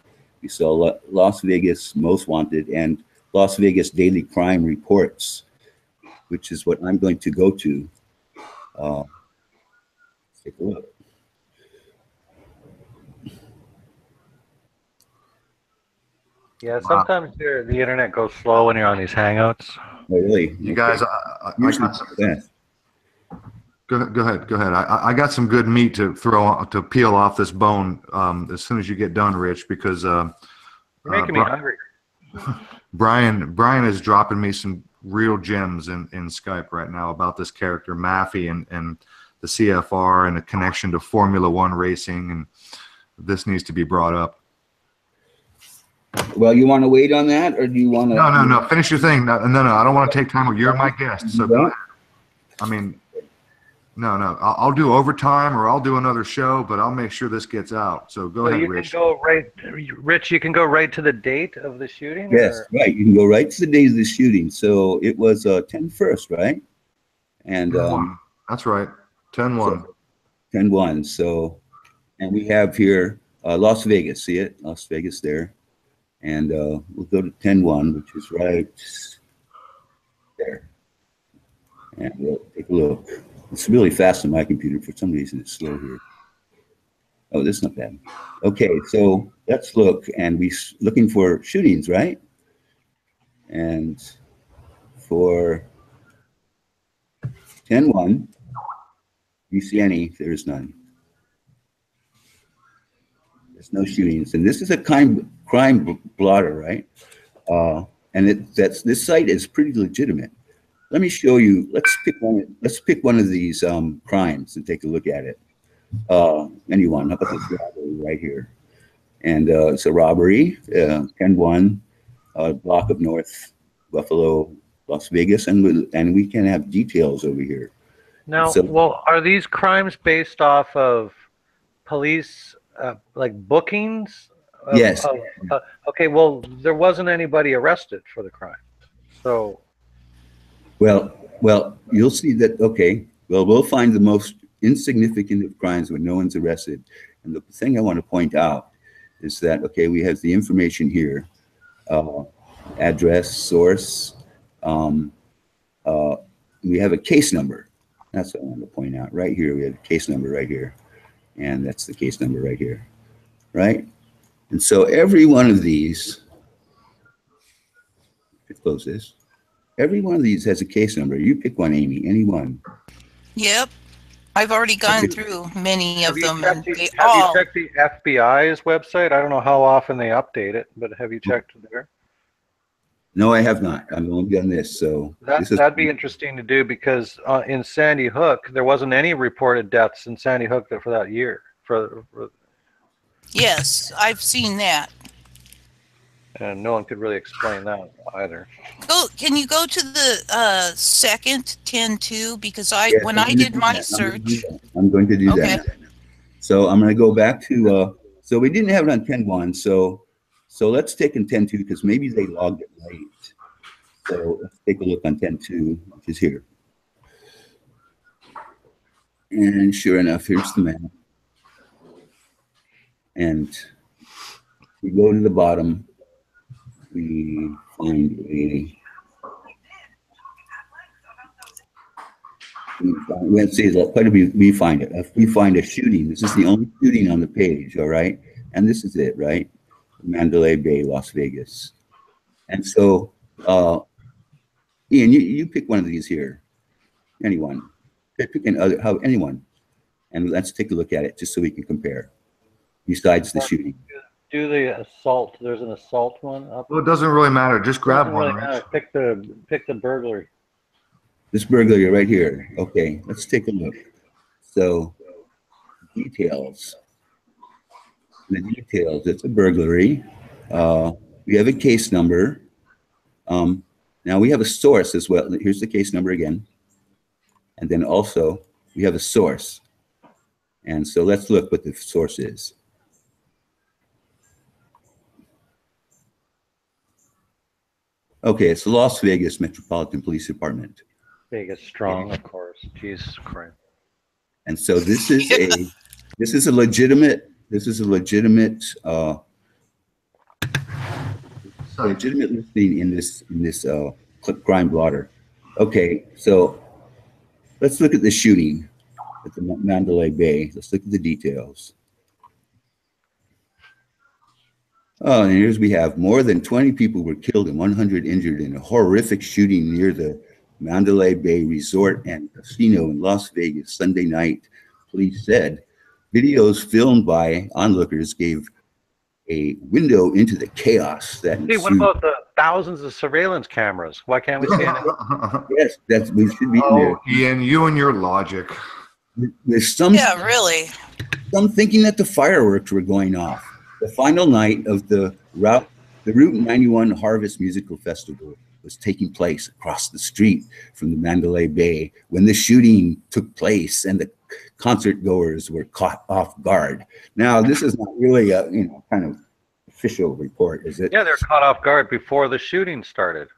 We saw Las Vegas most wanted and Las Vegas daily crime reports, which is what I'm going to go to. Let's take a look. Yeah, sometimes the internet goes slow when you're on these Hangouts. Oh, really? You guys, I got some, go ahead. I got some good meat to peel off this bone as soon as you get done, Rich, because You're making me hungry. Brian is dropping me some real gems in Skype right now about this character Maffey and the CFR and the connection to Formula One racing, and this needs to be brought up. Well, you want to wait on that, or do you want to? No. Finish your thing. No. I don't want to take time. You're my guest, so go ahead. I mean, no. I'll do overtime, or I'll do another show, but I'll make sure this gets out. So go ahead, Rich. Rich, you can go right to the date of the shooting? Yes, right. You can go right to the date of the shooting. So it was 10/1, right? And that's right, 10/1. 10/1. So, and we have here Las Vegas. See it? Las Vegas there. And we'll go to 10/1, which is right there. And we'll take a look. It's really fast on my computer. For some reason, it's slow here. Oh, this is not bad. Okay, so let's look. And we're looking for shootings, right? And for 10-1. You see any? There's none. There's no shootings, and this is a crime blotter, right? And this site is pretty legitimate. Let me show you. Let's pick one of these crimes and take a look at it. Anyone? How about this robbery right here? And it's a robbery, 10-1, block of North Buffalo, Las Vegas, and we can have details over here. Now, So, well, are these crimes based off of police like bookings? Yes. Okay, well, there wasn't anybody arrested for the crime, so. Well, you'll see that. Okay, well, we'll find the most insignificant of crimes when no one's arrested. And the thing I want to point out is that, okay, we have the information here, address, source. We have a case number. That's what I want to point out. Right here, we have a case number right here. And that's the case number right here, right? And so every one of these, let's close this. Every one of these has a case number. You pick one, Amy, any one. Yep. I've already gone through many of them. Have you checked the FBI's website? I don't know how often they update it, but have you checked there? No, I have not. I've only done this, so that'd be interesting to do, because in Sandy Hook there wasn't any reported deaths in Sandy Hook for that year. Yes, I've seen that. And no one could really explain that either. Can you go to the second 10-2, because Yes, when I did my search. I'm going to do that. So I'm going to go back to. So we didn't have it on 10-1. So let's take in 10-2 because maybe they logged it late. So let's take a look on 10-2, which is here. And sure enough, here's the map. And we go to the bottom. We find let's see, quite a few, we find it. If we find a shooting, this is the only shooting on the page, all right? And this is it, right? Mandalay Bay, Las Vegas. And so, Ian, you pick one of these here. Anyone. Pick anyone. And let's take a look at it just so we can compare. Besides the shooting. Do the assault. There's an assault one up. Well, it doesn't really matter. Just grab one. Really pick the burglary. This burglary right here. Okay, let's take a look. So, details. The details. It's a burglary. We have a case number. Now we have a source as well. Here's the case number again. And then also we have a source. And so let's look what the source is. Okay, it's the Las Vegas Metropolitan Police Department. Vegas strong, of course. Jesus Christ. And so this is a legitimate listing in this crime blotter. Okay, so let's look at the shooting at the Mandalay Bay. Let's look at the details. Oh, and here's we have more than 20 people were killed and 100 injured in a horrific shooting near the Mandalay Bay Resort and Casino in Las Vegas Sunday night, police said. Videos filmed by onlookers gave a window into the chaos that ensued. Hey, what about the thousands of surveillance cameras? Why can't we see it? Yes, we should be there. Ian, you and your logic. There's some, really. Some thinking that the fireworks were going off. The final night of the Route 91 Harvest Musical Festival was taking place across the street from the Mandalay Bay when the shooting took place and the concert goers were caught off guard. Now, this is not really a kind of official report, is it? Yeah, they're caught off guard before the shooting started.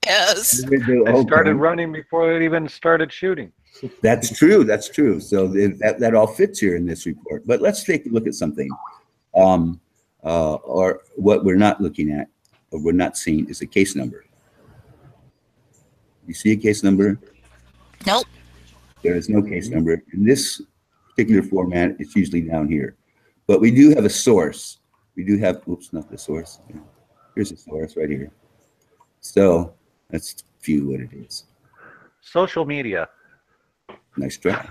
Yes. They started running before they even started shooting. That's true. That's true. So that all fits here in this report. But let's take a look at something. Or what we're not looking at, or we're not seeing, is a case number. You see a case number? Nope. There is no case number. In this particular format, it's usually down here. But we do have a source. We do have, oops, not the source. Here's a source right here. So let's view what it is. Social media. Nice try.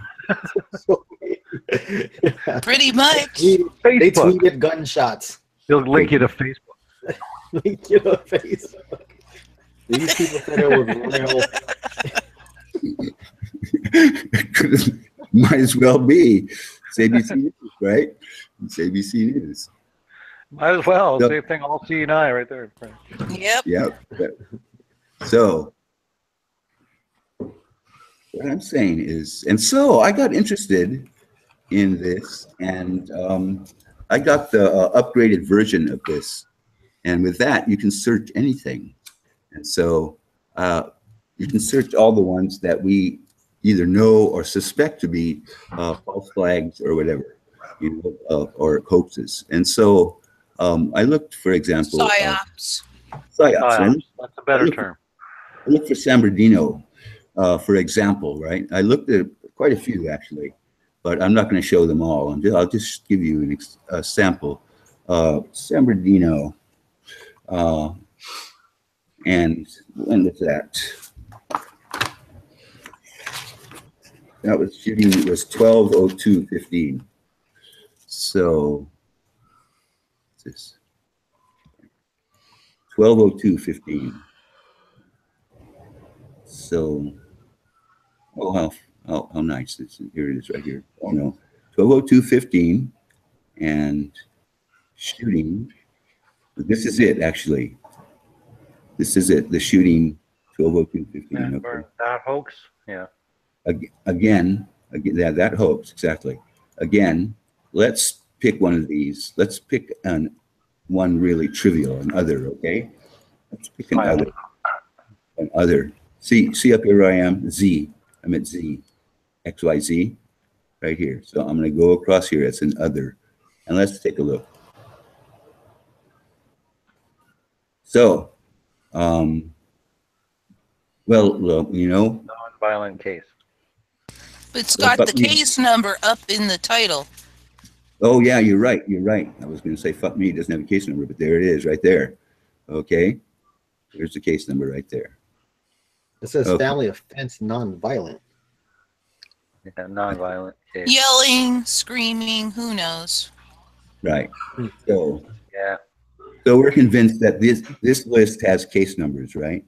Pretty much. They Facebook. tweeted gunshots. They'll link you to Facebook. Link you to Facebook. These people said it was real. Might as well be. It's ABC News, right? It's ABC News. Might as well. So- Same thing, all C&I right there. Yep. Yep. So what I'm saying is, and so I got interested in this, and I got the upgraded version of this, and with that you can search anything, and so you can search all the ones that we either know or suspect to be false flags or whatever, or hoaxes, and so I looked, for example, Psyops. psyops. That's a better term. I looked for San Bernardino, for example, right? I looked at quite a few actually, but I'm not going to show them all. I'll just give you a sample. San Bernardino, and when was that? That was shooting. It was 12/02/15. So, what's this? 12/02/15. So, oh, how nice. Here it is right here. Oh, no. 12/02/15 and shooting. This is it, actually. This is it, the shooting 12/02/15. Okay. That hoax? Yeah. Again, yeah, that hoax, exactly. Again, let's pick one of these. Let's pick one really trivial, an other, okay? Let's pick an other. An other. See up here where I am? Z. I'm at Z. XYZ. Right here. So I'm going to go across here. It's an other. And let's take a look. So, well, you know. Non-violent case. It's got the case number up in the title. Oh, yeah, you're right. You're right. I was going to say, fuck me, it doesn't have a case number, but there it is right there. Okay. Here's the case number right there. It says family offense non-violent. Yeah, non-violent case. Yelling, screaming, who knows? Right. So, yeah. So we're convinced that this list has case numbers, right?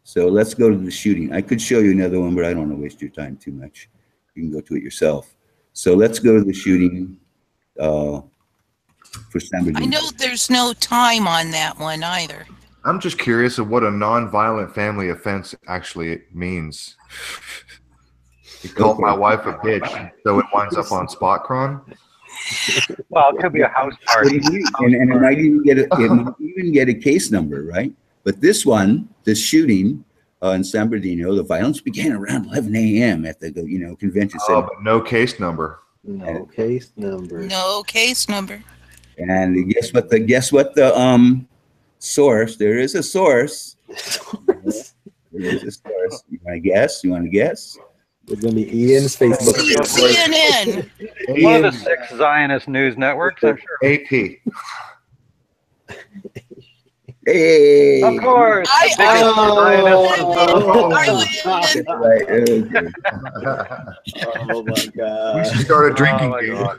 So let's go to the shooting. I could show you another one, but I don't want to waste your time too much. You can go to it yourself. So let's go to the shooting for San Bernardino. I know there's no time on that one either. I'm just curious of what a non-violent family offense actually means. He called my wife a bitch, so it winds up on SpotCron. Well, it could be a house party. And it might even get a case number, right? But this one, this shooting in San Bernardino, the violence began around 11 a.m. at the convention center. Oh, but no case number. No case number. No case number. And guess what the source? There is a source. There is a source. You want to guess? It's gonna be Ian's Facebook. CNN. One of the 6 Zionist news networks, I'm sure. AP. Hey. Of course. Oh my God. We should start a drinking game.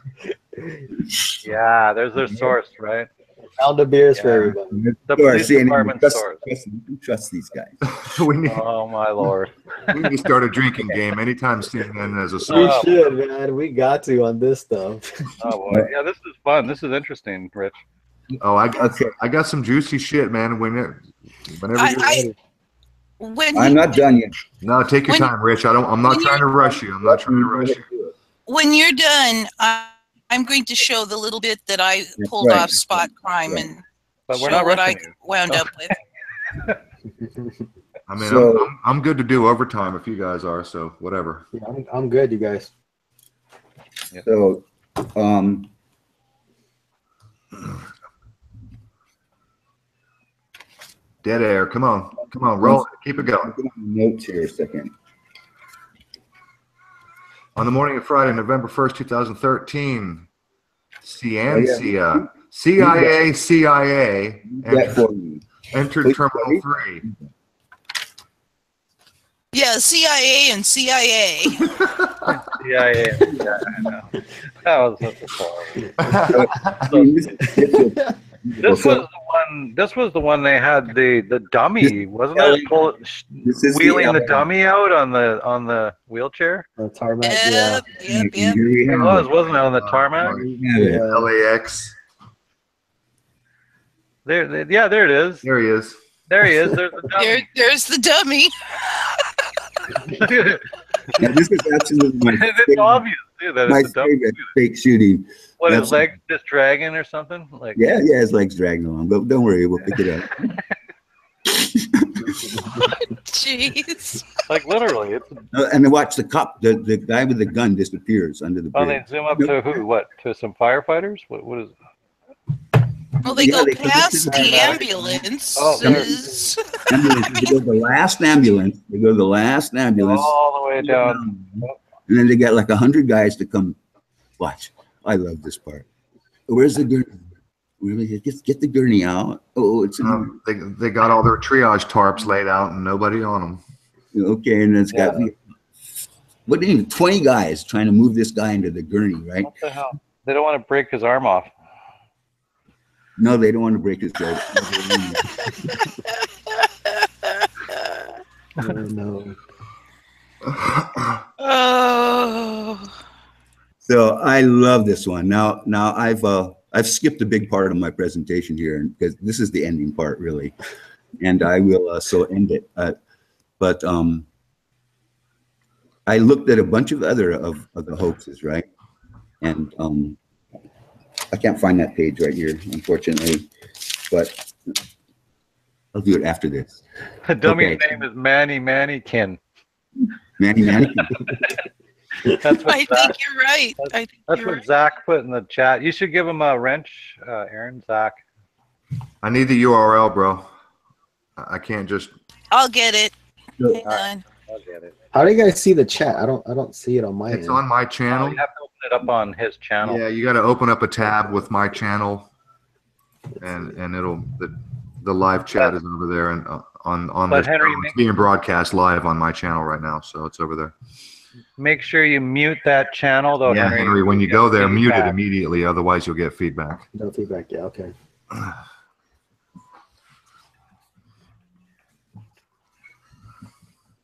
Yeah, there's their source, right? Pound of beers for everybody. The police department source. You can trust these guys. Oh my Lord. We need to start a drinking game anytime CNN as a We source. should, man. We got to on this stuff. Oh boy. Yeah, this is fun. This is interesting, Rich. Oh, I got some juicy shit, man. Whenever you're ready. I'm not done yet. No, take your time, Rich. I'm not trying to rush you. When you're done, I'm going to show the little bit that I pulled off Spot Crime and But we're show not what I rushing you. wound up with. I mean, So- I'm good to do overtime if you guys are. So whatever. Yeah, I'm good, you guys. So, Dead air. Come on, roll it. Keep it going. I'm going to notes here a second. On the morning of Friday, November 1st, 2013, CIA That for me. entered Please, Terminal please. 3. Yeah, CIA and CIA. Yeah, I know. That was horrible. I mean, This was the one. This was the one they had the dummy, wasn't it? This is Wheeling the LA. dummy out on the wheelchair. The tarmac, yeah. Yep. Here we It have was, wasn't it, on the tarmac? Here we have it. Yeah. LAX. Yeah, there it is. There he is. There he is. There's the dummy. There's the dummy. Now, this is absolutely my It's favorite, obvious too that my it's a dummy. favorite fake shooting. What, That's- his legs just dragging or something? Like, Yeah, his legs dragging along, but don't worry, we'll pick it up. Jeez. like literally. It's, And then watch the cop, the guy with the gun disappears under the oh, they bridge. zoom up to who? What? To some firefighters? What is it? Well, they Yeah, go they come past to the the- ambulances. Oh, Ambulance. They go to the last ambulance. They go to the last ambulance. All the way down. And then they got like 100 guys to come watch. I love this part. Where's the gurney? Really? Get the gurney out. Oh, it's They got all their triage tarps laid out and nobody on them. okay. And it's got what do you mean, 20 guys trying to move this guy into the gurney, right? What the hell? They don't want to break his arm off. No, they don't want to break his leg. Oh, no. Oh. So I love this one. Now I've skipped a big part of my presentation here because this is the ending part really, and I will so end it. But I looked at a bunch of other of the hoaxes, right? And I can't find that page right here, unfortunately, but I'll do it after this. The dummy's Okay. name is Manny Manny. That's what I Zach, think you're right. that's You're what right. Zach put in the chat. You should give him a wrench, Aaron. Zach. I need the URL, bro. I can't just. I'll get it. So, Hang on. I'll get it. How do you guys see the chat? I don't see it on my It's end. on my Oh, channel. you have to open it up on his channel. Yeah, you got to open up a tab with my channel, and it'll the live chat is over there and on But this. Henry, It's being broadcast live on my channel right now, so it's over there. Make sure you mute that channel, though, Yeah, Henry, when you get go there, mute it feedback. immediately, otherwise you'll get feedback. No feedback. Yeah. Okay.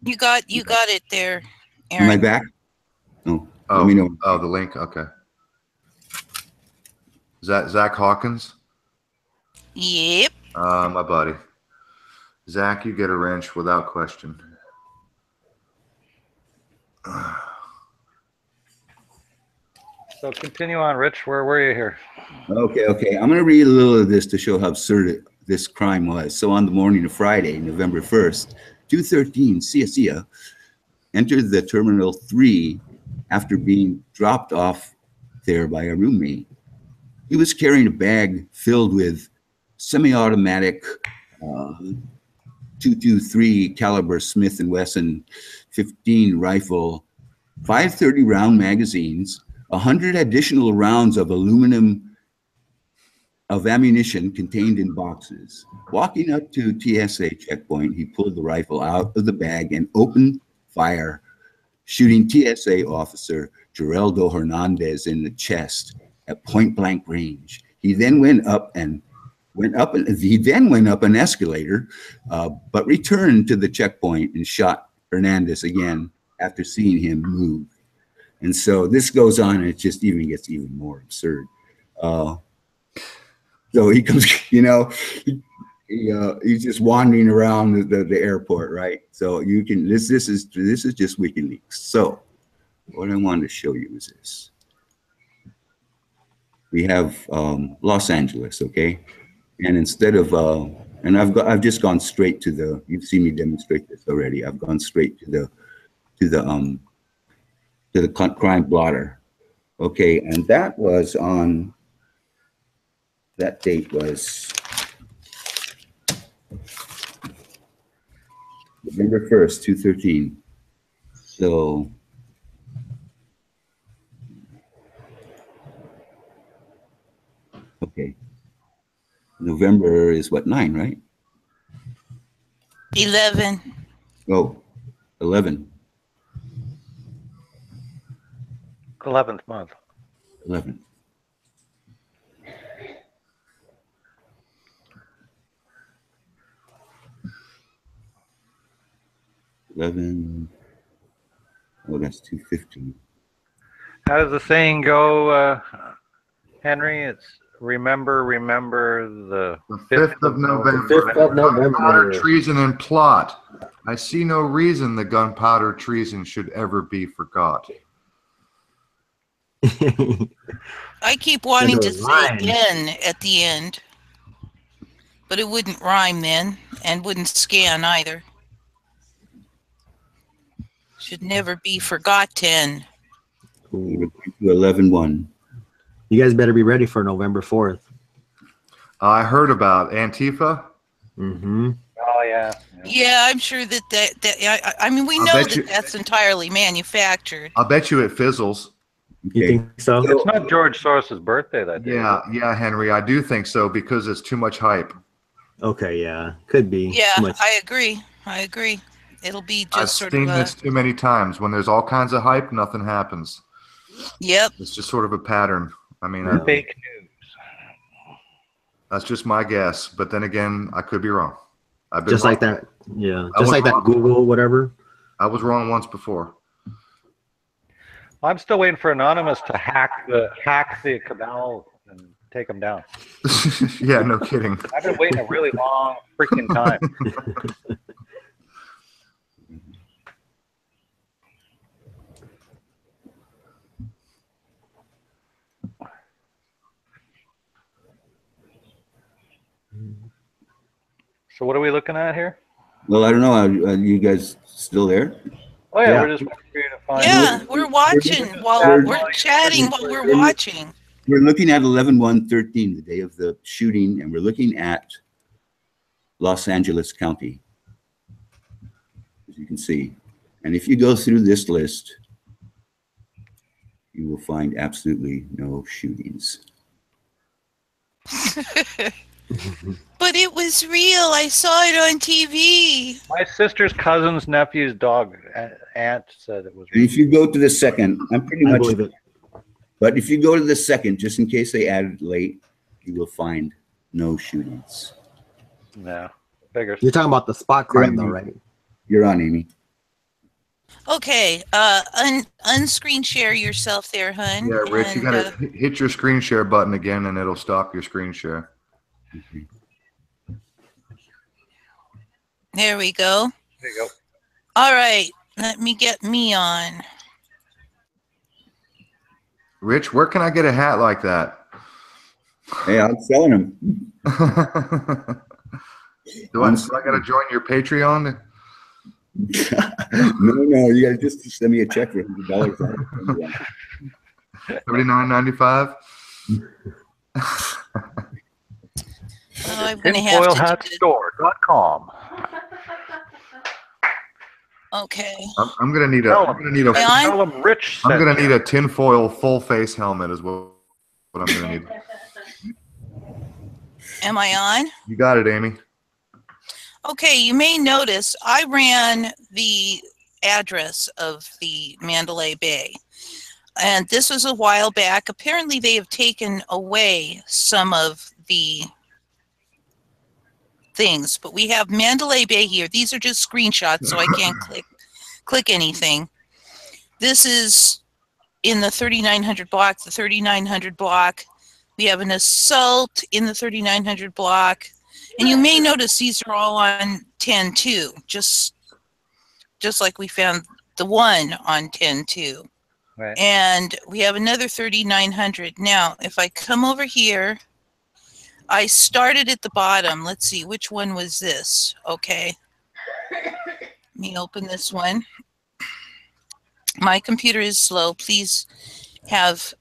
You got it there, am I Aaron. back? No. Oh, Let me know. oh, the link. Okay. Is that Zach Hawkins? Yep. My buddy. Zach, you get a wrench without question. So continue on, Rich. Where were you here? Okay. I'm going to read a little of this to show how absurd this crime was. So on the morning of Friday, November 1st, 213 Cia entered the Terminal 3 after being dropped off there by a roommate. He was carrying a bag filled with semi-automatic 223 caliber Smith & Wesson 15 rifle, 530 round magazines, 100 additional rounds of ammunition contained in boxes. Walking up to TSA checkpoint, he pulled the rifle out of the bag and opened fire, shooting TSA officer Geraldo Hernandez in the chest at point blank range. He then went up an escalator, but returned to the checkpoint and shot Hernandez again after seeing him move. And so this goes on, and it just gets even more absurd. So he comes, he's just wandering around the airport, right? So you can this is just WikiLeaks. So what I wanted to show you is this. We have Los Angeles, okay, and instead of and I've just gone straight to the. You've seen me demonstrate this already. I've gone straight to the crime blotter, okay, and that was on. That date was November 1st, 213. So okay. November is what, 9, right? 11. Oh, 11. 11th month. 11. Oh, that's 215. How does the saying go, Henry? It's remember the The 5th of November. 5th of November. Gunpowder, treason, and plot. I see no reason the gunpowder treason should ever be forgot. I keep wanting to It'll say rhyme. "n" at the end, but it wouldn't rhyme then, and wouldn't scan either. Should never be forgotten. We're going to 11-1. You guys better be ready for November 4th. I heard about Antifa. Mm-hmm. Oh yeah. Yeah, I'm sure that I mean, we I'll know bet that you- that's entirely manufactured. I'll bet you it fizzles. You Okay. think so? It's not George Soros's birthday that day. Yeah, Henry, I do think so because it's too much hype. Okay, yeah. Could be. Yeah, Too much. I agree. It'll be just I've sort seen of this too many times. When there's all kinds of hype, nothing happens. yep. It's just sort of a pattern. I mean, Yeah. Fake news. that's just my guess. But then again, I could be wrong. I've been Just like wrong. that. Yeah. I Just was like that wrong. Google, whatever. I was wrong once before. I'm still waiting for Anonymous to hack the cabal and take them down. Yeah, no kidding. I've been waiting a really long freaking time. So what are we looking at here? Well, I don't know. Are you guys still there? Oh yeah, Yeah. we're just waiting for you to find. Yeah, we're watching while we're chatting while we're watching. We're looking at 11/1/13, the day of the shooting, and we're looking at Los Angeles County, as you can see. And if you go through this list, you will find absolutely no shootings. But it was real. I saw it on TV. My sister's cousin's nephew's dog aunt said it was. And if you go to the second, I'm pretty I much, believe it. but if you go to the second, just in case they added late, you will find no shootings. No, figures. You're talking about the spot crime, though, right? You're on, Amy. Okay, unscreen share yourself there, hun. Yeah, Rich, you and, gotta hit your screen share button again, and it'll stop your screen share. there we go. There you go. All right, let me get me on. Rich, where can I get a hat like that? Hey, I'm selling them. Do I gotta join your Patreon? No, you gotta just send me a check for $100. $39.95. Oh, I'm gonna have to do this. Tinfoilhatstore.com. Okay. I'm gonna need a. Tell I'm gonna need a. Am I- Tell them Rich I'm sent gonna you. need a tinfoil full face helmet as well. What I'm gonna need. Am I on? You got it, Amy. Okay, you may notice I ran the address of the Mandalay Bay. And this was a while back. Apparently they have taken away some of the things, but we have Mandalay Bay here. These are just screenshots, so I can't click anything. This is in the 3900 block, the 3900 block. We have an assault in the 3900 block. And you may notice these are all on 10-2, just like we found the one on 10-2. Right. And we have another 3900. Now, if I come over here, I started at the bottom. Let's see, which one was this? Okay. Let me open this one. My computer is slow. Please have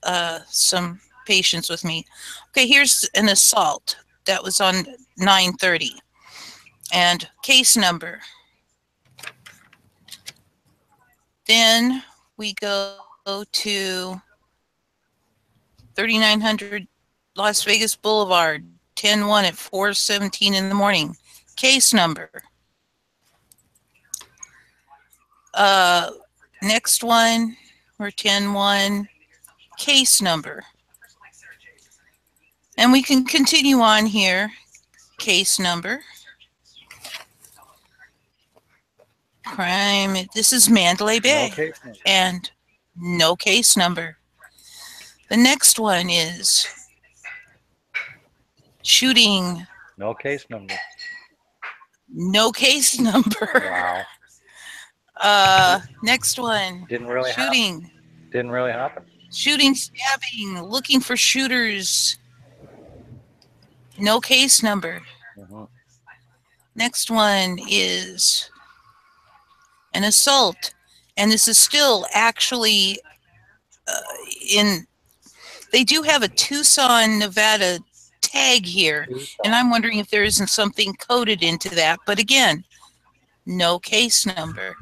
some patience with me. Okay, here's an assault that was on 9:30. And case number. Then we go to 3900 Las Vegas Boulevard, 10-1 at 4:17 in the morning. Case number. Next one, we're 10-1, case number. And we can continue on here. Case number. Crime. This is Mandalay Bay. No case number. And no case number. The next one is shooting. No case number. No case number. Wow. Next one. Didn't really shooting. happen. Didn't really happen. Shooting, stabbing, looking for shooters. No case number. Next one is an assault. And this is still actually they do have a Tucson, Nevada tag here. And I'm wondering if there isn't something coded into that. But again, no case number.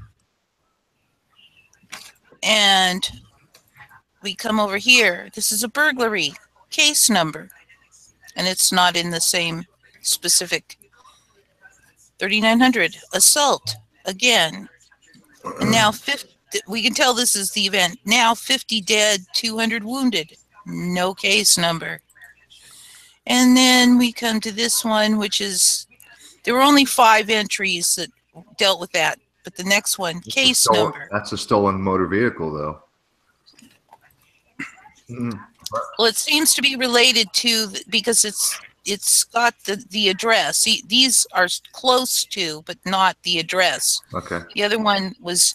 And we come over here. This is a burglary case number. And it's not in the same specific 3900. Assault again. And now 50, we can tell this is the event. Now 50 dead, 200 wounded. No case number. And then we come to this one, which is, there were only 5 entries that dealt with that. But the next one, case number. That's a stolen motor vehicle, though. Well, it seems to be related to, because it's got the address. These are close to, but not the address. Okay. The other one was,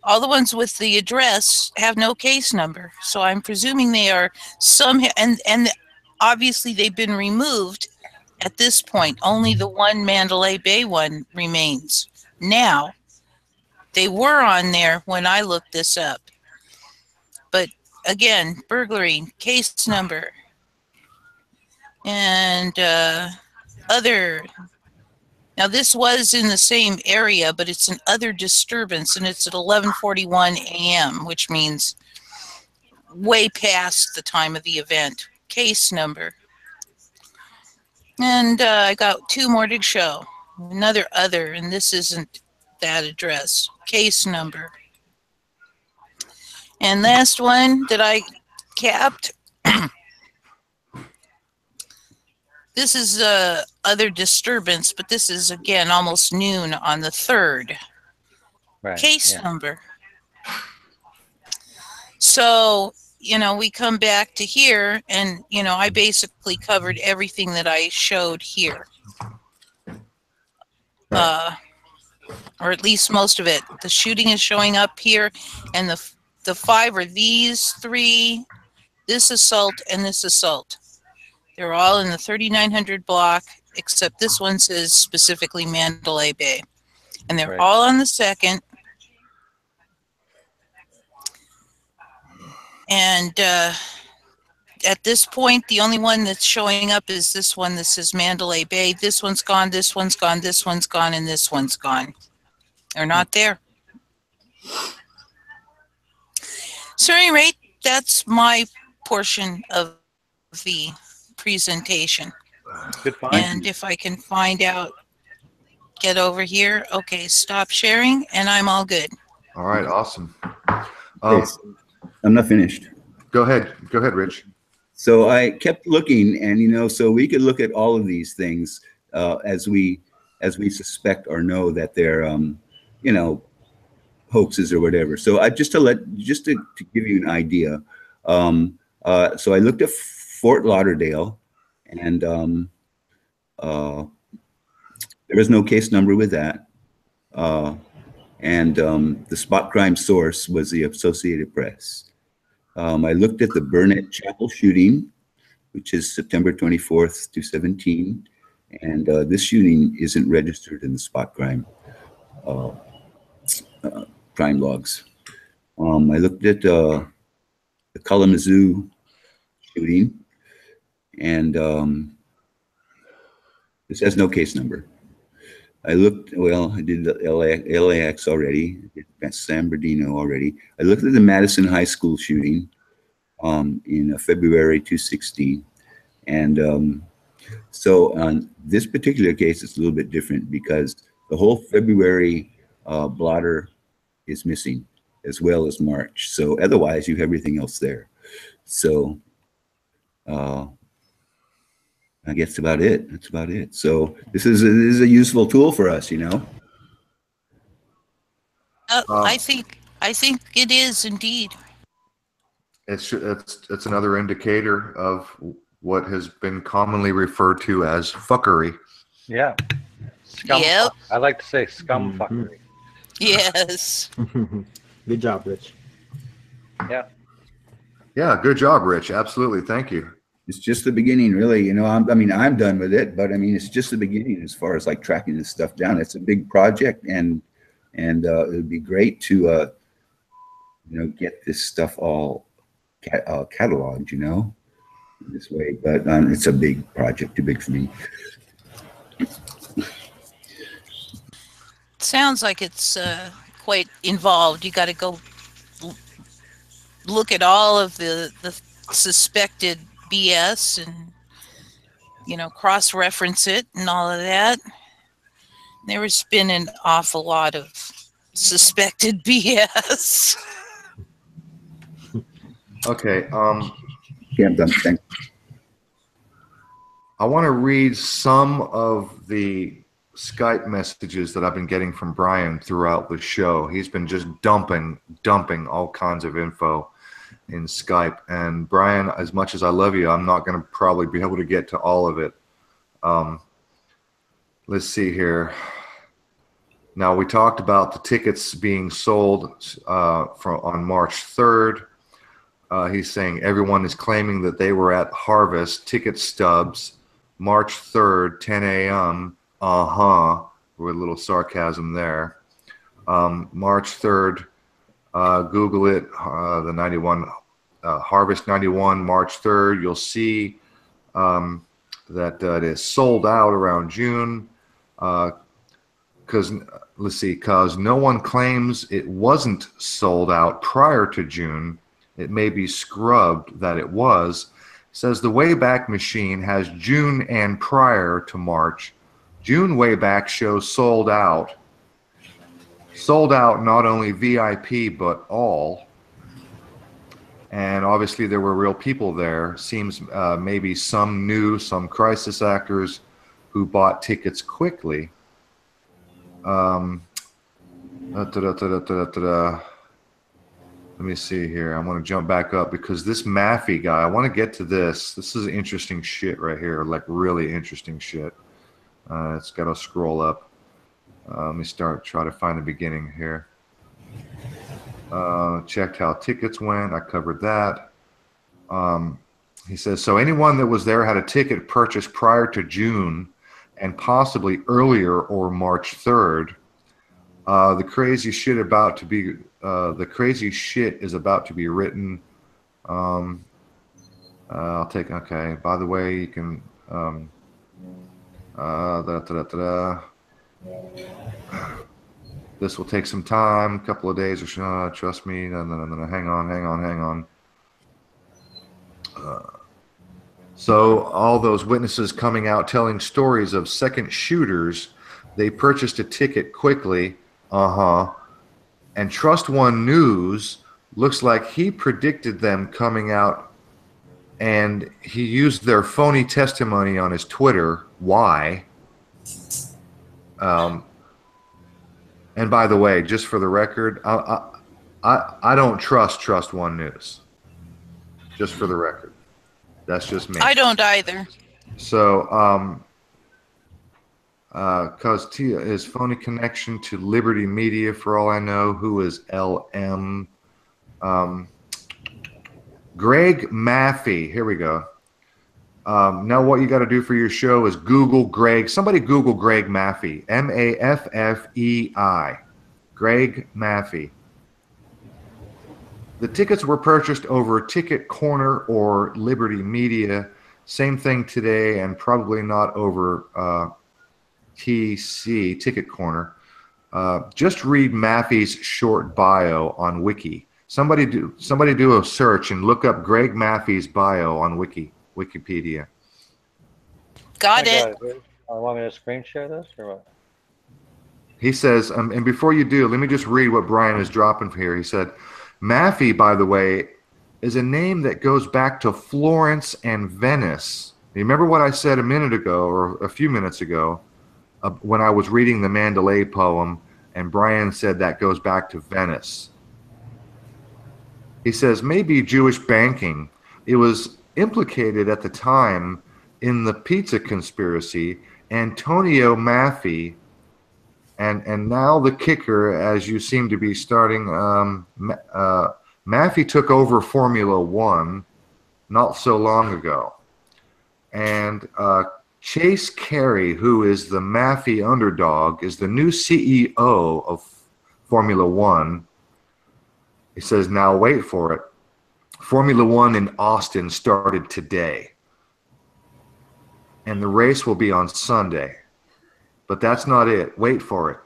all the ones with the address have no case number. So I'm presuming they are somehow, and obviously they've been removed at this point. Only the one Mandalay Bay one remains. Now, they were on there when I looked this up. But again, burglary, case number. And other. Now this was in the same area, but it's an other disturbance, and it's at 11:41 a.m., which means way past the time of the event. Case number. And I got 2 more to show. Another other, and this isn't that address. Case number. And last one that I capped. This is other disturbance, but this is, again, almost noon on the 3rd. Right, Case number. So, you know, we come back to here, and, you know, I basically covered everything that I showed here. Or at least most of it. The shooting is showing up here, and the 5 are these 3, this assault, and this assault. They're all in the 3900 block, except this one says specifically Mandalay Bay. And they're all on the 2nd. And at this point, the only one that's showing up is this one that says Mandalay Bay. This one's gone, this one's gone, this one's gone, and this one's gone. They're not there. So at any rate, that's my portion of the presentation. Good find. And if I can find out, get over here. Okay, stop sharing, and I'm all good. All right, awesome. I'm not finished. Go ahead, Rich. So I kept looking, and you know, so we could look at all of these things as we suspect or know that they're you know, hoaxes or whatever. So I just to give you an idea. So I looked at Fort Lauderdale, and there was no case number with that. And the spot crime source was the Associated Press. I looked at the Burnett Chapel shooting, which is September 24th to 17, and this shooting isn't registered in the spot crime crime logs. I looked at the Kalamazoo shooting, and this has no case number. I looked, well, I did the LAX already, I did San Bernardino already. I looked at the Madison High School shooting in February 2016. And so on this particular case, it's a little bit different because the whole February blotter is missing, as well as March. So otherwise, you have everything else there. So I guess that's about it. That's about it. So this is a useful tool for us, you know. I think it is indeed. It's another indicator of what has been commonly referred to as fuckery. Yeah. Scum. Yep. I like to say scum fuckery. Yes. Good job, Rich. Yeah. Yeah, good job, Rich. Absolutely, thank you. It's just the beginning, really. You know, I mean, I'm done with it, but I mean, it's just the beginning as far as like tracking this stuff down. It's a big project, and it would be great to you know, get this stuff all cataloged, you know, this way. But it's a big project, too big for me. Sounds like it's quite involved. You got to go look at all of the suspected BS and, you know, cross-reference it and all of that. There's been an awful lot of suspected BS. Okay. Yeah, I'm done. Thanks. I want to read some of the Skype messages that I've been getting from Brian throughout the show. He's been just dumping all kinds of info in Skype. And Brian, as much as I love you, I'm not going to probably be able to get to all of it. Let's see here. Now, we talked about the tickets being sold on March 3rd. He's saying everyone is claiming that they were at Harvest ticket stubs March 3rd, 10 a.m. With a little sarcasm there. March 3rd, Google it, the 91, Harvest 91, March 3rd. You'll see that it is sold out around June. Because no one claims it wasn't sold out prior to June. It may be scrubbed that it was. Says the Wayback Machine has June and prior to March. June Wayback shows sold out. Sold out not only VIP but all. And obviously there were real people there. Seems maybe some crisis actors who bought tickets quickly. Let me see here. I want to jump back up because this Maffey guy, I want to get to this. This is interesting shit right here, like really interesting shit. It's got to scroll up. Let me try to find the beginning here. Checked how tickets went. I covered that. He says, so anyone that was there had a ticket purchased prior to June and possibly earlier or March 3rd. The crazy shit is about to be written. I'll take, okay. By the way, you can, this will take some time, a couple of days or so, trust me. Hang on. So all those witnesses coming out telling stories of second shooters, they purchased a ticket quickly. And Trust One News looks like he predicted them coming out, and he used their phony testimony on his Twitter. Why? And by the way, just for the record, I don't trust One News. Just for the record, that's just me. I don't either. So, because his phony connection to Liberty Media, for all I know, who is LM. Greg Maffey, here we go. Now what you got to do for your show is Google Greg. Somebody Google Greg Maffey, Maffei. Greg Maffey. The tickets were purchased over Ticket Corner or Liberty Media. Same thing today, and probably not over TC, Ticket Corner. Just read Maffey's short bio on Wiki. Somebody do a search and look up Greg Maffey's bio on Wikipedia. Got it. I want me to screen share this or what? He says, and before you do, let me just read what Brian is dropping here. He said, Maffei, by the way, is a name that goes back to Florence and Venice. Remember what I said a minute ago, or a few minutes ago, when I was reading the Mandalay poem, and Brian said that goes back to Venice. He says, maybe Jewish banking. It was implicated at the time in the pizza conspiracy. Antonio Maffei, and now the kicker, as you seem to be starting, Maffei took over Formula One not so long ago. And Chase Carey, who is the Maffei underdog, is the new CEO of Formula One. He says, now wait for it. Formula One in Austin started today. And the race will be on Sunday. But that's not it. Wait for it.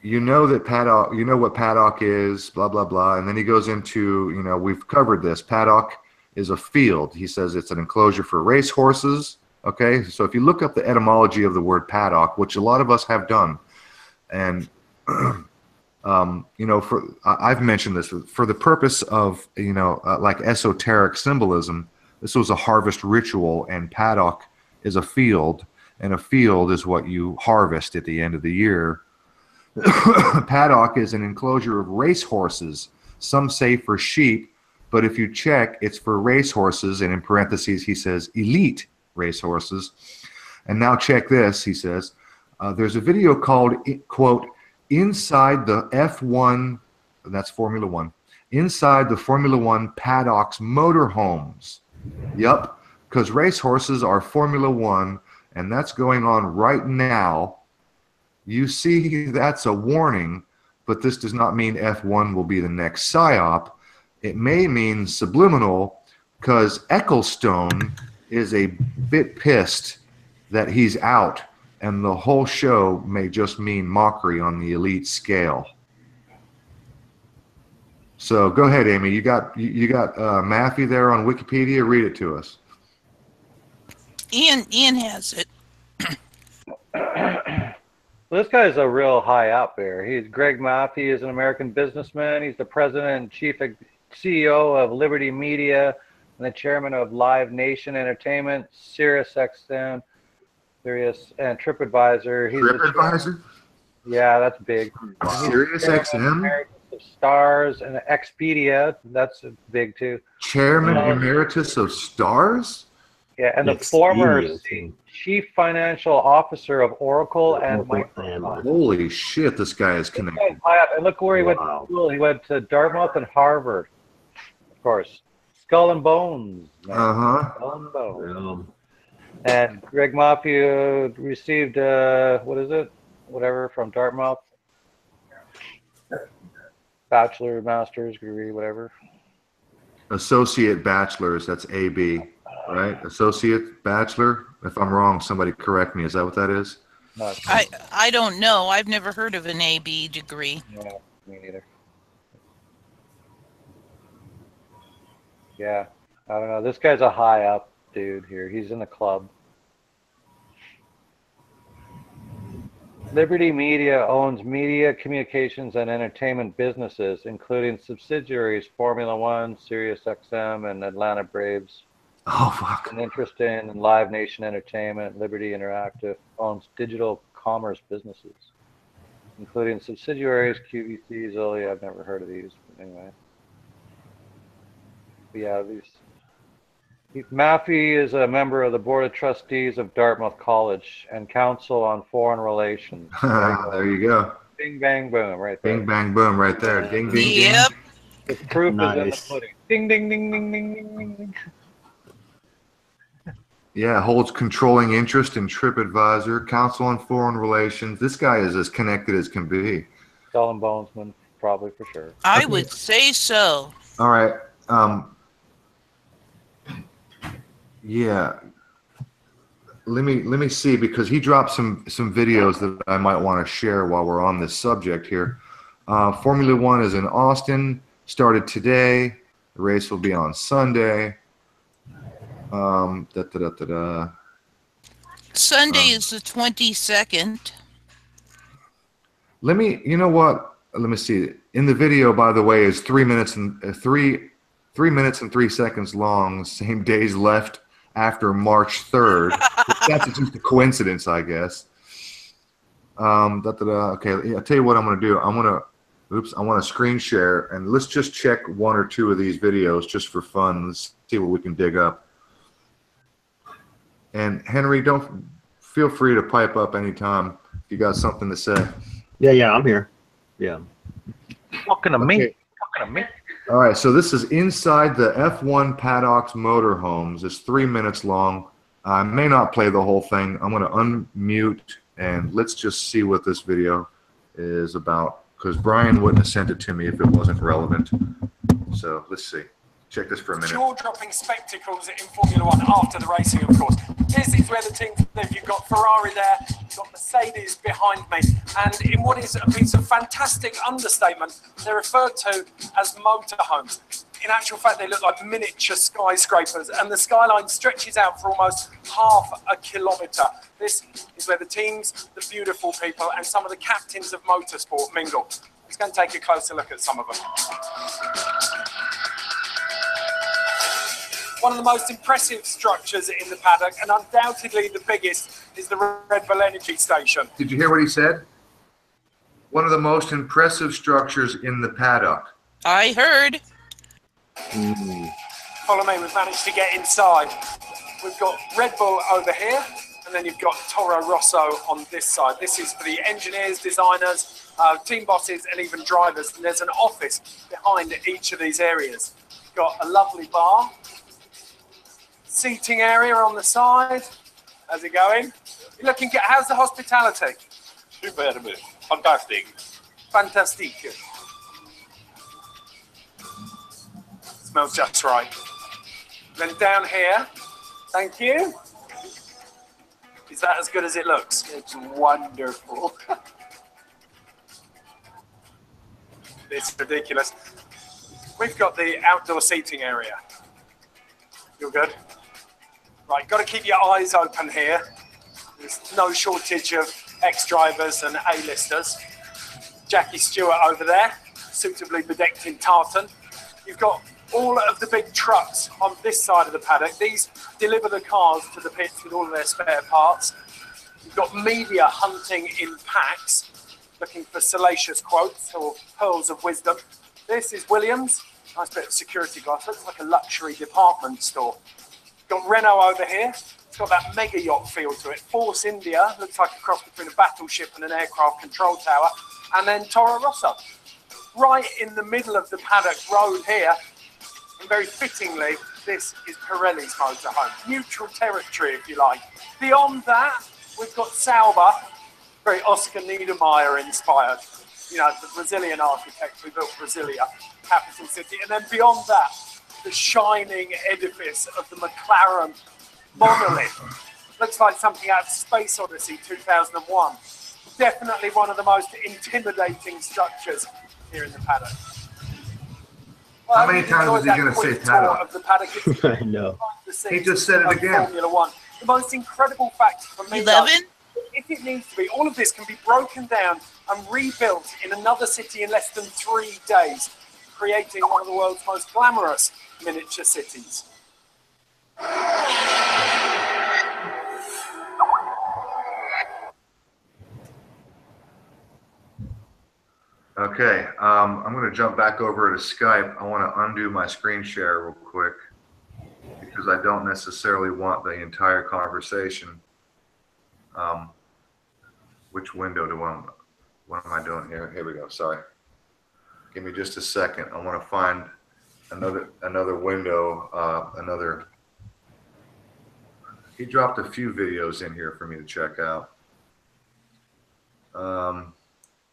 You know that paddock, you know what paddock is, blah, blah, blah. And then he goes into, you know, we've covered this. Paddock is a field. He says it's an enclosure for race horses. Okay. So if you look up the etymology of the word paddock, which a lot of us have done, and, you know, I've mentioned this for the purpose of, you know, like esoteric symbolism, this was a harvest ritual, and paddock is a field. And a field is what you harvest at the end of the year. Paddock is an enclosure of race horses. Some say for sheep, but if you check, it's for race horses, and in parentheses he says elite race horses. And now check this, he says, there's a video called, quote, Inside the F1, that's Formula One, Inside the Formula One Paddock's Motorhomes. Yup, because race horses are Formula One, and that's going on right now. You see, that's a warning, but this does not mean F1 will be the next PSYOP. It may mean subliminal, because Ecclestone is a bit pissed that he's out, and the whole show may just mean mockery on the elite scale. So go ahead, Amy. You got Maffei there on Wikipedia. Read it to us. Ian has it. Well, this guy's a real high up here. Greg Maffei is an American businessman. He's the president and chief CEO of Liberty Media and the chairman of Live Nation Entertainment, SiriusXM, and TripAdvisor. TripAdvisor? Yeah, that's big. SiriusXM? Of Stars and Expedia. That's big too. Chairman Emeritus of Stars? Yeah, and the former chief financial officer of Oracle and Microsoft. Holy shit, this guy is connected. And look where he went to school. He went to Dartmouth and Harvard, of course. Skull and Bones. Skull and Bones. And Greg Maffei received, what is it? Whatever, from Dartmouth. Bachelor, master's degree, whatever. Associate bachelor's, that's AB, right? Associate bachelor. If I'm wrong, somebody correct me. Is that what that is? I don't know. I've never heard of an AB degree. No, me neither. Yeah, I don't know. This guy's a high up dude here. He's in the club. Liberty Media owns media, communications, and entertainment businesses, including subsidiaries Formula One, SiriusXM, and Atlanta Braves. Oh, fuck. An interest in Live Nation Entertainment. Liberty Interactive owns digital commerce businesses, including subsidiaries, QVCs. Oh, yeah, I've never heard of these. But anyway. But yeah, Maffei is a member of the Board of Trustees of Dartmouth College and Council on Foreign Relations. There you go. Bing, bang, boom, right there. Bing, bang, boom, right there. Ding, ding, Yep. The proof is in the pudding. Ding, ding, ding, ding, ding, ding, ding, ding. Yeah, holds controlling interest in TripAdvisor, Council on Foreign Relations. This guy is as connected as can be. Skull and Bonesman, probably for sure. I would say so. All right. Yeah. Let me see, because he dropped some videos that I might want to share while we're on this subject here. Formula One is in Austin, started today. The race will be on Sunday. Sunday is the 22nd. Let me, you know what? Let me see. In the video, by the way, is 3 minutes and 3 minutes and 3 seconds long. Same days left after March 3rd. That's just a coincidence, I guess. Okay, I'll tell you what I'm going to do. I want to screen share, and let's just check 1 or 2 of these videos just for fun. Let's see what we can dig up. And Henry, don't feel free to pipe up anytime if you got something to say. Yeah, I'm here. Yeah. Talking to me. Talking to me. All right, so this is inside the F1 Paddocks motorhomes. It's 3 minutes long. I may not play the whole thing. I'm going to unmute, and let's just see what this video is about, because Brian wouldn't have sent it to me if it wasn't relevant. So let's see. Check this for a minute. Jaw-dropping spectacles in Formula One after the racing, of course. This is where the teams live. You've got Ferrari there, you've got Mercedes behind me, and in what is a piece of fantastic understatement, they're referred to as motorhomes. In actual fact, they look like miniature skyscrapers, and the skyline stretches out for almost half a kilometre. This is where the teams, the beautiful people, and some of the captains of motorsport mingle. Let's go and take a closer look at some of them. One of the most impressive structures in the paddock, and undoubtedly the biggest, is the Red Bull Energy Station. Did you hear what he said? One of the most impressive structures in the paddock. I heard. Follow me, we've managed to get inside. We've got Red Bull over here, and then you've got Toro Rosso on this side. This is for the engineers, designers, team bosses, and even drivers. And there's an office behind each of these areas. You've got a lovely bar. Seating area on the side. How's it going? You're looking good. How's the hospitality? Superb. Fantastic. Fantastic. Smells just right. Then down here, thank you. Is that as good as it looks? It's wonderful. It's ridiculous. We've got the outdoor seating area. You're good? Right, got to keep your eyes open here. There's no shortage of ex-drivers and A-listers. Jackie Stewart over there, suitably bedecked in tartan. You've got all of the big trucks on this side of the paddock. These deliver the cars to the pits with all of their spare parts. You've got media hunting in packs, looking for salacious quotes or pearls of wisdom. This is Williams. Nice bit of security glass. Looks like a luxury department store. Got Renault over here. It's got that mega yacht feel to it. Force India. Looks like a cross between a battleship and an aircraft control tower. And then Toro Rosso. Right in the middle of the paddock road here, and very fittingly, this is Pirelli's motorhome. Neutral territory, if you like. Beyond that, we've got Sauber, very Oscar Niemeyer inspired. You know, the Brazilian architect who built Brasilia, capital city. And then beyond that, the shining edifice of the McLaren monolith. Looks like something out of Space Odyssey 2001. Definitely one of the most intimidating structures here in the paddock. Well, how many times is he going to say paddock? I know. He just said it again. Formula One. The most incredible fact for me, 11? if it needs to be, all of this can be broken down and rebuilt in another city in less than 3 days, creating one of the world's most glamorous miniature cities. Okay, I'm going to jump back over to Skype. I want to undo my screen share real quick because I don't necessarily want the entire conversation. Which window what am I doing here? Here we go, sorry. Give me just a second. I want to find another window, he dropped a few videos in here for me to check out.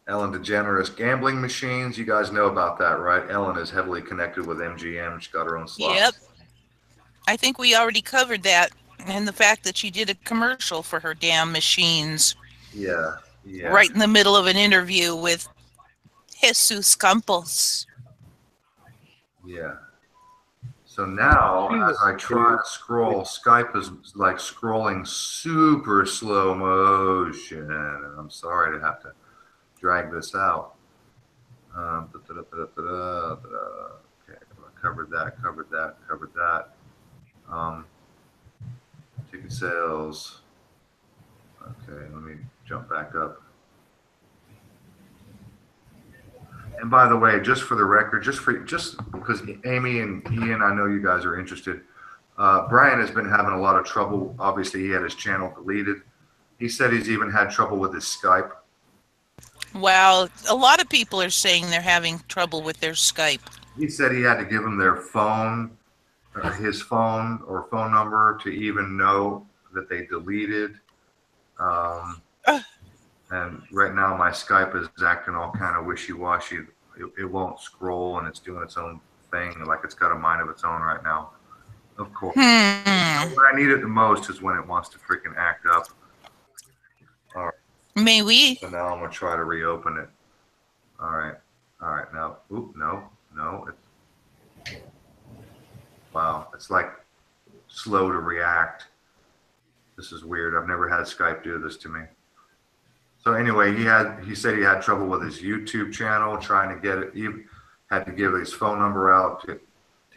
Ellen DeGeneres gambling machines. You guys know about that, right? Ellen is heavily connected with MGM. She's got her own slots. Yep. I think we already covered that, and the fact that she did a commercial for her damn machines. Yeah. Right in the middle of an interview with Jesus Campos. Yeah. So now, as I try to scroll, Skype is like scrolling super slow motion. I'm sorry to have to drag this out. Okay, covered that. Ticket sales. Okay, let me jump back up. And by the way, just for the record, just because Amy and Ian, I know you guys are interested. Brian has been having a lot of trouble. Obviously, he had his channel deleted. He said he's even had trouble with his Skype. Wow, a lot of people are saying they're having trouble with their Skype. He said he had to give them their phone, his phone or phone number to even know that they deleted. And right now my Skype is acting all kind of wishy-washy. It won't scroll and it's doing its own thing, like it's got a mind of its own right now. Of course. When I need it the most is when it wants to freaking act up. All right. May we? So now I'm gonna try to reopen it. All right. Now, no. Wow, it's like slow to react. This is weird. I've never had Skype do this to me. So anyway, he said he had trouble with his YouTube channel, trying to get it. He had to give his phone number out to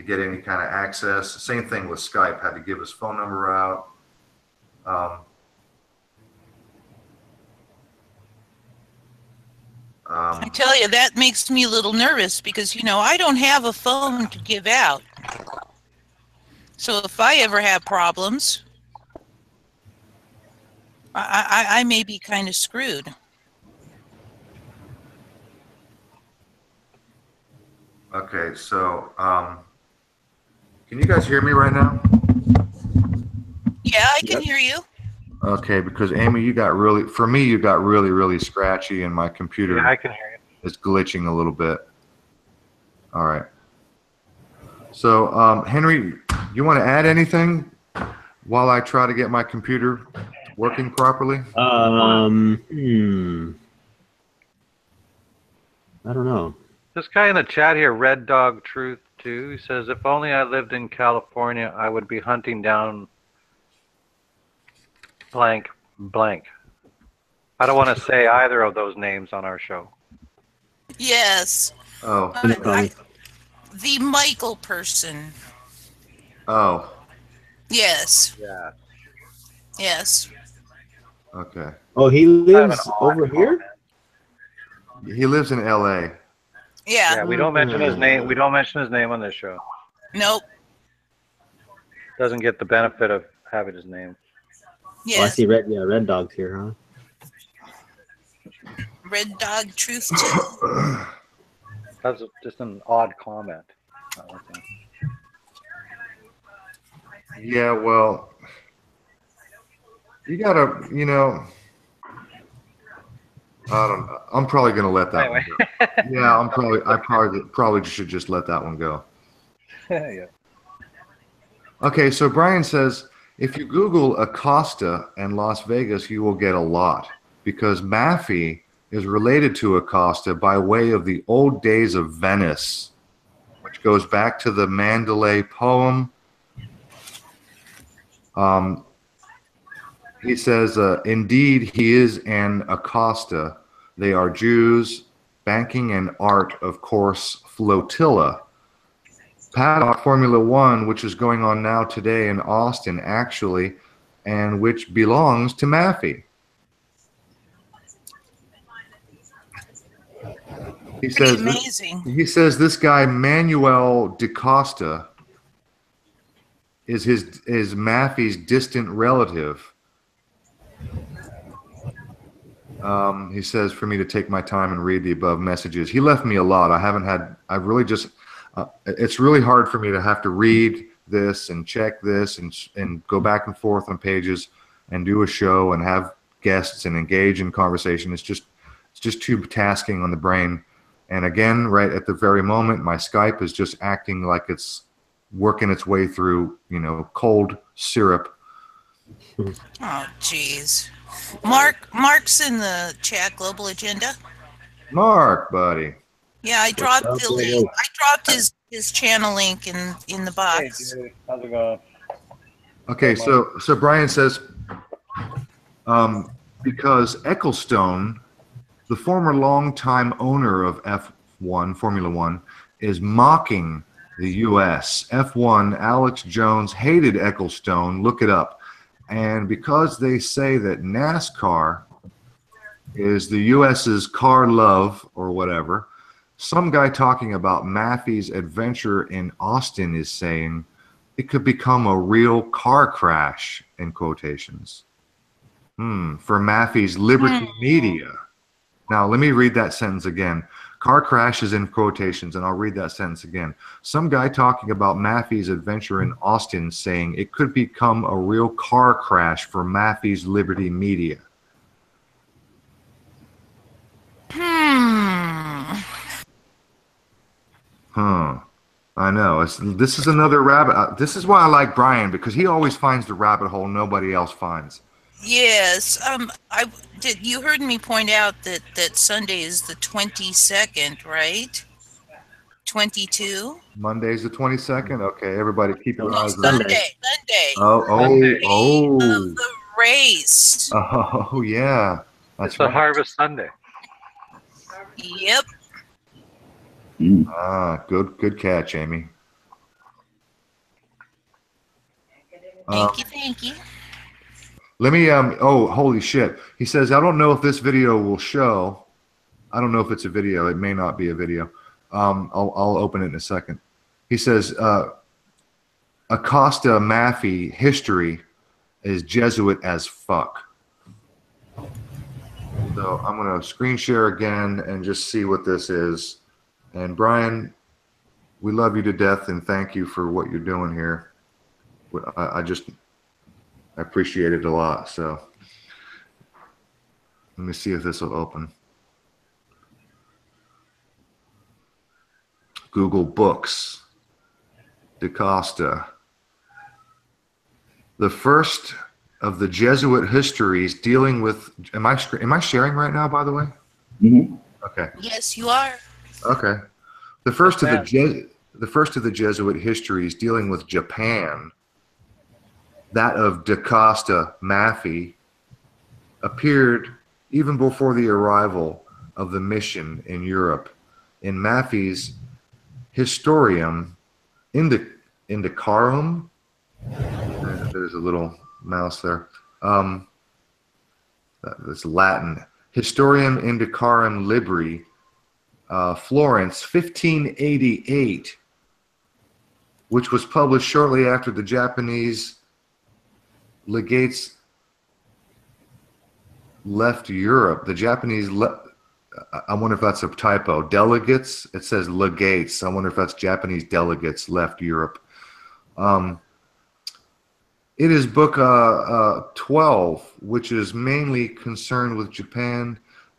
get any kind of access. Same thing with Skype. Had to give his phone number out. I tell you, that makes me a little nervous because, you know, I don't have a phone to give out. So if I ever have problems, I may be kind of screwed. Okay, so can you guys hear me right now? Yeah, I can hear you. Okay, because Amy, you got really scratchy, and my computer Yeah, I can hear you. is glitching a little bit. All right. So, Henry, you want to add anything while I try to get my computer working properly? I don't know. This guy in the chat here, Red Dog Truth 2, says, if only I lived in California, I would be hunting down blank blank. I don't want to say either of those names on our show. Yes. Oh. The Michael person. Oh. Yes. Yeah. Yes. Okay. Oh, he lives over here? He lives in L.A. Yeah. Yeah, we don't mention his name. We don't mention his name on this show. Nope. Doesn't get the benefit of having his name. Yes. Oh, I see red dogs here, huh? Red Dog Truth 2. That's just an odd comment. Yeah, well, you gotta, you know, I don't know. I'm probably gonna let that one go. Yeah, I probably should just let that one go. Yeah. Okay, so Brian says, if you Google Acosta and Las Vegas, you will get a lot, because Maffei is related to Acosta by way of the old days of Venice, which goes back to the Mandalay poem. He says, indeed, he is an Acosta. They are Jews, banking and art, of course, flotilla. Paddock Formula One, which is going on now today in Austin, actually, and which belongs to Maffei. He says, amazing. He says this guy Manuel DaCosta is Maffei's distant relative. He says for me to take my time and read the above messages. He left me a lot. I've really just, it's really hard for me to have to read this and check this and go back and forth on pages and do a show and have guests and engage in conversation. It's just too tasking on the brain. And again, right at the very moment, my Skype is just acting like it's working its way through, you know, cold syrup. Oh, jeez. Mark's in the chat, Global Agenda. Mark, buddy. Yeah, I dropped the link. I dropped his channel link in the box. Hey, dude. How's it going? Okay, so Brian says, because Ecclestone The former longtime owner of F1, Formula One, is mocking the U.S. F1, Alex Jones hated Ecclestone. Look it up. And because they say that NASCAR is the U.S.'s car love or whatever, some guy talking about Maffey's adventure in Austin is saying it could become a real car crash, in quotations, for Maffey's Liberty Media. Now, let me read that sentence again. Car crash is in quotations, and I'll read that sentence again. Some guy talking about Maffey's adventure in Austin saying it could become a real car crash for Maffey's Liberty Media. I know. This is another rabbit. This is why I like Brian, because he always finds the rabbit hole nobody else finds. Yes. You heard me point out that Sunday is the 22nd, right? 22. Monday's the 22nd. Okay, everybody, keep your eyes on Sunday. Oh, Of the race. Oh, yeah. That's It's a Harvest Sunday. Yep. Good catch, Amy. Thank you. Let me, oh, holy shit. He says, I don't know if this video will show. I don't know if it's a video. It may not be a video. I'll open it in a second. He says, Acosta Maffey history is Jesuit as fuck. So I'm going to screen share again and just see what this is. And Brian, we love you to death and thank you for what you're doing here. I appreciate it a lot. So let me see if this will open. Google Books. DaCosta. The first of the Jesuit histories dealing with. Am I sharing right now? By the way. Mm-hmm. Okay. Yes, you are. Okay. The first of the Jesuit histories dealing with Japan, that of DaCosta Maffey, appeared even before the arrival of the mission in Europe. In Maffey's Historiam Indicarum, there's a little mouse there. That's Latin. Historiam Indicarum Libri, Florence, 1588, which was published shortly after the Japanese legates left Europe. The Japanese I wonder if that's a typo. Delegates, it says legates. I wonder if that's Japanese delegates left Europe. It is book 12, which is mainly concerned with Japan.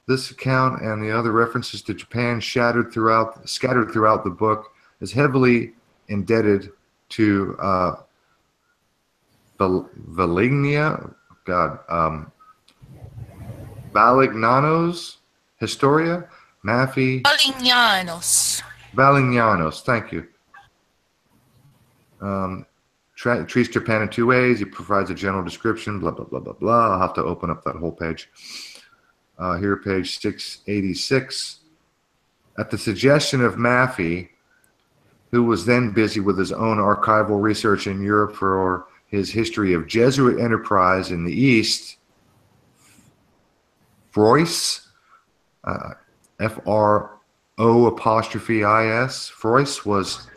This account and the other references to Japan scattered throughout the book is heavily indebted to Valignano's Historia, Maffey. Valignano's, thank you. Treats Japan in two ways. He provides a general description, blah, blah, blah, blah, blah. I'll have to open up that whole page. Here, page 686. At the suggestion of Maffey, who was then busy with his own archival research in Europe for his history of Jesuit enterprise in the East, Frois, F-R-O''is, Frois was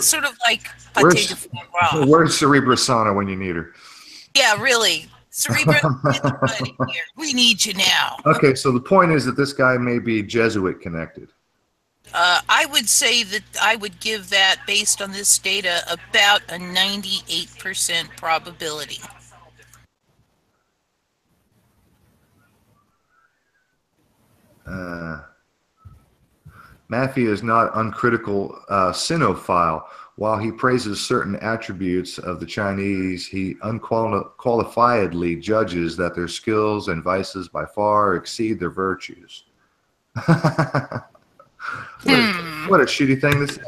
sort of like potato foie gras. Where's Cerebra Sana when you need her? Yeah, really. Cerebra, here. We need you now. Okay, so the point is that this guy may be Jesuit connected. I would say that I would give that, based on this data, about a 98% probability. Maffey is not uncritical sinophile. While he praises certain attributes of the Chinese, he unqualifiedly judges that their skills and vices by far exceed their virtues. What a shitty thing to say.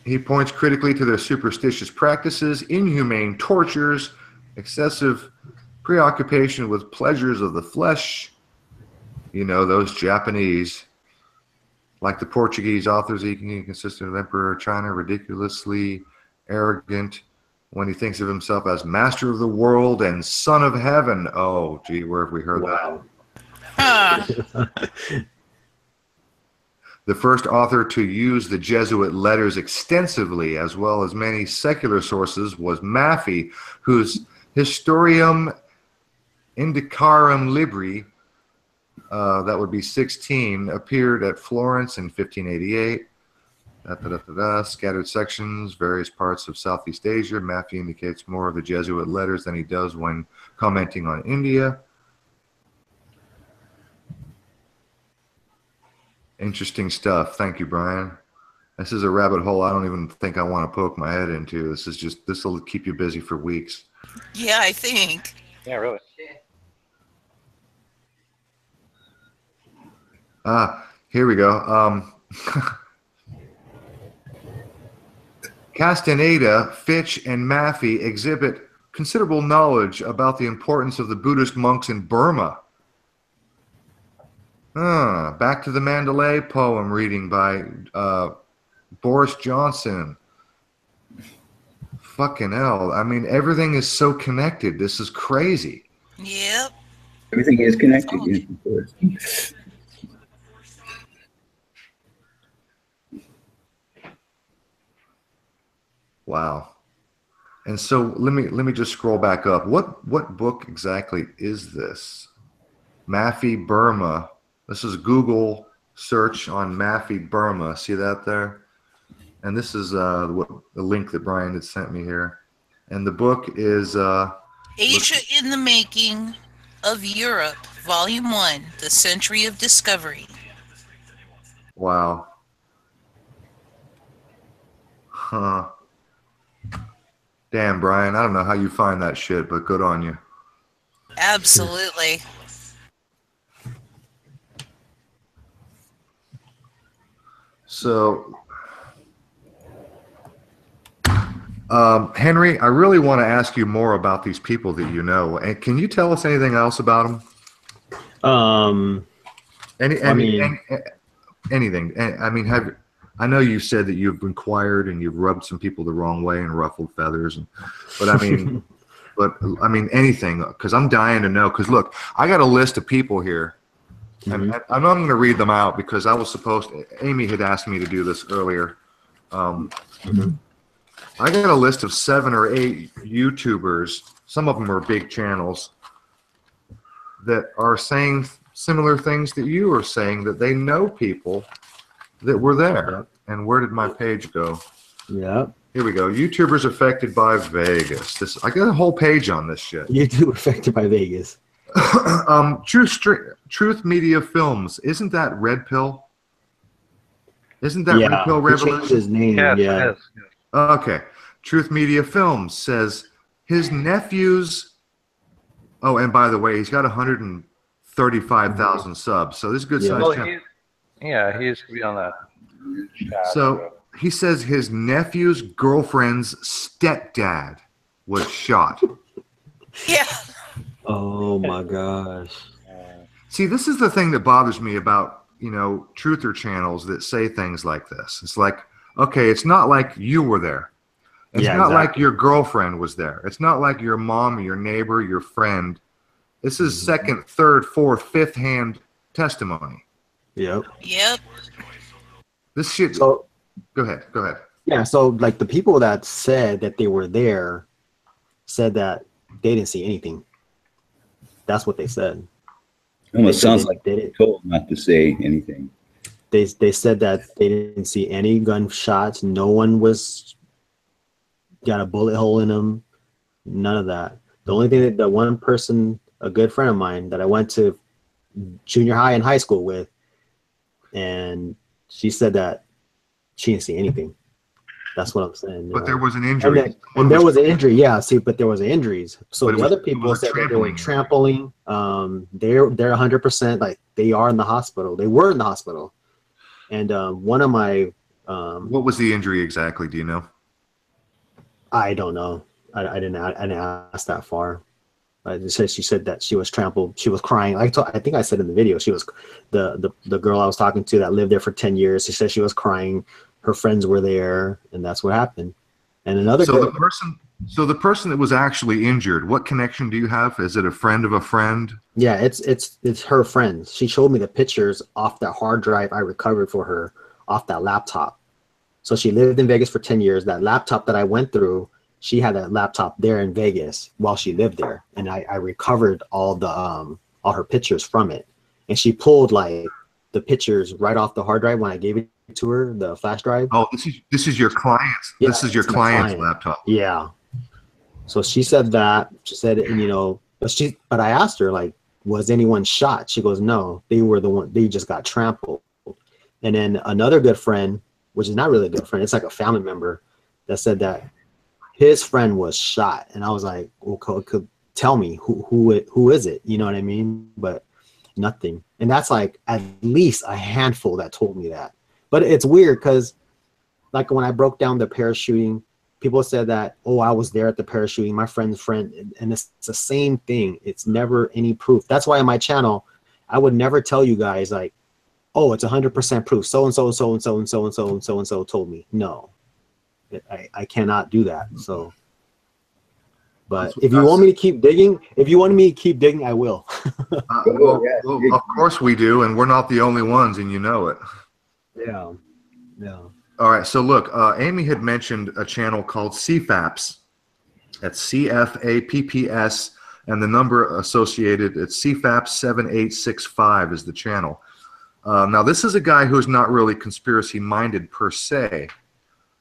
He points critically to their superstitious practices, inhumane tortures, excessive preoccupation with pleasures of the flesh. You know, those Japanese, like the Portuguese authors, consistent of Emperor of China, ridiculously arrogant when he thinks of himself as master of the world and son of heaven. Oh, gee, where have we heard that? The first author to use the Jesuit letters extensively, as well as many secular sources, was Maffei, whose Historiam Indicarum Libri, that would be 16, appeared at Florence in 1588. Scattered sections, various parts of Southeast Asia. Maffei indicates more of the Jesuit letters than he does when commenting on India. Interesting stuff. Thank you, Brian. This is a rabbit hole I don't even think I want to poke my head into. This will keep you busy for weeks. Yeah, I think. Yeah, really. Here we go. Castaneda, Fitch, and Maffei exhibit considerable knowledge about the importance of the Buddhist monks in Burma. Back to the Mandalay poem reading by Boris Johnson. Fucking hell. I mean, everything is so connected. This is crazy. Yep. Everything is connected. Yes, Wow. And so let me just scroll back up. What book exactly is this? Maffei Burma. This is Google search on Maffei Burma. See that there? And this is the link that Brian had sent me here. And the book is Asia in the Making of Europe, Volume 1, The Century of Discovery. Wow. Huh. Damn, Brian, I don't know how you find that shit, but good on you. Absolutely. So, Henry, I really want to ask you more about these people that you know. And can you tell us anything else about them? Anything? I mean, I know you said that you've inquired and you've rubbed some people the wrong way and ruffled feathers, but I mean, anything, because I'm dying to know. Because look, I got a list of people here. And I'm not going to read them out because I was supposed to, Amy had asked me to do this earlier. I got a list of 7 or 8 YouTubers, some of them are big channels, that are saying similar things that you are saying, that they know people that were there. Yep. And where did my page go? Yeah. Here we go. YouTubers affected by Vegas. I got a whole page on this shit. YouTube affected by Vegas. Truth Media Films. Isn't that Red Pill? Isn't that Red Pill Revolution? He changed his name. Yeah. Okay. Truth Media Films says his nephew's. Oh, and by the way, he's got 135,000 subs. So this is a good size channel. He used to be on that. So he says his nephew's girlfriend's stepdad was shot. Yeah. Oh my gosh. See, this is the thing that bothers me about, truther channels that say things like this. It's like, okay, it's not like you were there. It's not like your girlfriend was there. It's not like your mom, your neighbor, your friend. This is second, third, fourth, fifth hand testimony. Yep. This shit. So, go ahead. Yeah. So like the people that said that they were there said that they didn't see anything. That's what they said. Almost sounds like they were told not to say anything. They said that they didn't see any gunshots. No one got a bullet hole in them. None of that. The only thing that one person, a good friend of mine that I went to junior high and high school with, and she said that she didn't see anything. That's what I'm saying. But there was an injury. And there was an injury, yeah. See, but there was injuries. So the other people said that they were trampling. They're 100%, like they are in the hospital. They were in the hospital. And one of my What was the injury exactly? Do you know? I don't know. I didn't ask that far. She said that she was trampled. She was crying. I think I said in the video, she was the girl I was talking to that lived there for 10 years. She said she was crying. Her friends were there, and that's what happened. And another the person that was actually injured, what connection do you have? Is it a friend of a friend? Yeah, it's her friends. She showed me the pictures off that hard drive I recovered for her off that laptop. So she lived in Vegas for 10 years. That laptop that I went through, she had that laptop there in Vegas while she lived there, and I recovered all her pictures from it. And she pulled like the pictures right off the hard drive when I gave it to her, the flash drive. Oh, this is your client's. Yeah, this is your client's laptop. Yeah. So she said that. She said, but I asked her, like, was anyone shot? She goes, no, they were the one. They just got trampled. And then another good friend, which is not really a good friend, it's like a family member, that said that his friend was shot. And I was like, well, could tell me who is it? You know what I mean? But nothing. And that's like at least a handful that told me that. But it's weird because like when I broke down the parachuting, people said that, oh, I was there at the parachuting, my friend's friend, and it's the same thing. It's never any proof. That's why on my channel, I would never tell you guys like, oh, it's 100% proof. So and so and so and so and so and so and so and so told me. No, I cannot do that. So, but if you want me to keep digging, I will. Of course we do, and we're not the only ones, and you know it. Yeah, yeah. All right, so look, Amy had mentioned a channel called CFAPS. That's CFAPPS, and the number associated, it's CFAPS7865 is the channel. Now, this is a guy who's not really conspiracy-minded per se,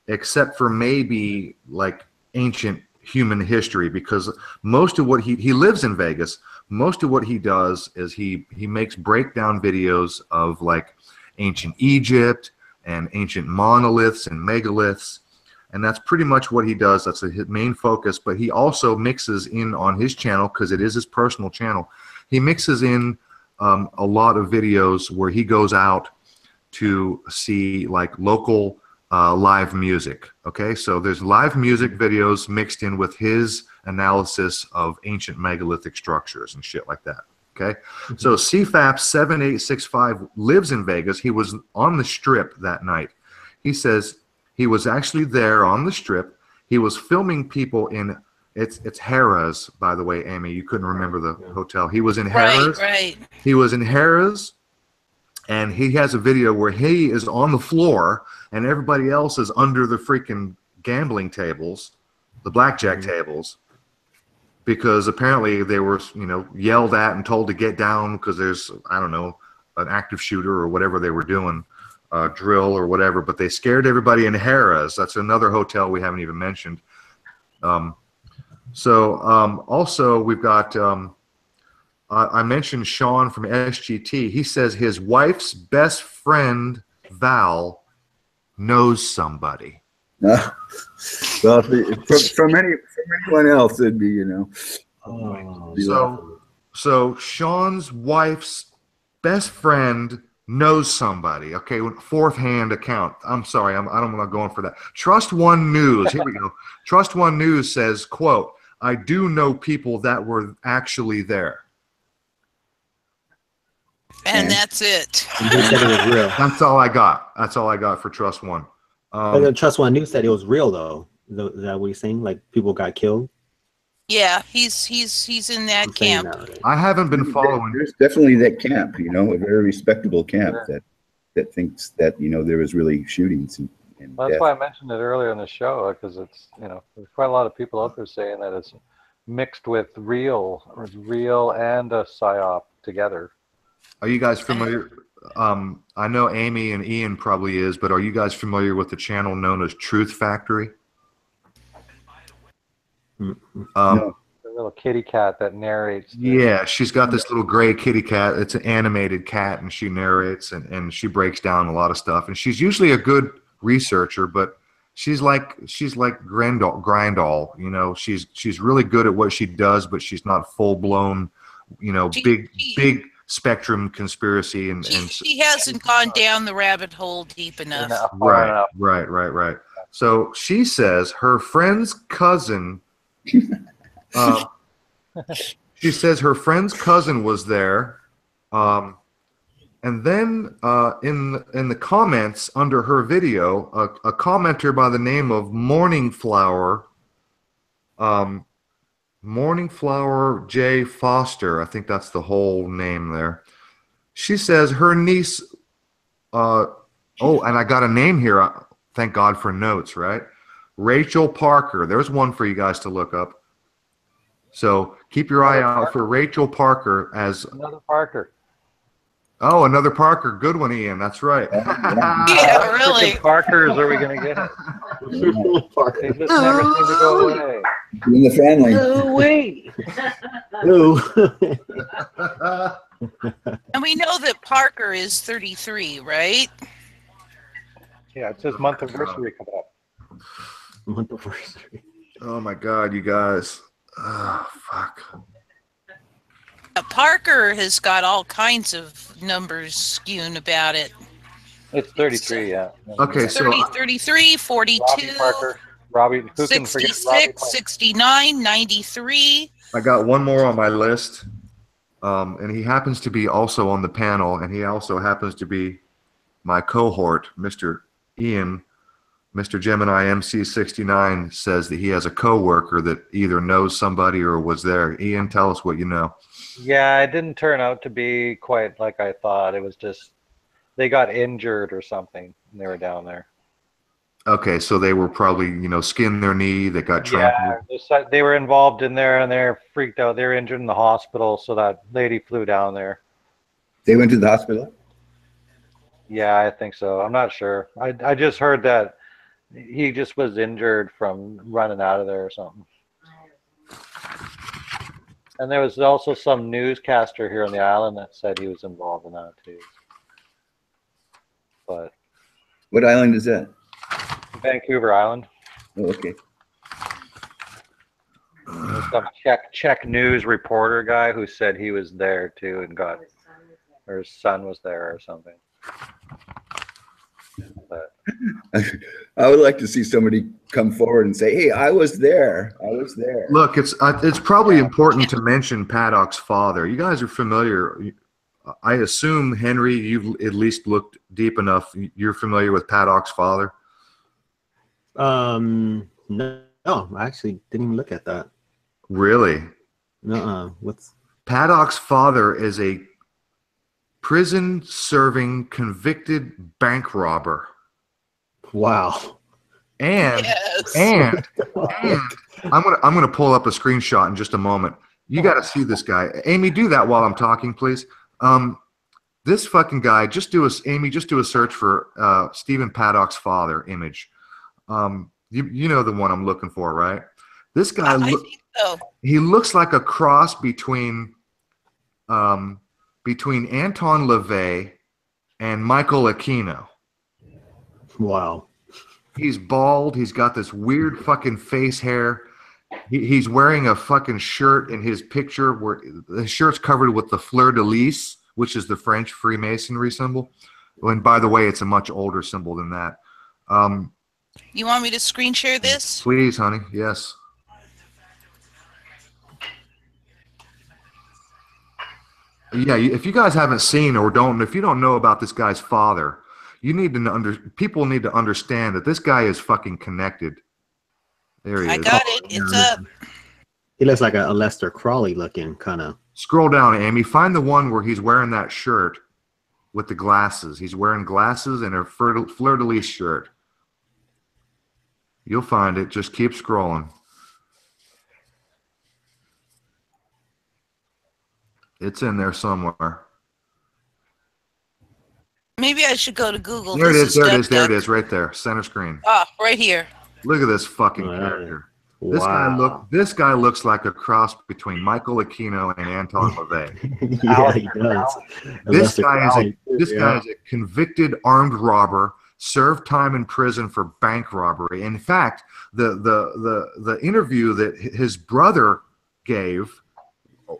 except for maybe like ancient human history, because most of what he lives in Vegas. Most of what he does is he makes breakdown videos of like ancient Egypt and ancient monoliths and megaliths, and that's pretty much what he does. That's his main focus. But he also mixes in on his channel, because it is his personal channel, he mixes in a lot of videos where he goes out to see like local live music. Okay, so there's live music videos mixed in with his analysis of ancient megalithic structures and shit like that. Okay, so CFAP 7865 lives in Vegas. He was on the Strip that night. He says he was actually there on the Strip. He was filming people in it's Harrah's, by the way, Amy. You couldn't remember the hotel. He was in Harrah's. Right. He was in Harrah's, and he has a video where he is on the floor and everybody else is under the freaking gambling tables, the blackjack tables, because apparently they were, yelled at and told to get down because there's, I don't know, an active shooter or whatever they were doing, drill or whatever. But they scared everybody in Harrah's. That's another hotel we haven't even mentioned. Also we've got, I mentioned Sean from SGT. He says his wife's best friend, Val, knows somebody. Well, from anyone else, it'd be, So Sean's wife's best friend knows somebody. Okay, fourth hand account. I'm sorry, I'm not going for that. Trust One News. Here we go. Trust One News says, quote, "I do know people that were actually there." And that's it. And they said it was real. That's all I got. That's all I got for Trust One. But Trust One News said it was real, though. Is that what he's saying? Like people got killed? Yeah, he's in that camp. I haven't been following. There's definitely that camp, a very respectable camp that thinks that there was really shootings and well, that's why I mentioned it earlier in the show, because it's there's quite a lot of people out there saying that it's mixed with real and a psyop together. Are you guys familiar? I know Amy and Ian probably is, but are you guys familiar with the channel known as Truth Factory? The little kitty cat that narrates. Yeah, she's got this little gray kitty cat. It's an animated cat, and she narrates and she breaks down a lot of stuff. And she's usually a good researcher, but she's like Grindall. She's really good at what she does, but she's not full blown, big spectrum conspiracy and She hasn't gone down the rabbit hole deep enough. Right. So she says her friend's cousin. She says her friend's cousin was there, and then in the comments under her video, a commenter by the name of Morning Flower J. Foster, I think that's the whole name there. She says her niece, and I got a name here. Thank God for notes, right? Rachel Parker. There's one for you guys to look up. So keep your eye out for Rachel Parker as another Parker. Oh, another Parker. Good one, Ian. That's right. Yeah, really. Parkers are we going to get? They just never seem to go away. In the family. Oh, wait. And we know that Parker is 33, right? Yeah, it's his month anniversary coming up. Month anniversary. Oh my God, you guys. Oh, fuck. Parker has got all kinds of numbers skewing about it. It's 33, yeah. Okay, 30, 33, 42, Robbie, who can forget 66, 69, 93. I got one more on my list, and he happens to be also on the panel, and he also happens to be my cohort, Mr. Ian. Mr. Gemini MC69 says that he has a coworker that either knows somebody or was there. Ian, tell us what you know. Yeah, it didn't turn out to be quite like I thought. It was just they got injured or something, and they were down there. Okay, so they were probably, skinned their knee. They got trampled. Yeah, they were involved in there, and they're freaked out. They were injured in the hospital, so that lady flew down there. They went to the hospital? Yeah, I think so. I'm not sure. I just heard that he just was injured from running out of there or something. And there was also some newscaster here on the island that said he was involved in that too. But what island is that? Vancouver Island. Oh, okay. There's some Czech news reporter guy who said he was there too and or his son was there or something. But I would like to see somebody come forward and say, "Hey, I was there. I was there." Look, it's probably important to mention Paddock's father. You guys are familiar. I assume, Henry, you've at least looked deep enough. You're familiar with Paddock's father? No, I actually didn't even look at that. Really? What's Paddock's father is a prison-serving convicted bank robber. Wow. And Yes. and I'm gonna pull up a screenshot in just a moment. You got to see this guy. Amy, do that while I'm talking, please. This fucking guy. Just do a search for Stephen Paddock's father image. You know the one I'm looking for, right? This guy. I think so. He looks like a cross between Anton LaVey and Michael Aquino. wow. He's bald. He's got this weird fucking face hair. He's wearing a fucking shirt in his picture where the shirt's covered with the fleur de lis, which is the French Freemasonry symbol. And by the way, it's a much older symbol than that. You want me to screen share this? Please, honey. Yes. Yeah, if you guys haven't seen or if you don't know about this guy's father, you need to people need to understand that this guy is fucking connected. There he is. I got it. It's up. He looks like a Lester Crawley looking kind of. Scroll down, Amy. Find the one where he's wearing that shirt with the glasses. He's wearing glasses and a fleur de lis shirt. You'll find it. Just keep scrolling. It's in there somewhere. Maybe I should go to Google. There it is. There it is. There it Duck. is. Right there. Center screen. Ah, right here. Look at this fucking character. This guy looks like a cross between Michael Aquino and Anton LaVey. Yeah, he does. This guy is a convicted armed robber, served time in prison for bank robbery. In fact, the interview that his brother gave,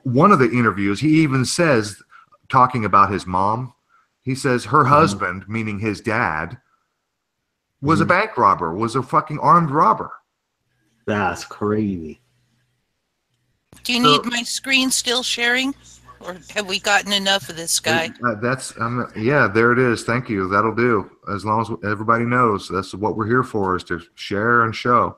one of the interviews, he even says talking about his mom. He says her husband, meaning his dad, was a bank robber, was a fucking armed robber. That's crazy. Do you need my screen still sharing? Or have we gotten enough of this guy? Yeah, there it is. Thank you. That'll do. As long as everybody knows, that's what we're here for, is to share and show.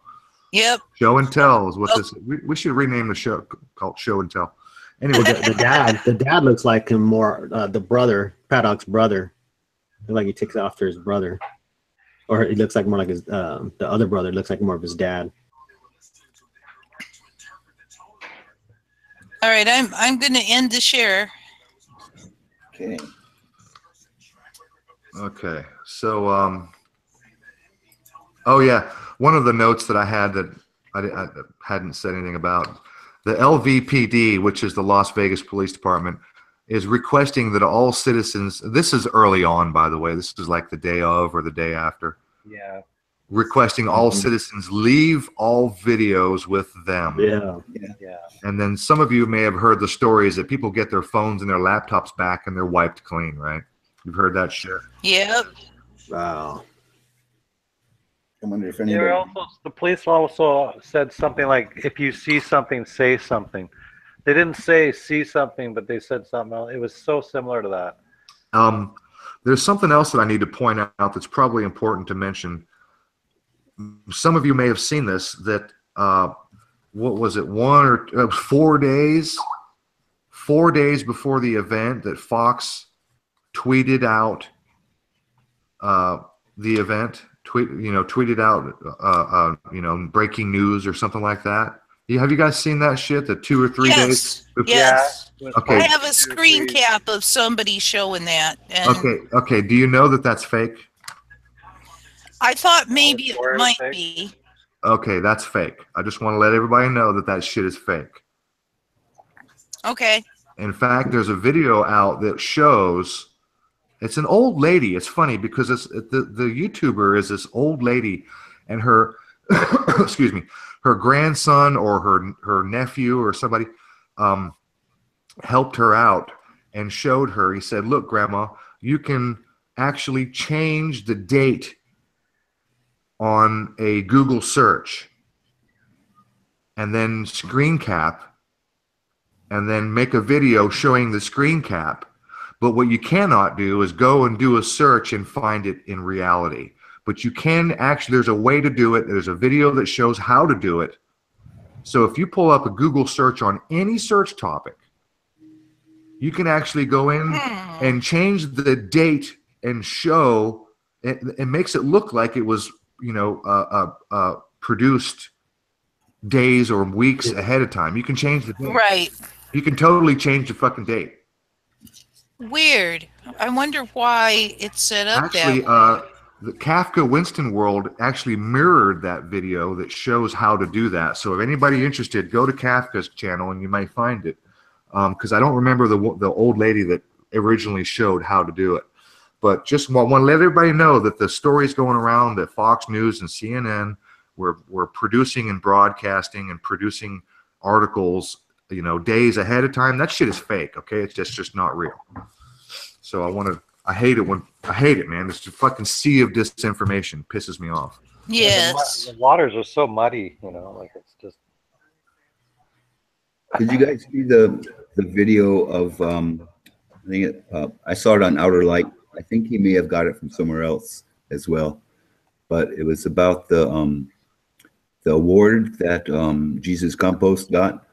Yep. Show and tell is what this. We should rename the show called Show and Tell. Anyway, the dad looks like him more. The brother, Paddock's brother, looks like he takes it after his brother, or he looks like more like his. The other brother looks like more of his dad. All right, I'm going to end the share. Okay. Okay. So, oh yeah, one of the notes that I had that I hadn't said anything about, the LVPD, which is the Las Vegas Police Department, is requesting that all citizens. This is early on, by the way. This is like the day of or the day after. Yeah. Requesting all citizens leave all videos with them. Yeah. And then some of you may have heard the stories that people get their phones and their laptops back and they're wiped clean, right? You've heard that shit. Yep. Wow. I wonder if The police also said something like, if you see something, say something. They didn't say see something, but they said something else. It was so similar to that. There's something else that I need to point out that's probably important to mention. Some of you may have seen this, that what was it, 4 days? 4 days before the event, that Fox tweeted out the event, tweeted out breaking news or something like that. Have you guys seen that shit? The 2 or 3 days before? Yes. Okay. I have a screen cap of somebody showing that. And Okay. Do you know that that's fake? I thought maybe it might be. Okay, that's fake. I just want to let everybody know that that shit is fake. Okay. In fact, there's a video out that shows, it's an old lady. It's funny because the YouTuber is this old lady, and her excuse me, her grandson or her nephew or somebody helped her out and showed her. He said, "Look, Grandma, you can actually change the date on a Google search and then screen cap and then make a video showing the screen cap. But what you cannot do is go and do a search and find it in reality. But you can actually, there's a way to do it. There's a video that shows how to do it. So if you pull up a Google search on any search topic, you can actually go in and change the date and show, it makes it look like it was produced days or weeks ahead of time. You can change the date. Right. You can totally change the fucking date. Weird. I wonder why it's set up Actually, that way. the Kafka Winston World actually mirrored that video that shows how to do that. So if anybody interested, go to Kafka's channel and you might find it. Because I don't remember the old lady that originally showed how to do it. But just want to let everybody know that the stories going around that Fox News and CNN were producing and broadcasting and producing articles, days ahead of time. That shit is fake. Okay, it's just not real. So I hate it, man. This fucking sea of disinformation pisses me off. Yes. The waters are so muddy, like it's just. Did you guys see the video of? I saw it on Outer Light. I think he may have got it from somewhere else as well, but it was about the award that Jesus Compost got.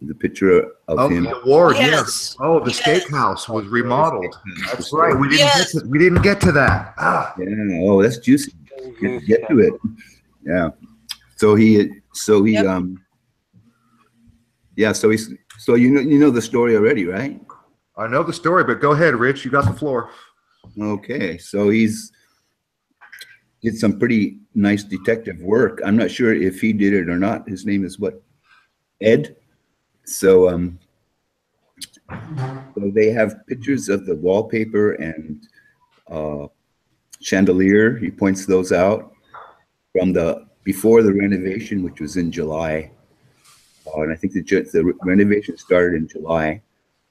The picture of him. The award, yes. Oh, the steakhouse was remodeled. That's right. We didn't get to that. Yeah. Oh, that's juicy. Get to it. Yeah. So you know the story already, right? I know the story, but go ahead, Rich. You got the floor. Okay, so he's did some pretty nice detective work. I'm not sure if he did it or not. His name is what? Ed. So they have pictures of the wallpaper and chandelier. He points those out from before the renovation, which was in July. And I think the renovation started in July.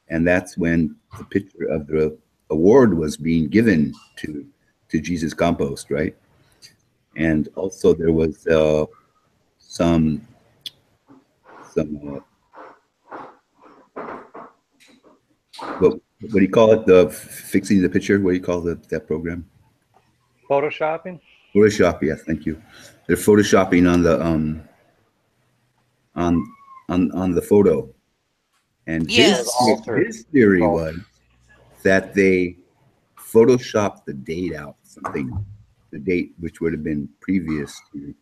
and that's when the picture of the award was being given to Jesus Compost, right? And also there was some what do you call it? The fixing the picture. What do you call that program? Photoshopping. Photoshop. Yes, thank you. They're photoshopping on the on the photo, and Yes. his theory was that they photoshopped the date out, the date which would have been previous to,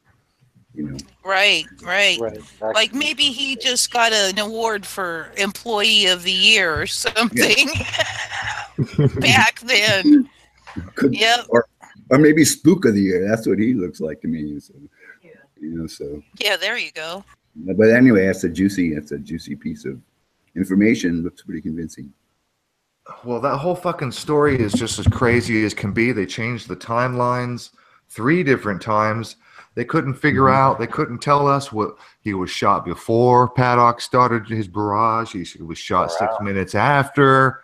you know. Right. Like Exactly. maybe he just got an award for Employee of the Year or something back then. Yep. Or maybe Spook of the Year. That's what he looks like to me. So, you know, so. Yeah, there you go. But anyway, that's a juicy piece of information. Looks pretty convincing. Well, that whole fucking story is just as crazy as can be. They changed the timelines 3 different times. They couldn't figure out, they couldn't tell us what he was shot before Paddock started his barrage. He was shot 6 minutes after.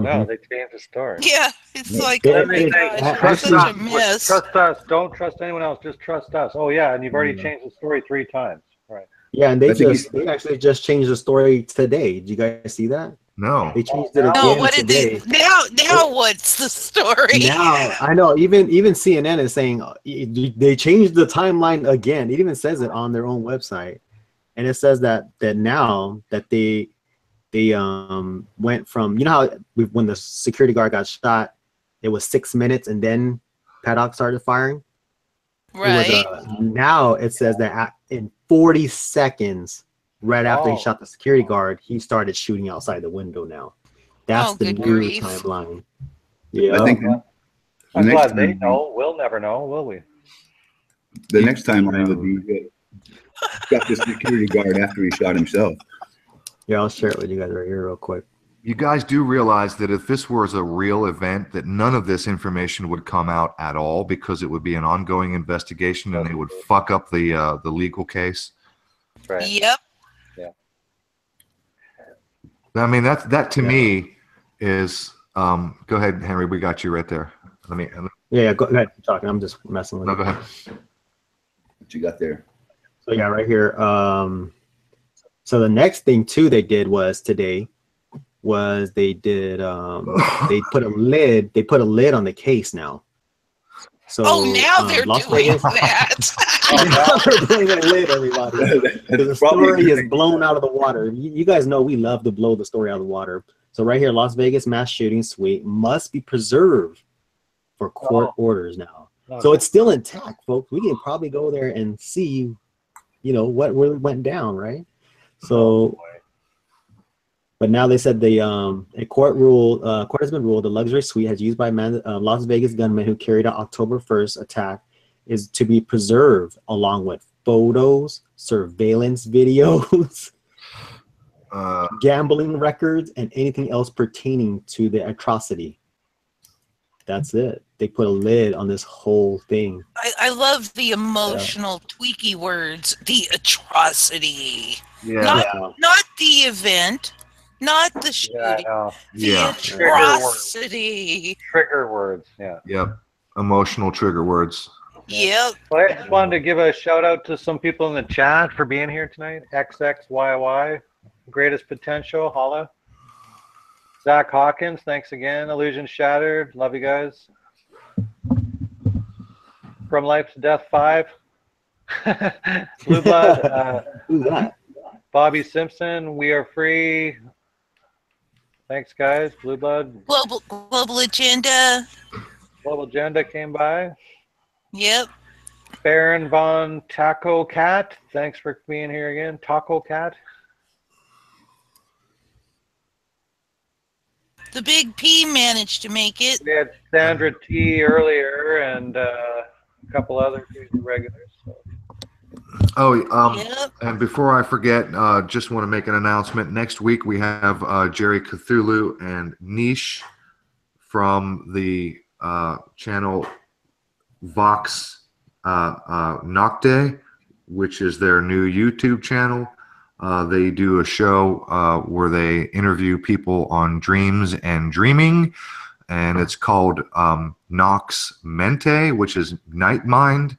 No, they changed the story. Yeah, it's like, They- oh my they- gosh, Trust it's such a us. mess. Trust us. Don't trust anyone else. Just trust us. Oh yeah, and you've already changed the story 3 times. Right. Yeah, and I think they actually just changed the story today. Did you guys see that? No. They changed it No, again what did today. now what's the story? Now I know even CNN is saying they changed the timeline again. It even says it on their own website, and it says that now that they went from, you know how when the security guard got shot, it was 6 minutes and then Paddock started firing. Right. It was, now it says that in 40 seconds, right after he shot the security guard, he started shooting outside the window. Now that's the good new grief. timeline. Yeah, I think I'm next glad they time- know. We'll never know, will we? the next timeline would be got the security guard after he shot himself. Yeah, I'll share it with you guys right here real quick. You guys do realize that if this was a real event, that none of this information would come out at all, because it would be an ongoing investigation and they would fuck up the legal case. Right. Yep. I mean, that to me is go ahead, Henry, we got you right there. Yeah, go ahead, keep talking. I'm just messing with No, you. go ahead. What you got there? So yeah, right here. So the next thing too they did was today was they did they put a lid on the case now. So now they're Las doing Vegas, that. they're putting a lid, everybody. The story is blown out of the water. You guys know we love to blow the story out of the water. So right here, Las Vegas mass shooting suite must be preserved for court orders now. So it's still intact, folks. We can probably go there and see, you know, what really went down, right? So, but now they said a court has been ruled the luxury suite has used by Las Vegas gunmen who carried out October 1st attack is to be preserved along with photos, surveillance videos, gambling records, and anything else pertaining to the atrocity. That's it. They put a lid on this whole thing. I love the emotional tweaky words. The atrocity. Yeah. Not the event. Not the shooting. The atrocity. Trigger words. Yeah. Yep. Emotional trigger words. Yep. Well, I just wanted to give a shout out to some people in the chat for being here tonight. XXYY, greatest potential, holla. Zach Hawkins, thanks again. Illusion Shattered, love you guys. From Life to Death 5. Blue Blood. Who's that? Bobby Simpson, We Are Free. Thanks, guys. Blue Blood. Global Agenda. Global Agenda came by. Yep. Baron Von Taco Cat, thanks for being here again. Taco Cat. The Big P managed to make it. We had Sandra T earlier and a couple other regulars. So. Oh, and before I forget, just want to make an announcement. Next week we have Jerry Cthulhu and Niche from the channel Vox Nocte, which is their new YouTube channel. They do a show where they interview people on dreams and dreaming, and it's called Nox Mente, which is Night Mind.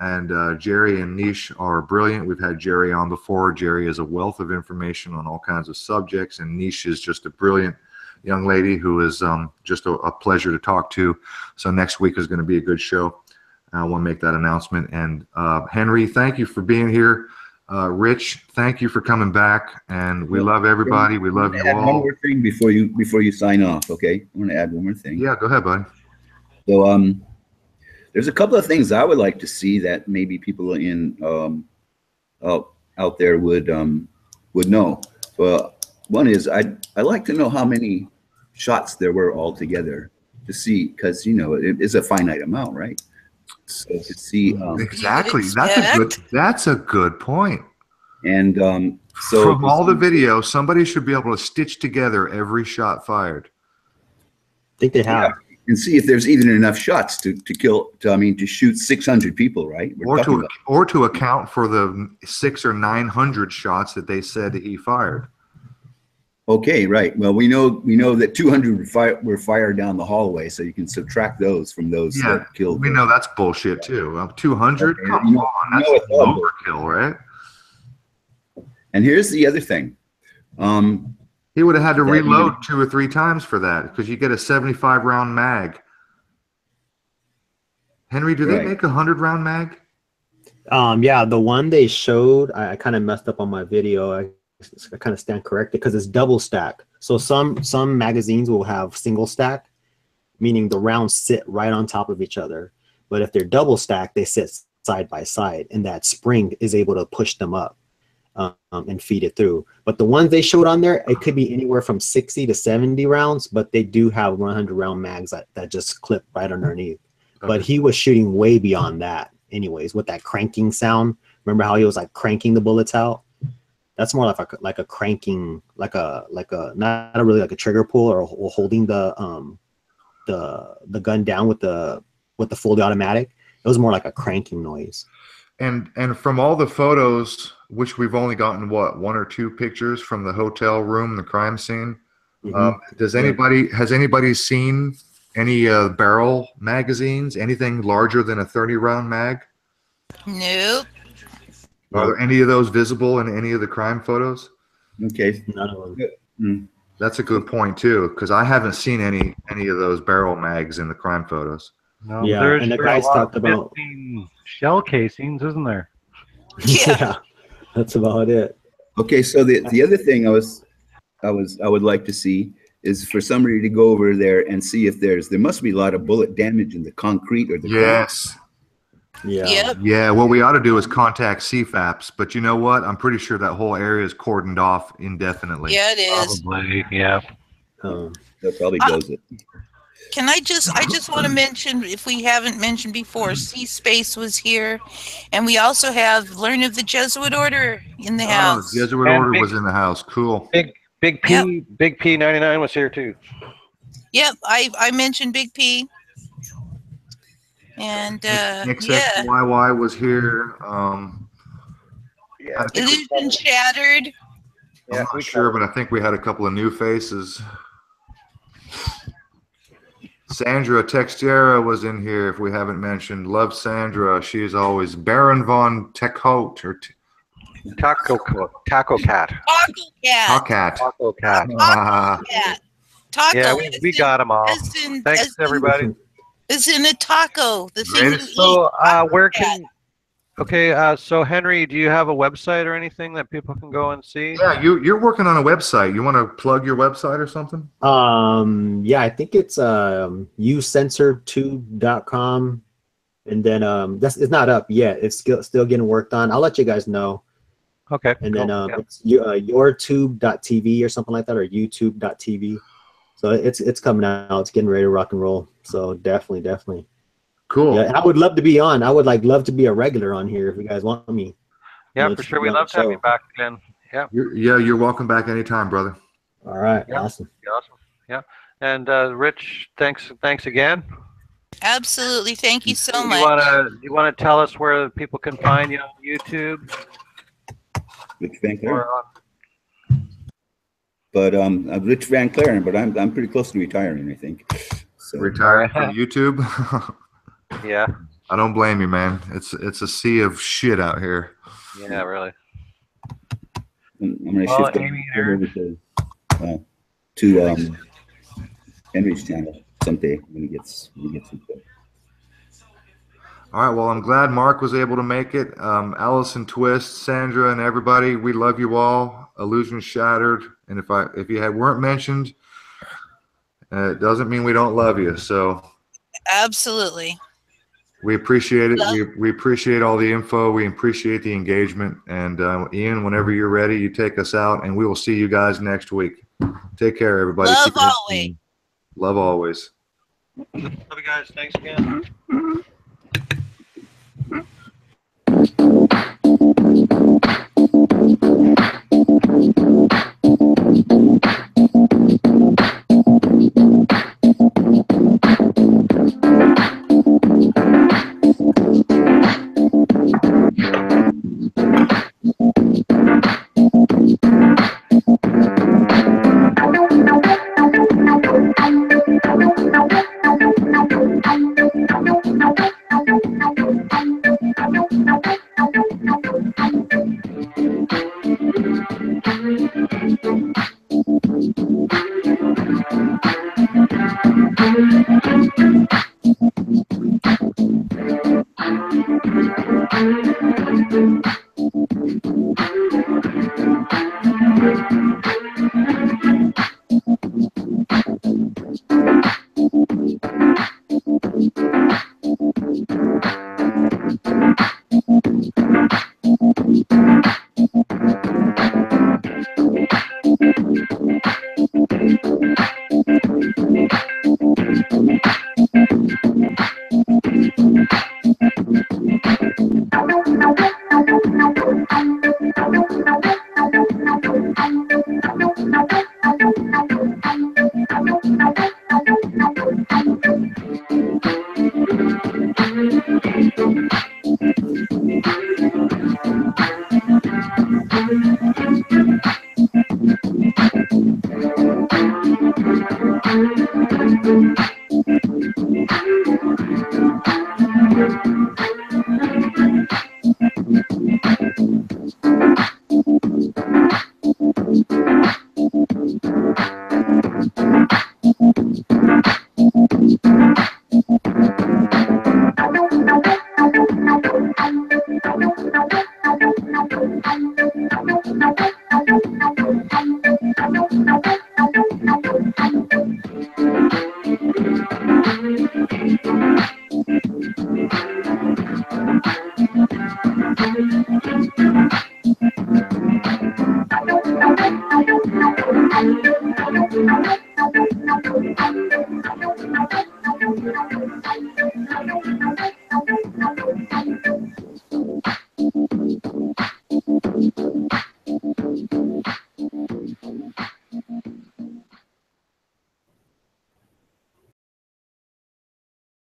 And Jerry and Nish are brilliant. We've had Jerry on before. Jerry is a wealth of information on all kinds of subjects, and Nish is just a brilliant young lady who is just a pleasure to talk to. So next week is going to be a good show. I want to make that announcement. And Henry, thank you for being here. Rich, thank you for coming back. And we love everybody. We love you all. One more thing before you sign off, okay? I want to add one more thing. Yeah, go ahead, buddy. So there's a couple of things I would like to see that maybe people in out there would know. Well, one is I'd like to know how many shots there were altogether to see, because it is a finite amount, right? So to see exactly, that's a good point. And so from all the video, somebody should be able to stitch together every shot fired. I think they have. Yeah, and see if there's even enough shots to shoot 600 people, right? Or to account for the 600 or 900 shots that they said that he fired. Okay, right. Well, we know that 200 were fired down the hallway, so you can subtract those from those that killed. We know that's bullshit too. 200, okay, come on, that's overkill, right? And here's the other thing. He would have had to reload 2 or 3 times for that, because you get a 75-round mag. Henry, do they make a 100-round mag? Yeah, the one they showed, I kind of messed up on my video. I kind of stand corrected because it's double stack. So some magazines will have single stack, meaning the rounds sit right on top of each other. But if they're double stack, they sit side by side, and that spring is able to push them up and feed it through. But the ones they showed on there, it could be anywhere from 60 to 70 rounds, but they do have 100-round mags that just clip right underneath. Okay. But he was shooting way beyond that anyways, with that cranking sound. Remember how he was like cranking the bullets out? That's more like a cranking, like a not really like a trigger pull or holding the gun down with the fully automatic. It was more like a cranking noise. And from all the photos, which we've only gotten 1 or 2 pictures from the hotel room, the crime scene. Mm-hmm. Has anybody seen any barrel magazines? Anything larger than a 30-round mag? Nope. Are there any of those visible in any of the crime photos? Okay. None of them. That's a good point too, because I haven't seen any of those barrel mags in the crime photos. No, yeah, and the guys talked about shell casings, isn't there? Yeah, that's about it. Okay, so the other thing I would like to see is for somebody to go over there and see if there must be a lot of bullet damage in the concrete or the yes. Yeah. Yep. Yeah, what we ought to do is contact CFAPs, but you know what? I'm pretty sure that whole area is cordoned off indefinitely. Yeah, it is. Probably, yeah. That probably does it. Can I just want to mention, if we haven't mentioned before, C-Space was here, and we also have Learn of the Jesuit Order in the house. The Jesuit Order was in the house. Cool. Big P, yep. Big P 99 was here too. Yep, I mentioned Big P. And XXYY was here. Illusion Shattered. I'm not sure, but I think we had a couple of new faces. Sandra Textiera was in here, if we haven't mentioned. Love Sandra. She is always Baron von Techhout or Taco Cat. Taco Cat. Taco. Yeah, we got them all. Thanks, everybody. Is in a taco. The thing you so, eat. where can? Okay, so Henry, do you have a website or anything that people can go and see? Yeah, you're working on a website. You want to plug your website or something? Yeah, I think it's ucensored2.com, and then it's not up yet. It's still getting worked on. I'll let you guys know. Okay. And then it's yourtube.tv or something like that, or youtube.tv. So it's coming out. It's getting ready to rock and roll. So definitely. Cool. Yeah, I would love to be on. I would love to be a regular on here if you guys want me. Yeah, for sure. We'd love to have you back again. Yeah. You're welcome back anytime, brother. All right. Yeah. Awesome. Yeah. And Rich, thanks again. Absolutely. Thank you so much. You want to tell us where people can find you on YouTube? Rich Vanclaren. Or on, But Rich Vanclaren, but I'm pretty close to retiring, I think. So Retiring from YouTube. yeah. I don't blame you, man. It's a sea of shit out here. Yeah, really. I'm gonna Well, shift Amy and over to Henry's channel someday when he gets into it. All right. Well, I'm glad Mark was able to make it. Allison Twist, Sandra, and everybody, we love you all. Illusion Shattered. And if you weren't mentioned, it doesn't mean we don't love you. So Absolutely. we appreciate it. We appreciate all the info. We appreciate the engagement. And Ian, whenever you're ready, you take us out, and we will see you guys next week. Take care, everybody. Love Keep it always. Love always. Love you guys. Thanks again.